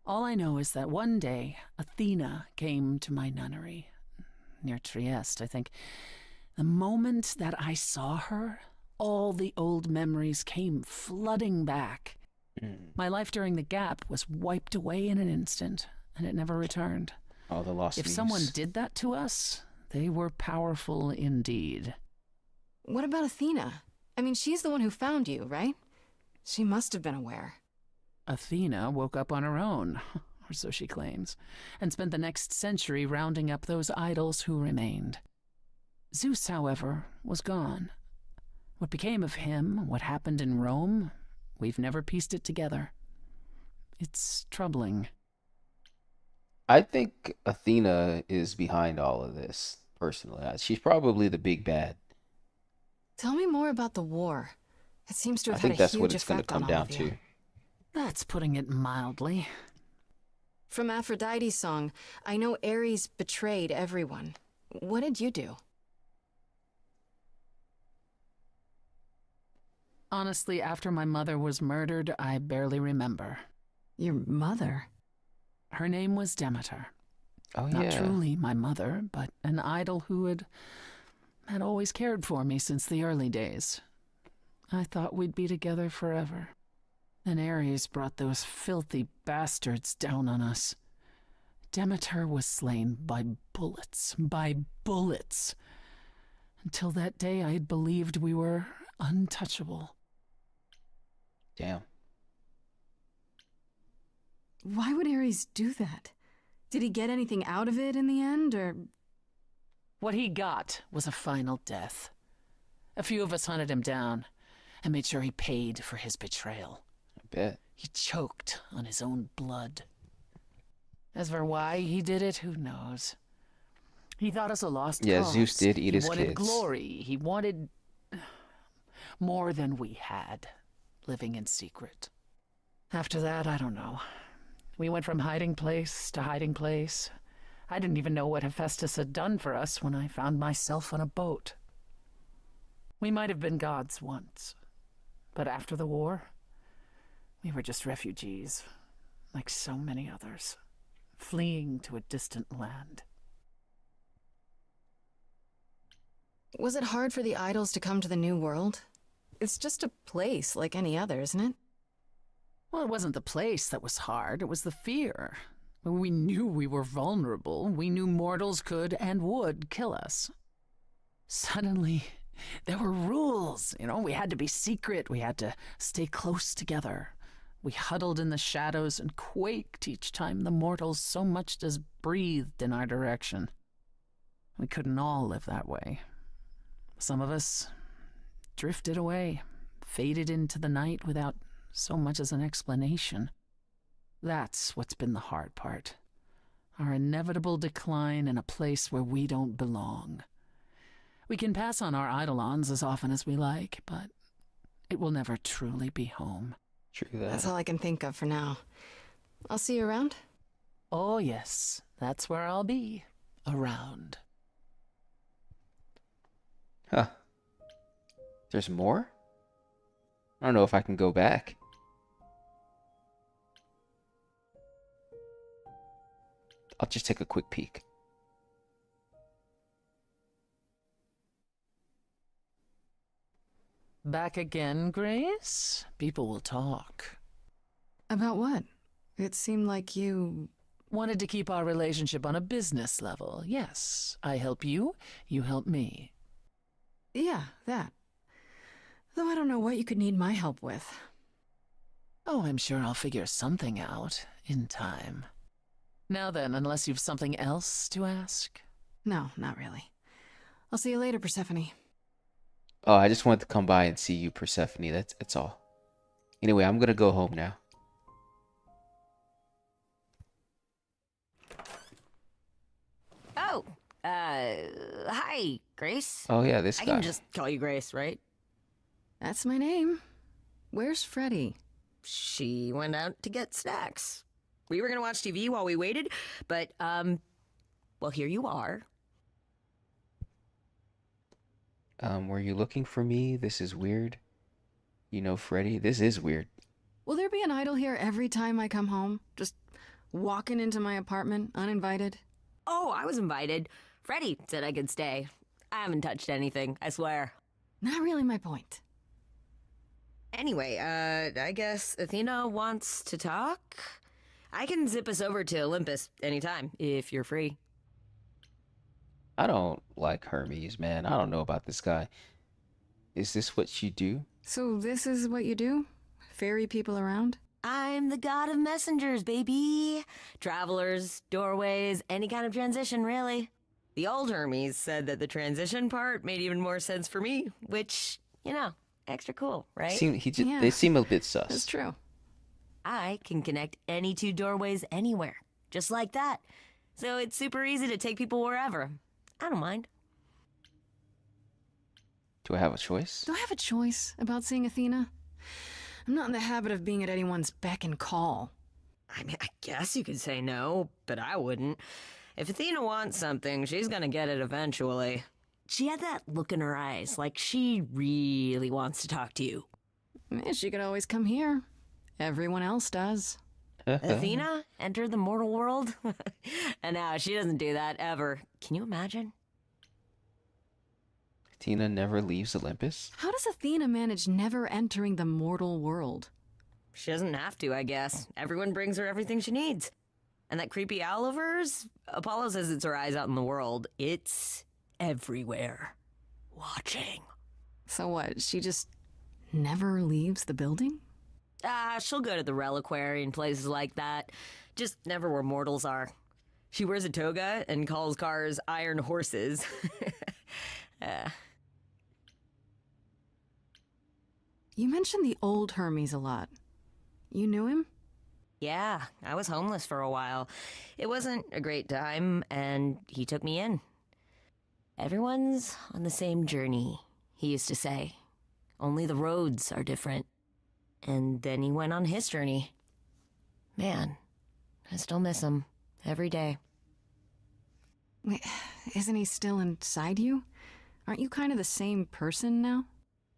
All I know is that one day, Athena came to my nunnery, near Trieste, I think. The moment that I saw her, all the old memories came flooding back. My life during the gap was wiped away in an instant, and it never returned. All the lost If news. someone did that to us, they were powerful indeed. What about Athena? I mean, she's the one who found you, right? She must have been aware. Athena woke up on her own, or so she claims, and spent the next century rounding up those idols who remained. Zeus, however, was gone. What became of him, what happened in Rome, we've never pieced it together. It's troubling. I think Athena is behind all of this, personally. She's probably the big bad. Tell me more about the war. It seems to I have think had a that's what huge it's going to effect on come all down of you. to. That's putting it mildly. From Aphrodite's song, I know Ares betrayed everyone. What did you do? Honestly, after my mother was murdered, I barely remember. Your mother? Her name was Demeter. Oh, Not yeah. truly my mother, but an idol who had always cared for me since the early days. I thought we'd be together forever. Then Ares brought those filthy bastards down on us. Demeter was slain by bullets. Until that day, I had believed we were untouchable. Damn. Why would Ares do that? Did he get anything out of it in the end, or...? What he got was a final death. A few of us hunted him down and made sure he paid for his betrayal. I bet. He choked on his own blood. As for why he did it, who knows? He thought us a lost Yeah, cause. Zeus did eat his He wanted kids. glory. He wanted more than we had, living in secret. After that, I don't know. We went from hiding place to hiding place. I didn't even know what Hephaestus had done for us when I found myself on a boat. We might have been gods once, but after the war, we were just refugees, like so many others, fleeing to a distant land. Was it hard for the idols to come to the New World? It's just a place like any other, isn't it? Well, it wasn't the place that was hard, it was the fear. We knew we were vulnerable. We knew mortals could and would kill us. Suddenly, there were rules. We had to be secret. We had to stay close together. We huddled in the shadows and quaked each time the mortals so much as breathed in our direction. We couldn't all live that way. Some of us drifted away, faded into the night without so much as an explanation. That's what's been the hard part. our inevitable decline in a place where we don't belong. We can pass on our eidolons as often as we like, but it will never truly be home. True that. That's all I can think of for now. I'll see you around. Oh, yes, that's where I'll be. Around. Huh. There's more? I don't know if I can go back. I'll just take a quick peek. Back again, Grace? People will talk. About what? It seemed like you... Wanted to keep our relationship on a business level. Yes, I help you, you help me. Yeah, that. Though I don't know what you could need my help with. Oh, I'm sure I'll figure something out in time. Now then, unless you've something else to ask? No, not really. I'll see you later, Persephone. Oh, I just wanted to come by and see you, Persephone. That's all. Anyway, I'm gonna go home now. Oh, hi, Grace. Oh yeah, this I guy. can just call you Grace, right? That's my name. Where's Freddy? She went out to get snacks. We were gonna watch TV while we waited, but, well, here you are. Were you looking for me? This is weird. You know, Freddy, this is weird. Will there be an idol here every time I come home? Just walking into my apartment, uninvited? Oh, I was invited. Freddie said I could stay. I haven't touched anything, I swear. Not really my point. Anyway, I guess Athena wants to talk? I can zip us over to Olympus anytime, if you're free. I don't like Hermes, man. I don't know about this guy. Is this what you do? So this is what you do? Ferry people around? I'm the god of messengers, baby. Travelers, doorways, any kind of transition, really. The old Hermes said that the transition part made even more sense for me, which, you know, extra cool, right? They seem a bit sus. That's true. I can connect any two doorways anywhere, just like that. So it's super easy to take people wherever. I don't mind. Do I have a choice? Do I have a choice about seeing Athena? I'm not in the habit of being at anyone's beck and call. I mean, I guess you could say no, but I wouldn't. If Athena wants something, she's gonna get it eventually. She had that look in her eyes, like she really wants to talk to you. She could always come here. Everyone else does. Athena entered the mortal world? And now she doesn't do that ever. Can you imagine? Athena never leaves Olympus? How does Athena manage never entering the mortal world? She doesn't have to, I guess. Everyone brings her everything she needs. And that creepy owl of hers? Apollo says it's her eyes out in the world. It's everywhere. Watching. So what, she just never leaves the building? She'll go to the reliquary and places like that. Just never where mortals are. She wears a toga and calls cars iron horses. You mentioned the old Hermes a lot. You knew him? Yeah, I was homeless for a while. It wasn't a great time, and he took me in. Everyone's on the same journey, he used to say. Only the roads are different. And then he went on his journey. Man, I still miss him every day. Wait, isn't he still inside you? Aren't you kind of the same person now?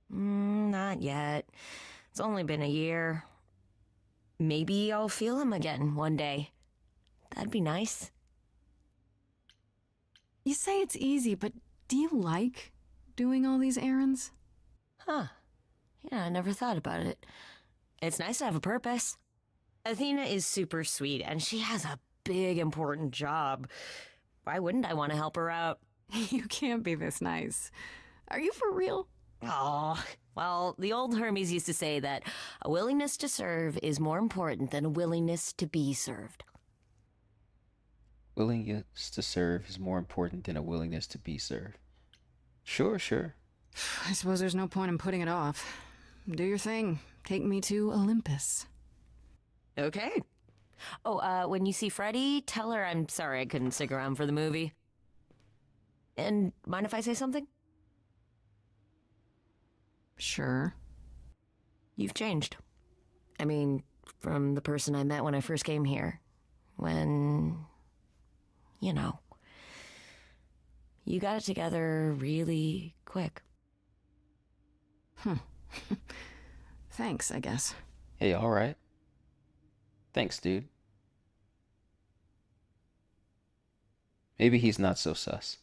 Not yet. It's only been a year. Maybe I'll feel him again one day. That'd be nice. You say it's easy, but do you like doing all these errands? Huh. Yeah, I never thought about it. It's nice to have a purpose. Athena is super sweet, and she has a big, important job. Why wouldn't I want to help her out? You can't be this nice. Are you for real? Oh, well, the old Hermes used to say that a willingness to serve is more important than a willingness to be served. Willingness to serve is more important than a willingness to be served. Sure, sure. I suppose there's no point in putting it off. Do your thing. Take me to Olympus. Okay. Oh, when you see Freddie, tell her I'm sorry I couldn't stick around for the movie. And mind if I say something? Sure. You've changed. I mean, from the person I met when I first came here. When, you know, you got it together really quick. Thanks, I guess. Hey, all right. Thanks, dude. Maybe he's not so sus.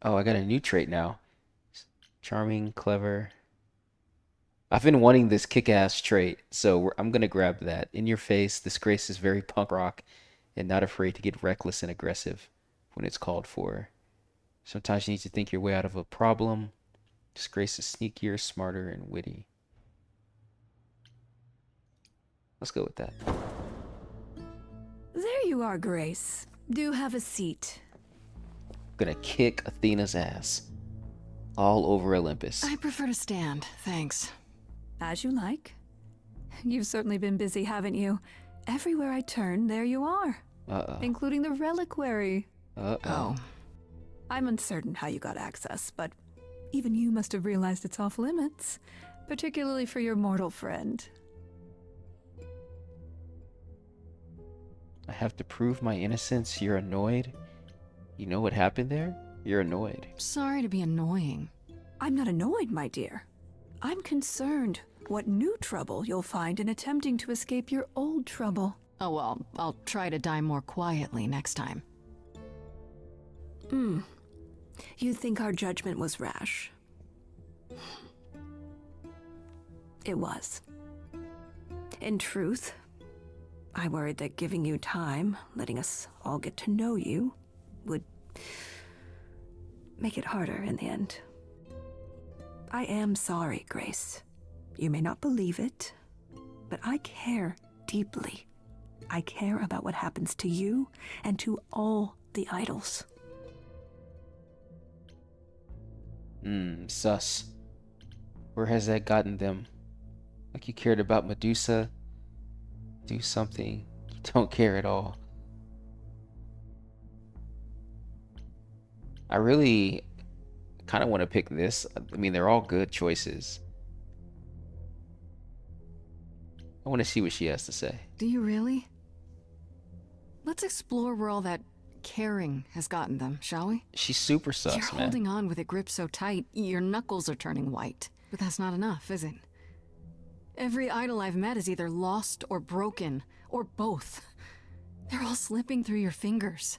Oh, I got a new trait now. Charming, clever. I've been wanting this kick-ass trait, so I'm gonna grab that. In your face, this Grace is very punk rock and not afraid to get reckless and aggressive when it's called for. Sometimes you need to think your way out of a problem. This Grace is sneakier, smarter, and witty. Let's go with that. There you are, Grace. Do have a seat. Gonna kick Athena's ass all over Olympus. I prefer to stand, thanks. As you like. You've certainly been busy, haven't you? Everywhere I turn, there you are. Uh-oh. Including the reliquary. Uh-oh. I'm uncertain how you got access, but even you must have realized it's off limits, particularly for your mortal friend. I have to prove my innocence. You're annoyed? You know what happened there? You're annoyed. Sorry to be annoying. I'm not annoyed, my dear. I'm concerned what new trouble you'll find in attempting to escape your old trouble. Oh, well, I'll try to die more quietly next time. You think our judgment was rash? It was. In truth, I worried that giving you time, letting us all get to know you, would make it harder in the end. I am sorry, Grace. You may not believe it, but I care deeply. I care about what happens to you and to all the idols. Sus. Where has that gotten them? Like you cared about Medusa? Do something. You don't care at all. I really kind of want to pick this. I mean, they're all good choices. I want to see what she has to say. Do you really? Let's explore where all that caring has gotten them, shall we? She's super sus, You're man. holding on with a grip so tight, your knuckles are turning white. But that's not enough, is it? Every idol I've met is either lost or broken, or both. They're all slipping through your fingers.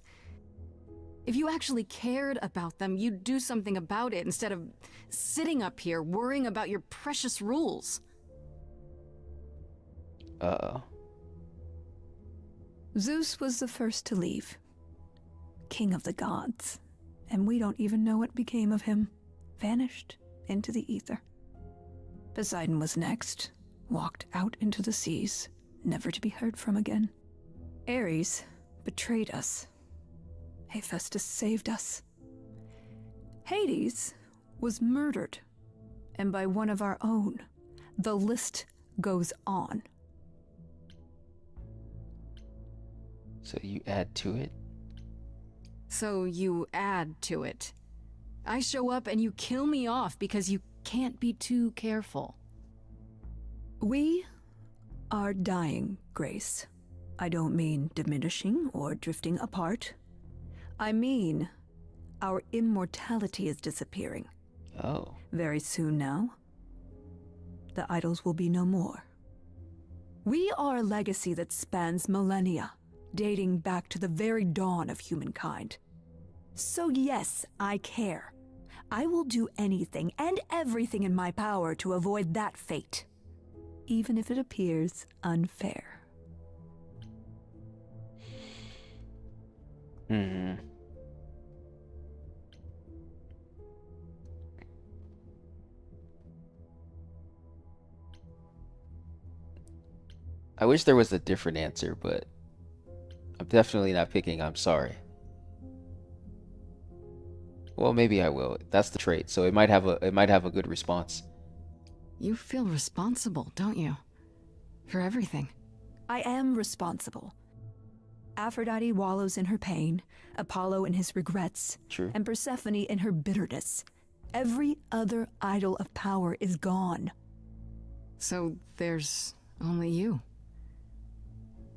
If you actually cared about them, you'd do something about it instead of sitting up here worrying about your precious rules. Uh-oh. Zeus was the first to leave. King of the gods. And we don't even know what became of him. Vanished into the ether. Poseidon was next. Walked out into the seas, never to be heard from again. Ares betrayed us. Hephaestus saved us. Hades was murdered. And by one of our own. The list goes on. So you add to it? So you add to it. I show up and you kill me off because you can't be too careful. We are dying, Grace. I don't mean diminishing or drifting apart. I mean, our immortality is disappearing. Oh. Very soon now, the idols will be no more. We are a legacy that spans millennia, dating back to the very dawn of humankind. So yes, I care. I will do anything and everything in my power to avoid that fate, even if it appears unfair. I wish there was a different answer, but I'm definitely not picking I'm sorry. Well, maybe I will. That's the trait, so it might have a good response. You feel responsible, don't you? For everything. I am responsible. Aphrodite wallows in her pain, Apollo in his regrets, True. and Persephone in her bitterness. Every other idol of power is gone. So there's only you.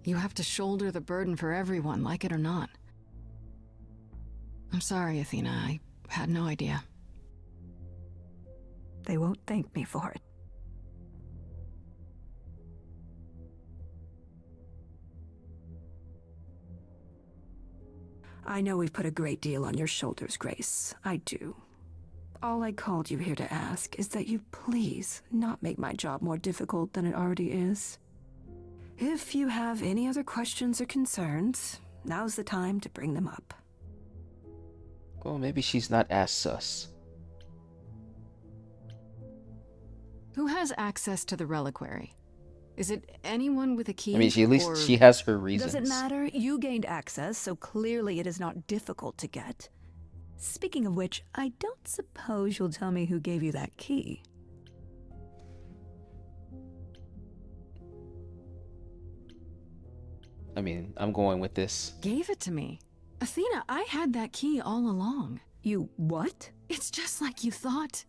You have to shoulder the burden for everyone, like it or not. I'm sorry, Athena. I had no idea. They won't thank me for it. I know we've put a great deal on your shoulders, Grace. I do. All I called you here to ask is that you please not make my job more difficult than it already is. If you have any other questions or concerns, now's the time to bring them up. Well, maybe she's not as sus. Who has access to the reliquary? Is it anyone with a key? I mean, at least or... she has her reasons. Doesn't matter. You gained access, so clearly it is not difficult to get. Speaking of which, I don't suppose you'll tell me who gave you that key. I mean, I'm going with this. Gave it to me. Athena, I had that key all along. You what? It's just like you thought.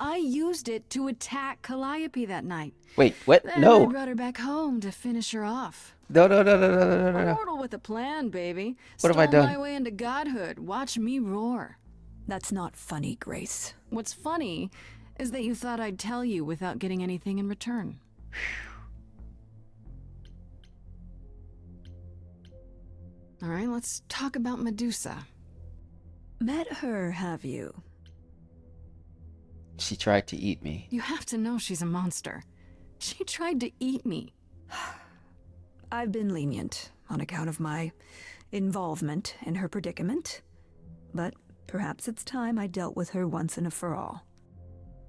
I used it to attack Calliope that night. Wait, what? Then No. I brought her back home to finish her off. No, no, no, no, no, no, no, A no. mortal with a plan, baby. What have I Stole done? my way into godhood. Watch me roar. That's not funny, Grace. What's funny is that you thought I'd tell you without getting anything in return. All right, let's talk about Medusa. Met her, have you? She tried to eat me. You have to know she's a monster. She tried to eat me. I've been lenient on account of my involvement in her predicament, but perhaps it's time I dealt with her once and for all.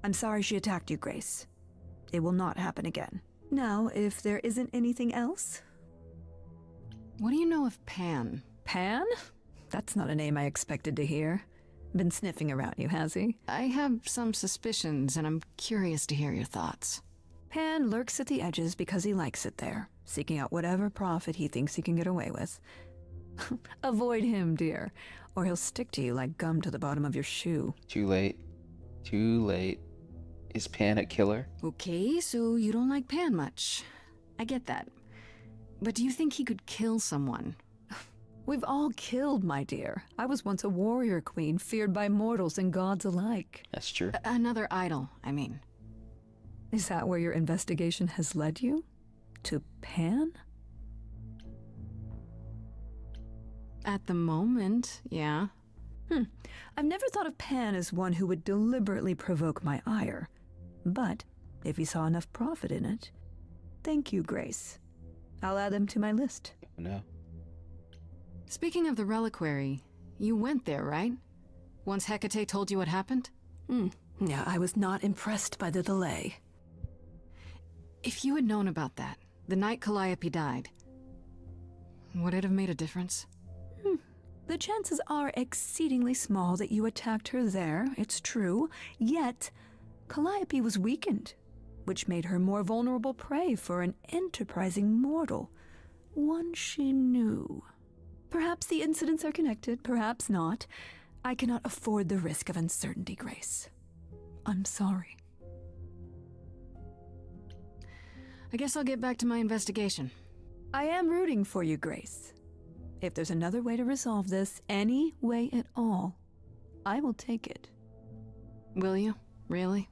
I'm sorry she attacked you, Grace. It will not happen again. Now, if there isn't anything else... What do you know of Pan? Pan? That's not a name I expected to hear. Been sniffing around you, has he? I have some suspicions, and I'm curious to hear your thoughts. Pan lurks at the edges because he likes it there, seeking out whatever profit he thinks he can get away with. Avoid him, dear, or he'll stick to you like gum to the bottom of your shoe. Too late. Too late. Is Pan a killer? Okay, so you don't like Pan much. I get that. But do you think he could kill someone? We've all killed, my dear. I was once a warrior queen, feared by mortals and gods alike. That's true. Another idol, I mean. Is that where your investigation has led you? To Pan? At the moment, yeah. I've never thought of Pan as one who would deliberately provoke my ire. But if he saw enough profit in it, thank you, Grace. I'll add them to my list. No. Speaking of the reliquary, you went there, right? Once Hecate told you what happened? Yeah, I was not impressed by the delay. If you had known about that, the night Calliope died, would it have made a difference? The chances are exceedingly small that you attacked her there, it's true. Yet, Calliope was weakened, which made her more vulnerable prey for an enterprising mortal, one she knew. Perhaps the incidents are connected, perhaps not. I cannot afford the risk of uncertainty, Grace. I'm sorry. I guess I'll get back to my investigation. I am rooting for you, Grace. If there's another way to resolve this, any way at all, I will take it. Will you? Really?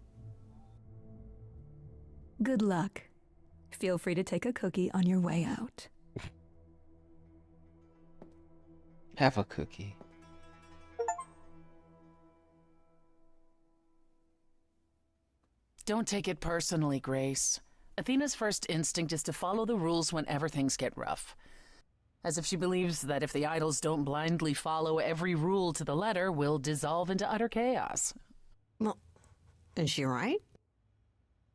Good luck. Feel free to take a cookie on your way out. Have a cookie. Don't take it personally, Grace. Athena's first instinct is to follow the rules whenever things get rough. As if she believes that if the idols don't blindly follow every rule to the letter, we'll dissolve into utter chaos. Well, is she right?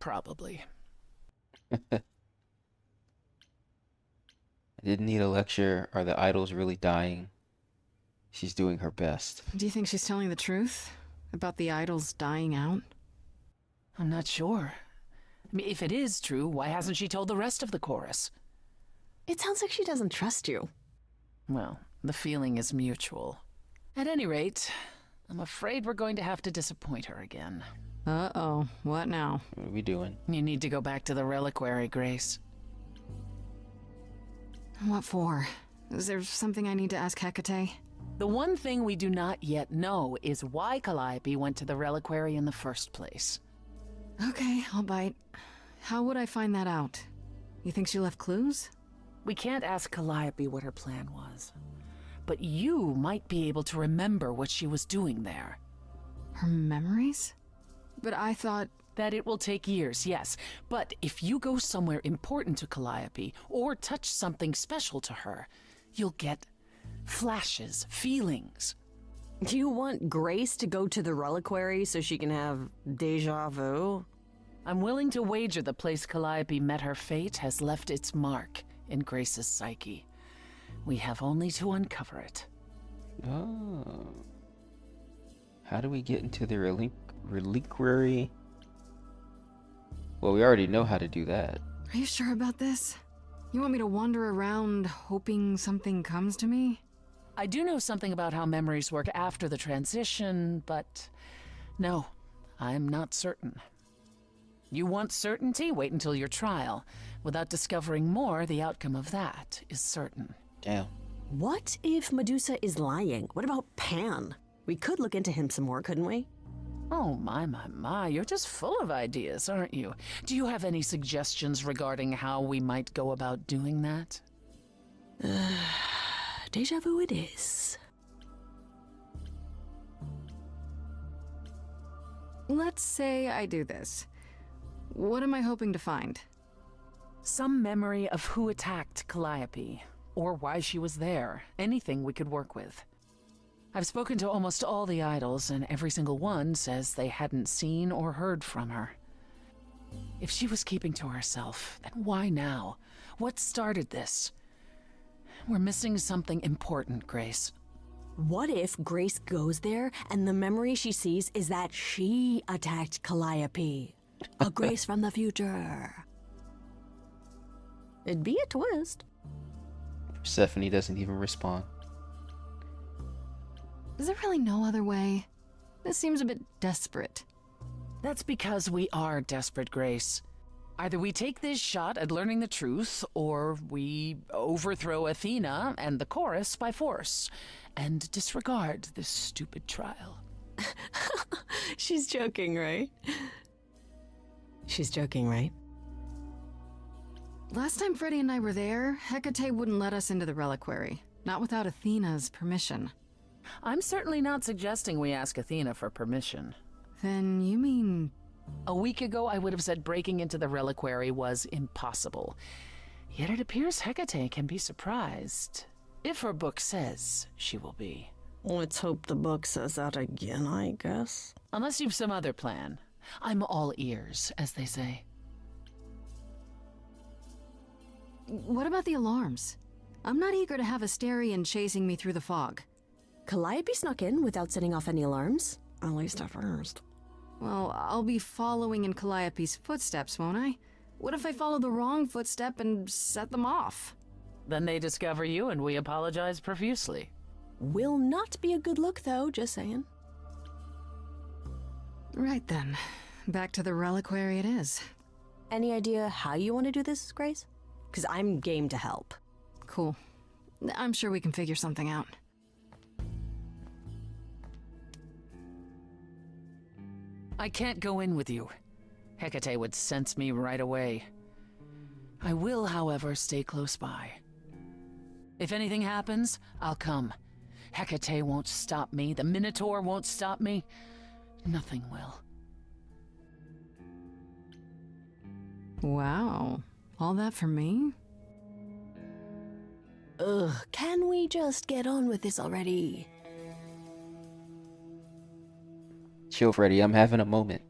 Probably. I didn't need a lecture. Are the idols really dying? She's doing her best. Do you think she's telling the truth about the idols dying out? I'm not sure. I mean, if it is true, why hasn't she told the rest of the chorus? It sounds like she doesn't trust you. Well, the feeling is mutual. At any rate, I'm afraid we're going to have to disappoint her again. Uh-oh. What now? What are we doing? You need to go back to the reliquary, Grace. What for? Is there something I need to ask Hecate? The one thing we do not yet know is why Calliope went to the reliquary in the first place. Okay, I'll bite. How would I find that out? You think she left clues? We can't ask Calliope what her plan was. But you might be able to remember what she was doing there. Her memories? But I thought... That it will take years, yes. But if you go somewhere important to Calliope, or touch something special to her, you'll get flashes, feelings. Do you want Grace to go to the reliquary so she can have deja vu? I'm willing to wager the place Calliope met her fate has left its mark in Grace's psyche. We have only to uncover it. Oh. How do we get into the reliquary? Well, we already know how to do that. Are you sure about this? You want me to wander around hoping something comes to me? I do know something about how memories work after the transition, but no, I'm not certain. You want certainty? Wait until your trial. Without discovering more, the outcome of that is certain. Damn. What if Medusa is lying? What about Pan? We could look into him some more, couldn't we? Oh, my, you're just full of ideas, aren't you? Do you have any suggestions regarding how we might go about doing that? Deja vu it is. Let's say I do this. What am I hoping to find? Some memory of who attacked Calliope, or why she was there. Anything we could work with. I've spoken to almost all the idols, and every single one says they hadn't seen or heard from her. If she was keeping to herself, then why now? What started this? We're missing something important, Grace. What if Grace goes there and the memory she sees is that she attacked Calliope? A Grace from the future. It'd be a twist. Persephone doesn't even respond. Is there really no other way? This seems a bit desperate. That's because we are desperate, Grace. Either we take this shot at learning the truth, or we overthrow Athena and the chorus by force, and disregard this stupid trial. She's joking, right? She's joking, right? Last time Freddy and I were there, Hecate wouldn't let us into the reliquary. Not without Athena's permission. I'm certainly not suggesting we ask Athena for permission. Then you mean... A week ago, I would have said breaking into the reliquary was impossible. Yet it appears Hecate can be surprised. If her book says she will be. Let's hope the book says that again, I guess. Unless you've some other plan. I'm all ears, as they say. What about the alarms? I'm not eager to have Asterion chasing me through the fog. Calliope snuck in without setting off any alarms. At least at first. Well, I'll be following in Calliope's footsteps, won't I? What if I follow the wrong footstep and set them off? Then they discover you and we apologize profusely. Will not be a good look, though, just saying. Right then. Back to the reliquary it is. Any idea how you want to do this, Grace? Because I'm game to help. Cool. I'm sure we can figure something out. I can't go in with you. Hecate would sense me right away. I will, however, stay close by. If anything happens, I'll come. Hecate won't stop me. The Minotaur won't stop me. Nothing will. Wow. All that for me? Ugh, can we just get on with this already? Chill, Freddy. I'm having a moment.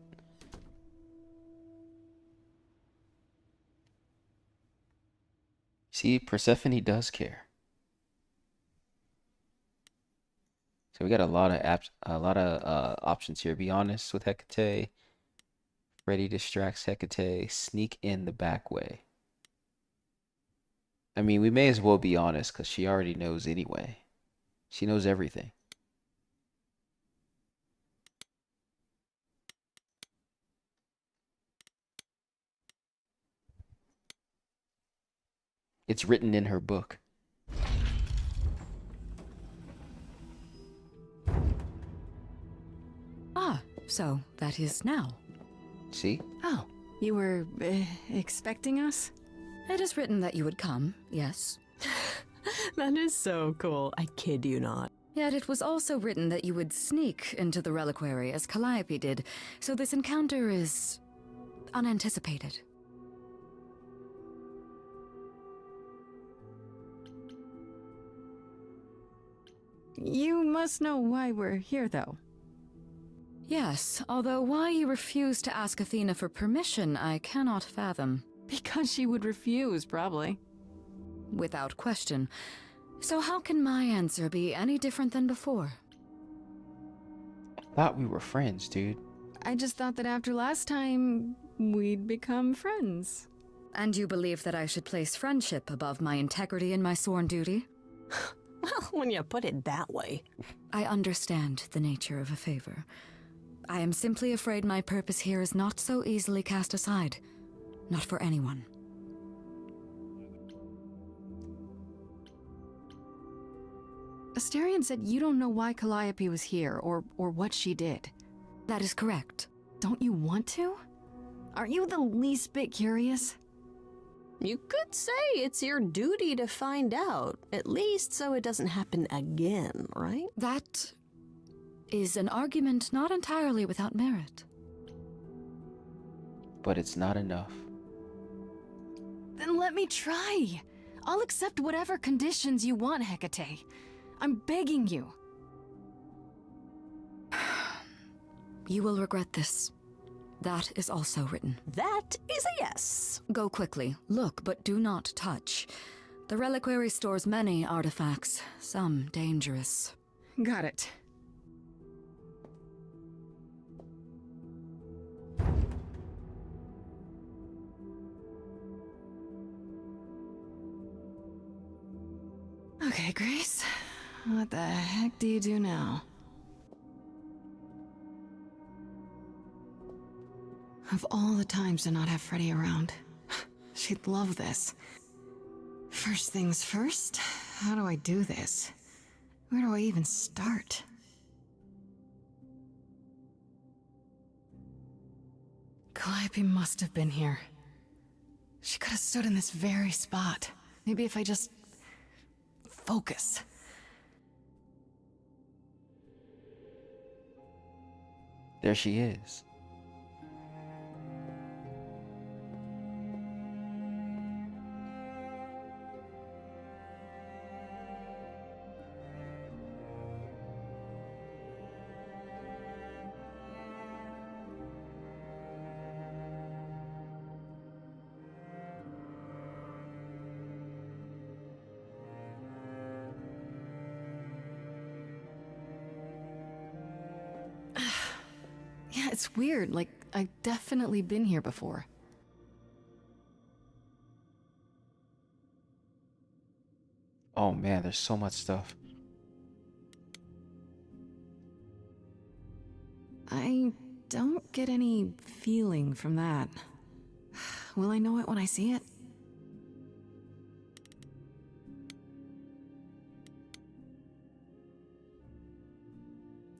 See, Persephone does care. So we got a lot of options here. Be honest with Hecate. Freddy distracts Hecate. Sneak in the back way. I mean, we may as well be honest because she already knows anyway. She knows everything. It's written in her book. Ah, so that is now. See? Oh, you were expecting us? It is written that you would come, yes. That is so cool. I kid you not. Yet it was also written that you would sneak into the reliquary as Calliope did, so this encounter is unanticipated. You must know why we're here, though. Yes, although why you refuse to ask Athena for permission, I cannot fathom. Because she would refuse, probably. Without question. So how can my answer be any different than before? I thought we were friends, dude. I just thought that after last time, we'd become friends. And you believe that I should place friendship above my integrity and my sworn duty? Well, when you put it that way. I understand the nature of a favor. I am simply afraid my purpose here is not so easily cast aside. Not for anyone. Asterion said you don't know why Calliope was here, or what she did. That is correct. Don't you want to? Aren't you the least bit curious? You could say it's your duty to find out, at least so it doesn't happen again, right? That is an argument not entirely without merit. But it's not enough. Then let me try. I'll accept whatever conditions you want, Hecate. I'm begging you. You will regret this. That is also written. That is a yes. Go quickly. Look, but do not touch. The reliquary stores many artifacts, some dangerous. Got it. Okay, Grace. What the heck do you do now? Of all the times to not have Freddy around, she'd love this. First things first, how do I do this? Where do I even start? Calliope must have been here. She could have stood in this very spot. Maybe if I just focus. There she is. Yeah, it's weird. Like, I've definitely been here before. Oh man, there's so much stuff. I don't get any feeling from that. Will I know it when I see it?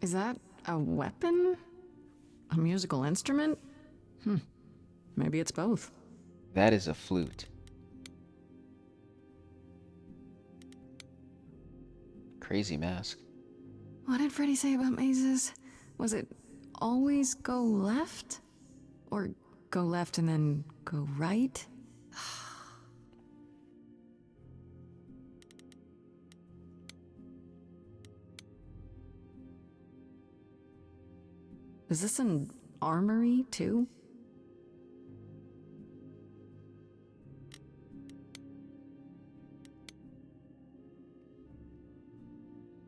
Is that a weapon? A musical instrument? Maybe it's both. That is a flute. Crazy mask. What did Freddy say about mazes? Was it always go left? Or go left and then go right? Is this an armory, too?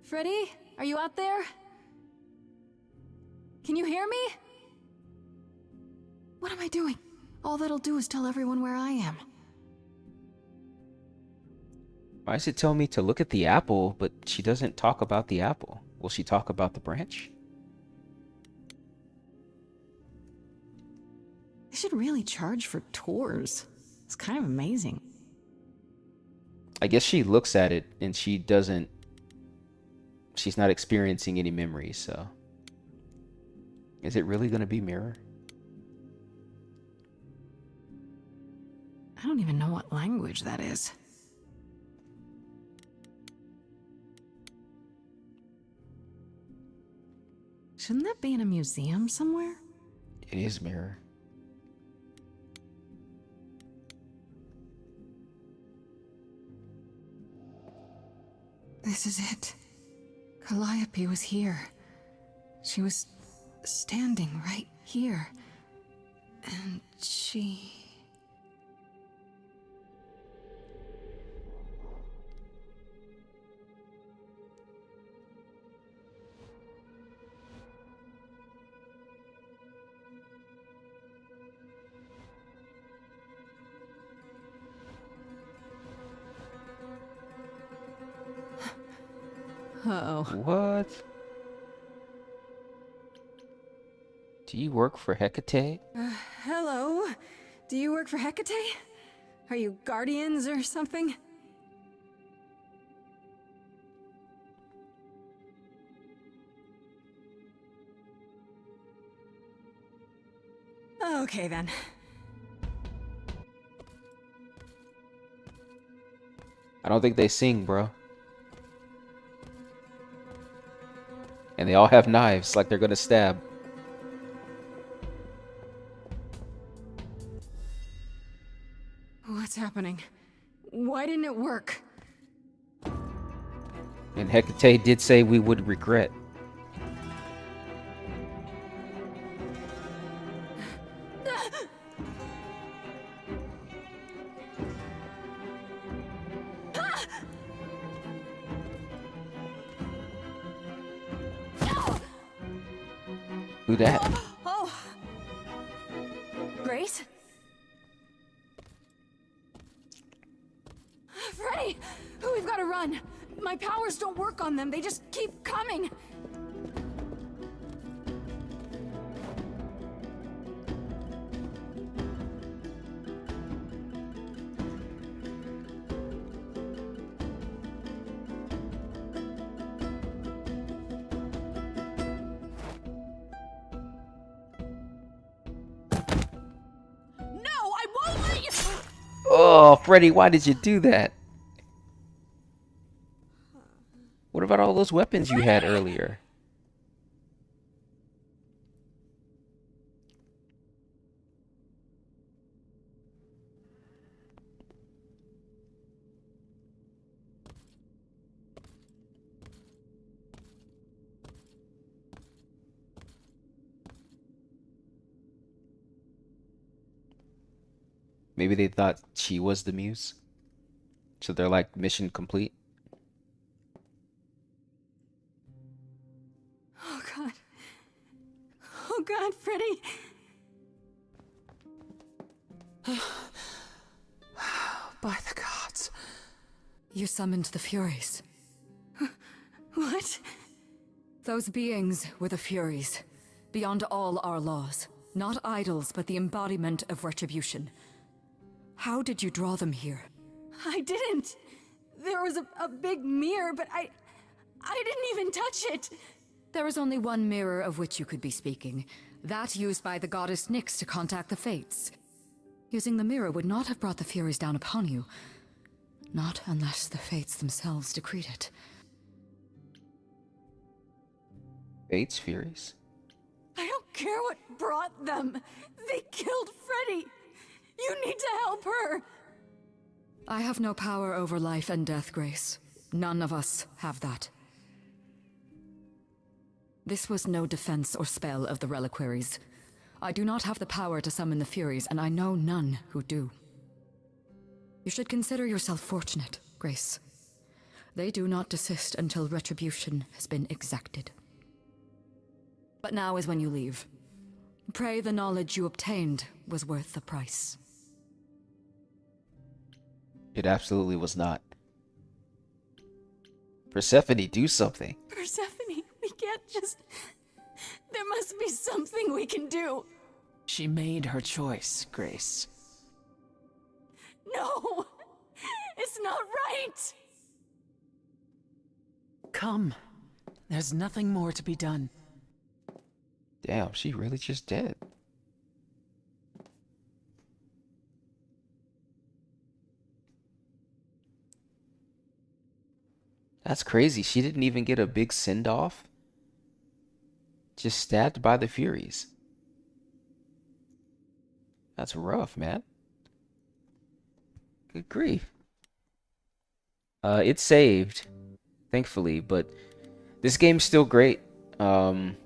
Freddy? Are you out there? Can you hear me? What am I doing? All that'll do is tell everyone where I am. Why does it tell me to look at the apple, but she doesn't talk about the apple? Will she talk about the branch? They should really charge for tours. It's kind of amazing. I guess she looks at it and she doesn't. She's not experiencing any memories, so. Is it really gonna be mirror? I don't even know what language that is. Shouldn't that be in a museum somewhere? It is mirror. This is it. Calliope was here. She was standing right here. And she... Uh-oh. What? Do you work for Hecate? Hello? Do you work for Hecate? Are you guardians or something? Okay then. I don't think they sing, bro. And they all have knives, like they're gonna stab. What's happening? Why didn't it work? And Hecate did say we would regret. Who that? Oh! Grace? Freddy! We've got to run! My powers don't work on them, they just keep coming! Oh, Freddy, why did you do that? What about all those weapons you had earlier? Maybe they thought she was the muse. So they're like, mission complete. Oh god. Oh god, Freddy! By the gods. You summoned the Furies. What? Those beings were the Furies, beyond all our laws. Not idols, but the embodiment of retribution. How did you draw them here? I didn't. There was a big mirror, but I didn't even touch it. There is only one mirror of which you could be speaking. That used by the goddess Nyx to contact the Fates. Using the mirror would not have brought the Furies down upon you. Not unless the Fates themselves decreed it. Fates, Furies? I don't care what brought them. They killed Freddy. You need to help her. I have no power over life and death, Grace. None of us have that. This was no defense or spell of the reliquaries. I do not have the power to summon the Furies, and I know none who do. You should consider yourself fortunate, Grace. They do not desist until retribution has been exacted. But now is when you leave. Pray the knowledge you obtained was worth the price. It absolutely was not. Persephone, do something. Persephone, we can't just. There must be something we can do. She made her choice, Grace. No! It's not right! Come. There's nothing more to be done. Damn, she really just dead. That's crazy. She didn't even get a big send-off. Just stabbed by the Furies. That's rough, man. Good grief. It's saved, thankfully, but this game's still great. The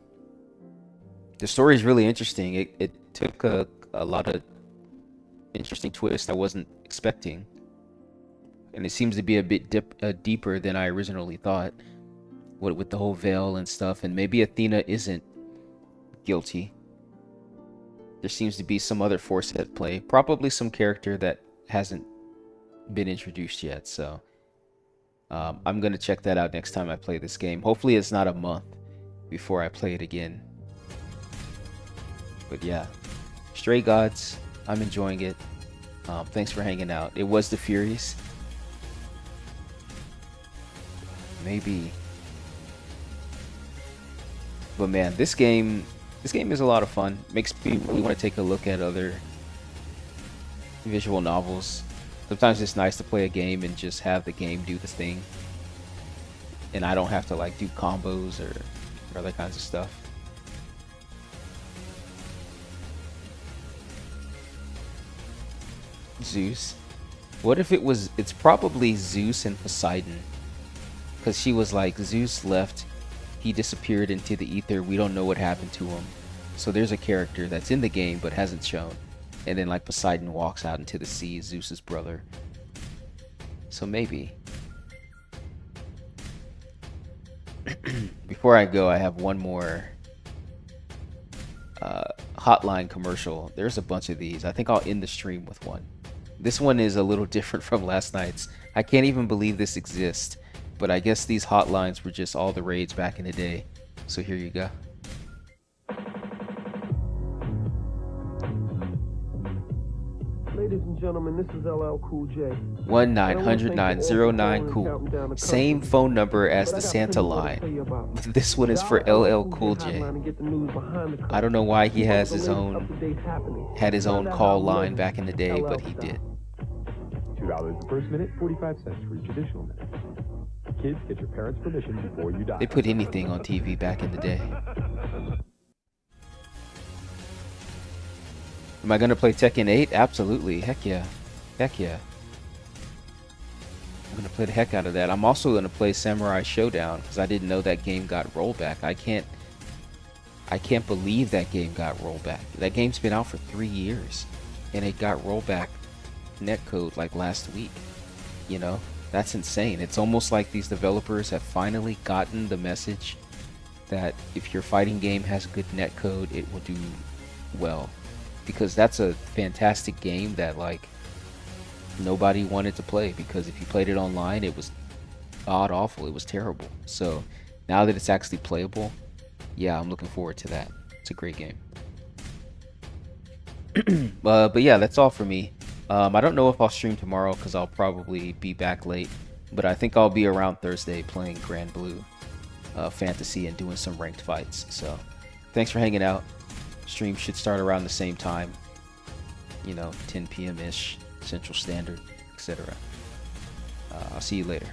story is really interesting. It took a lot of interesting twists I wasn't expecting. And it seems to be a bit deeper than I originally thought. With the whole veil and stuff. And maybe Athena isn't guilty. There seems to be some other force at play. Probably some character that hasn't been introduced yet. So I'm going to check that out next time I play this game. Hopefully it's not a month before I play it again. But yeah, Stray Gods, I'm enjoying it. Thanks for hanging out. It was the Furies. Maybe. But man, this game is a lot of fun. Makes me really want to take a look at other visual novels. Sometimes it's nice to play a game and just have the game do the thing. And I don't have to like do combos or other kinds of stuff. Zeus. What if it's probably Zeus and Poseidon. Because she was like, Zeus left, he disappeared into the ether, we don't know what happened to him. So there's a character that's in the game but hasn't shown. And then like Poseidon walks out into the sea, Zeus's brother. So maybe. Before I go, I have one more hotline commercial. There's a bunch of these. I think I'll end the stream with one. This one is a little different from last night's. I can't even believe this exists. But I guess these hotlines were just all the rage back in the day. So here you go. Ladies and gentlemen, this is LL Cool J. 1-900-909 cool. Same phone number as the Santa line. But this one is for LL Cool J. I don't know why he has his own call line back in the day, but he did. $2 the first minute, 45 cents for each additional minute. Kids, get your parents' permission before you die. They put anything on TV back in the day. Am I gonna play Tekken 8? Absolutely. Heck yeah. Heck yeah. I'm gonna play the heck out of that. I'm also gonna play Samurai Showdown because I didn't know that game got rollback. I can't believe that game got rollback. That game's been out for 3 years and it got rollback netcode like last week. You know? That's insane. It's almost like these developers have finally gotten the message that if your fighting game has good netcode, it will do well. Because that's a fantastic game that like nobody wanted to play because if you played it online, it was god awful. It was terrible. So now that it's actually playable, yeah, I'm looking forward to that. It's a great game. But yeah, that's all for me. I don't know if I'll stream tomorrow because I'll probably be back late, but I think I'll be around Thursday playing Grand Blue Fantasy and doing some ranked fights. So thanks for hanging out. Stream should start around the same time, 10 p.m. ish Central Standard, etc. I'll see you later.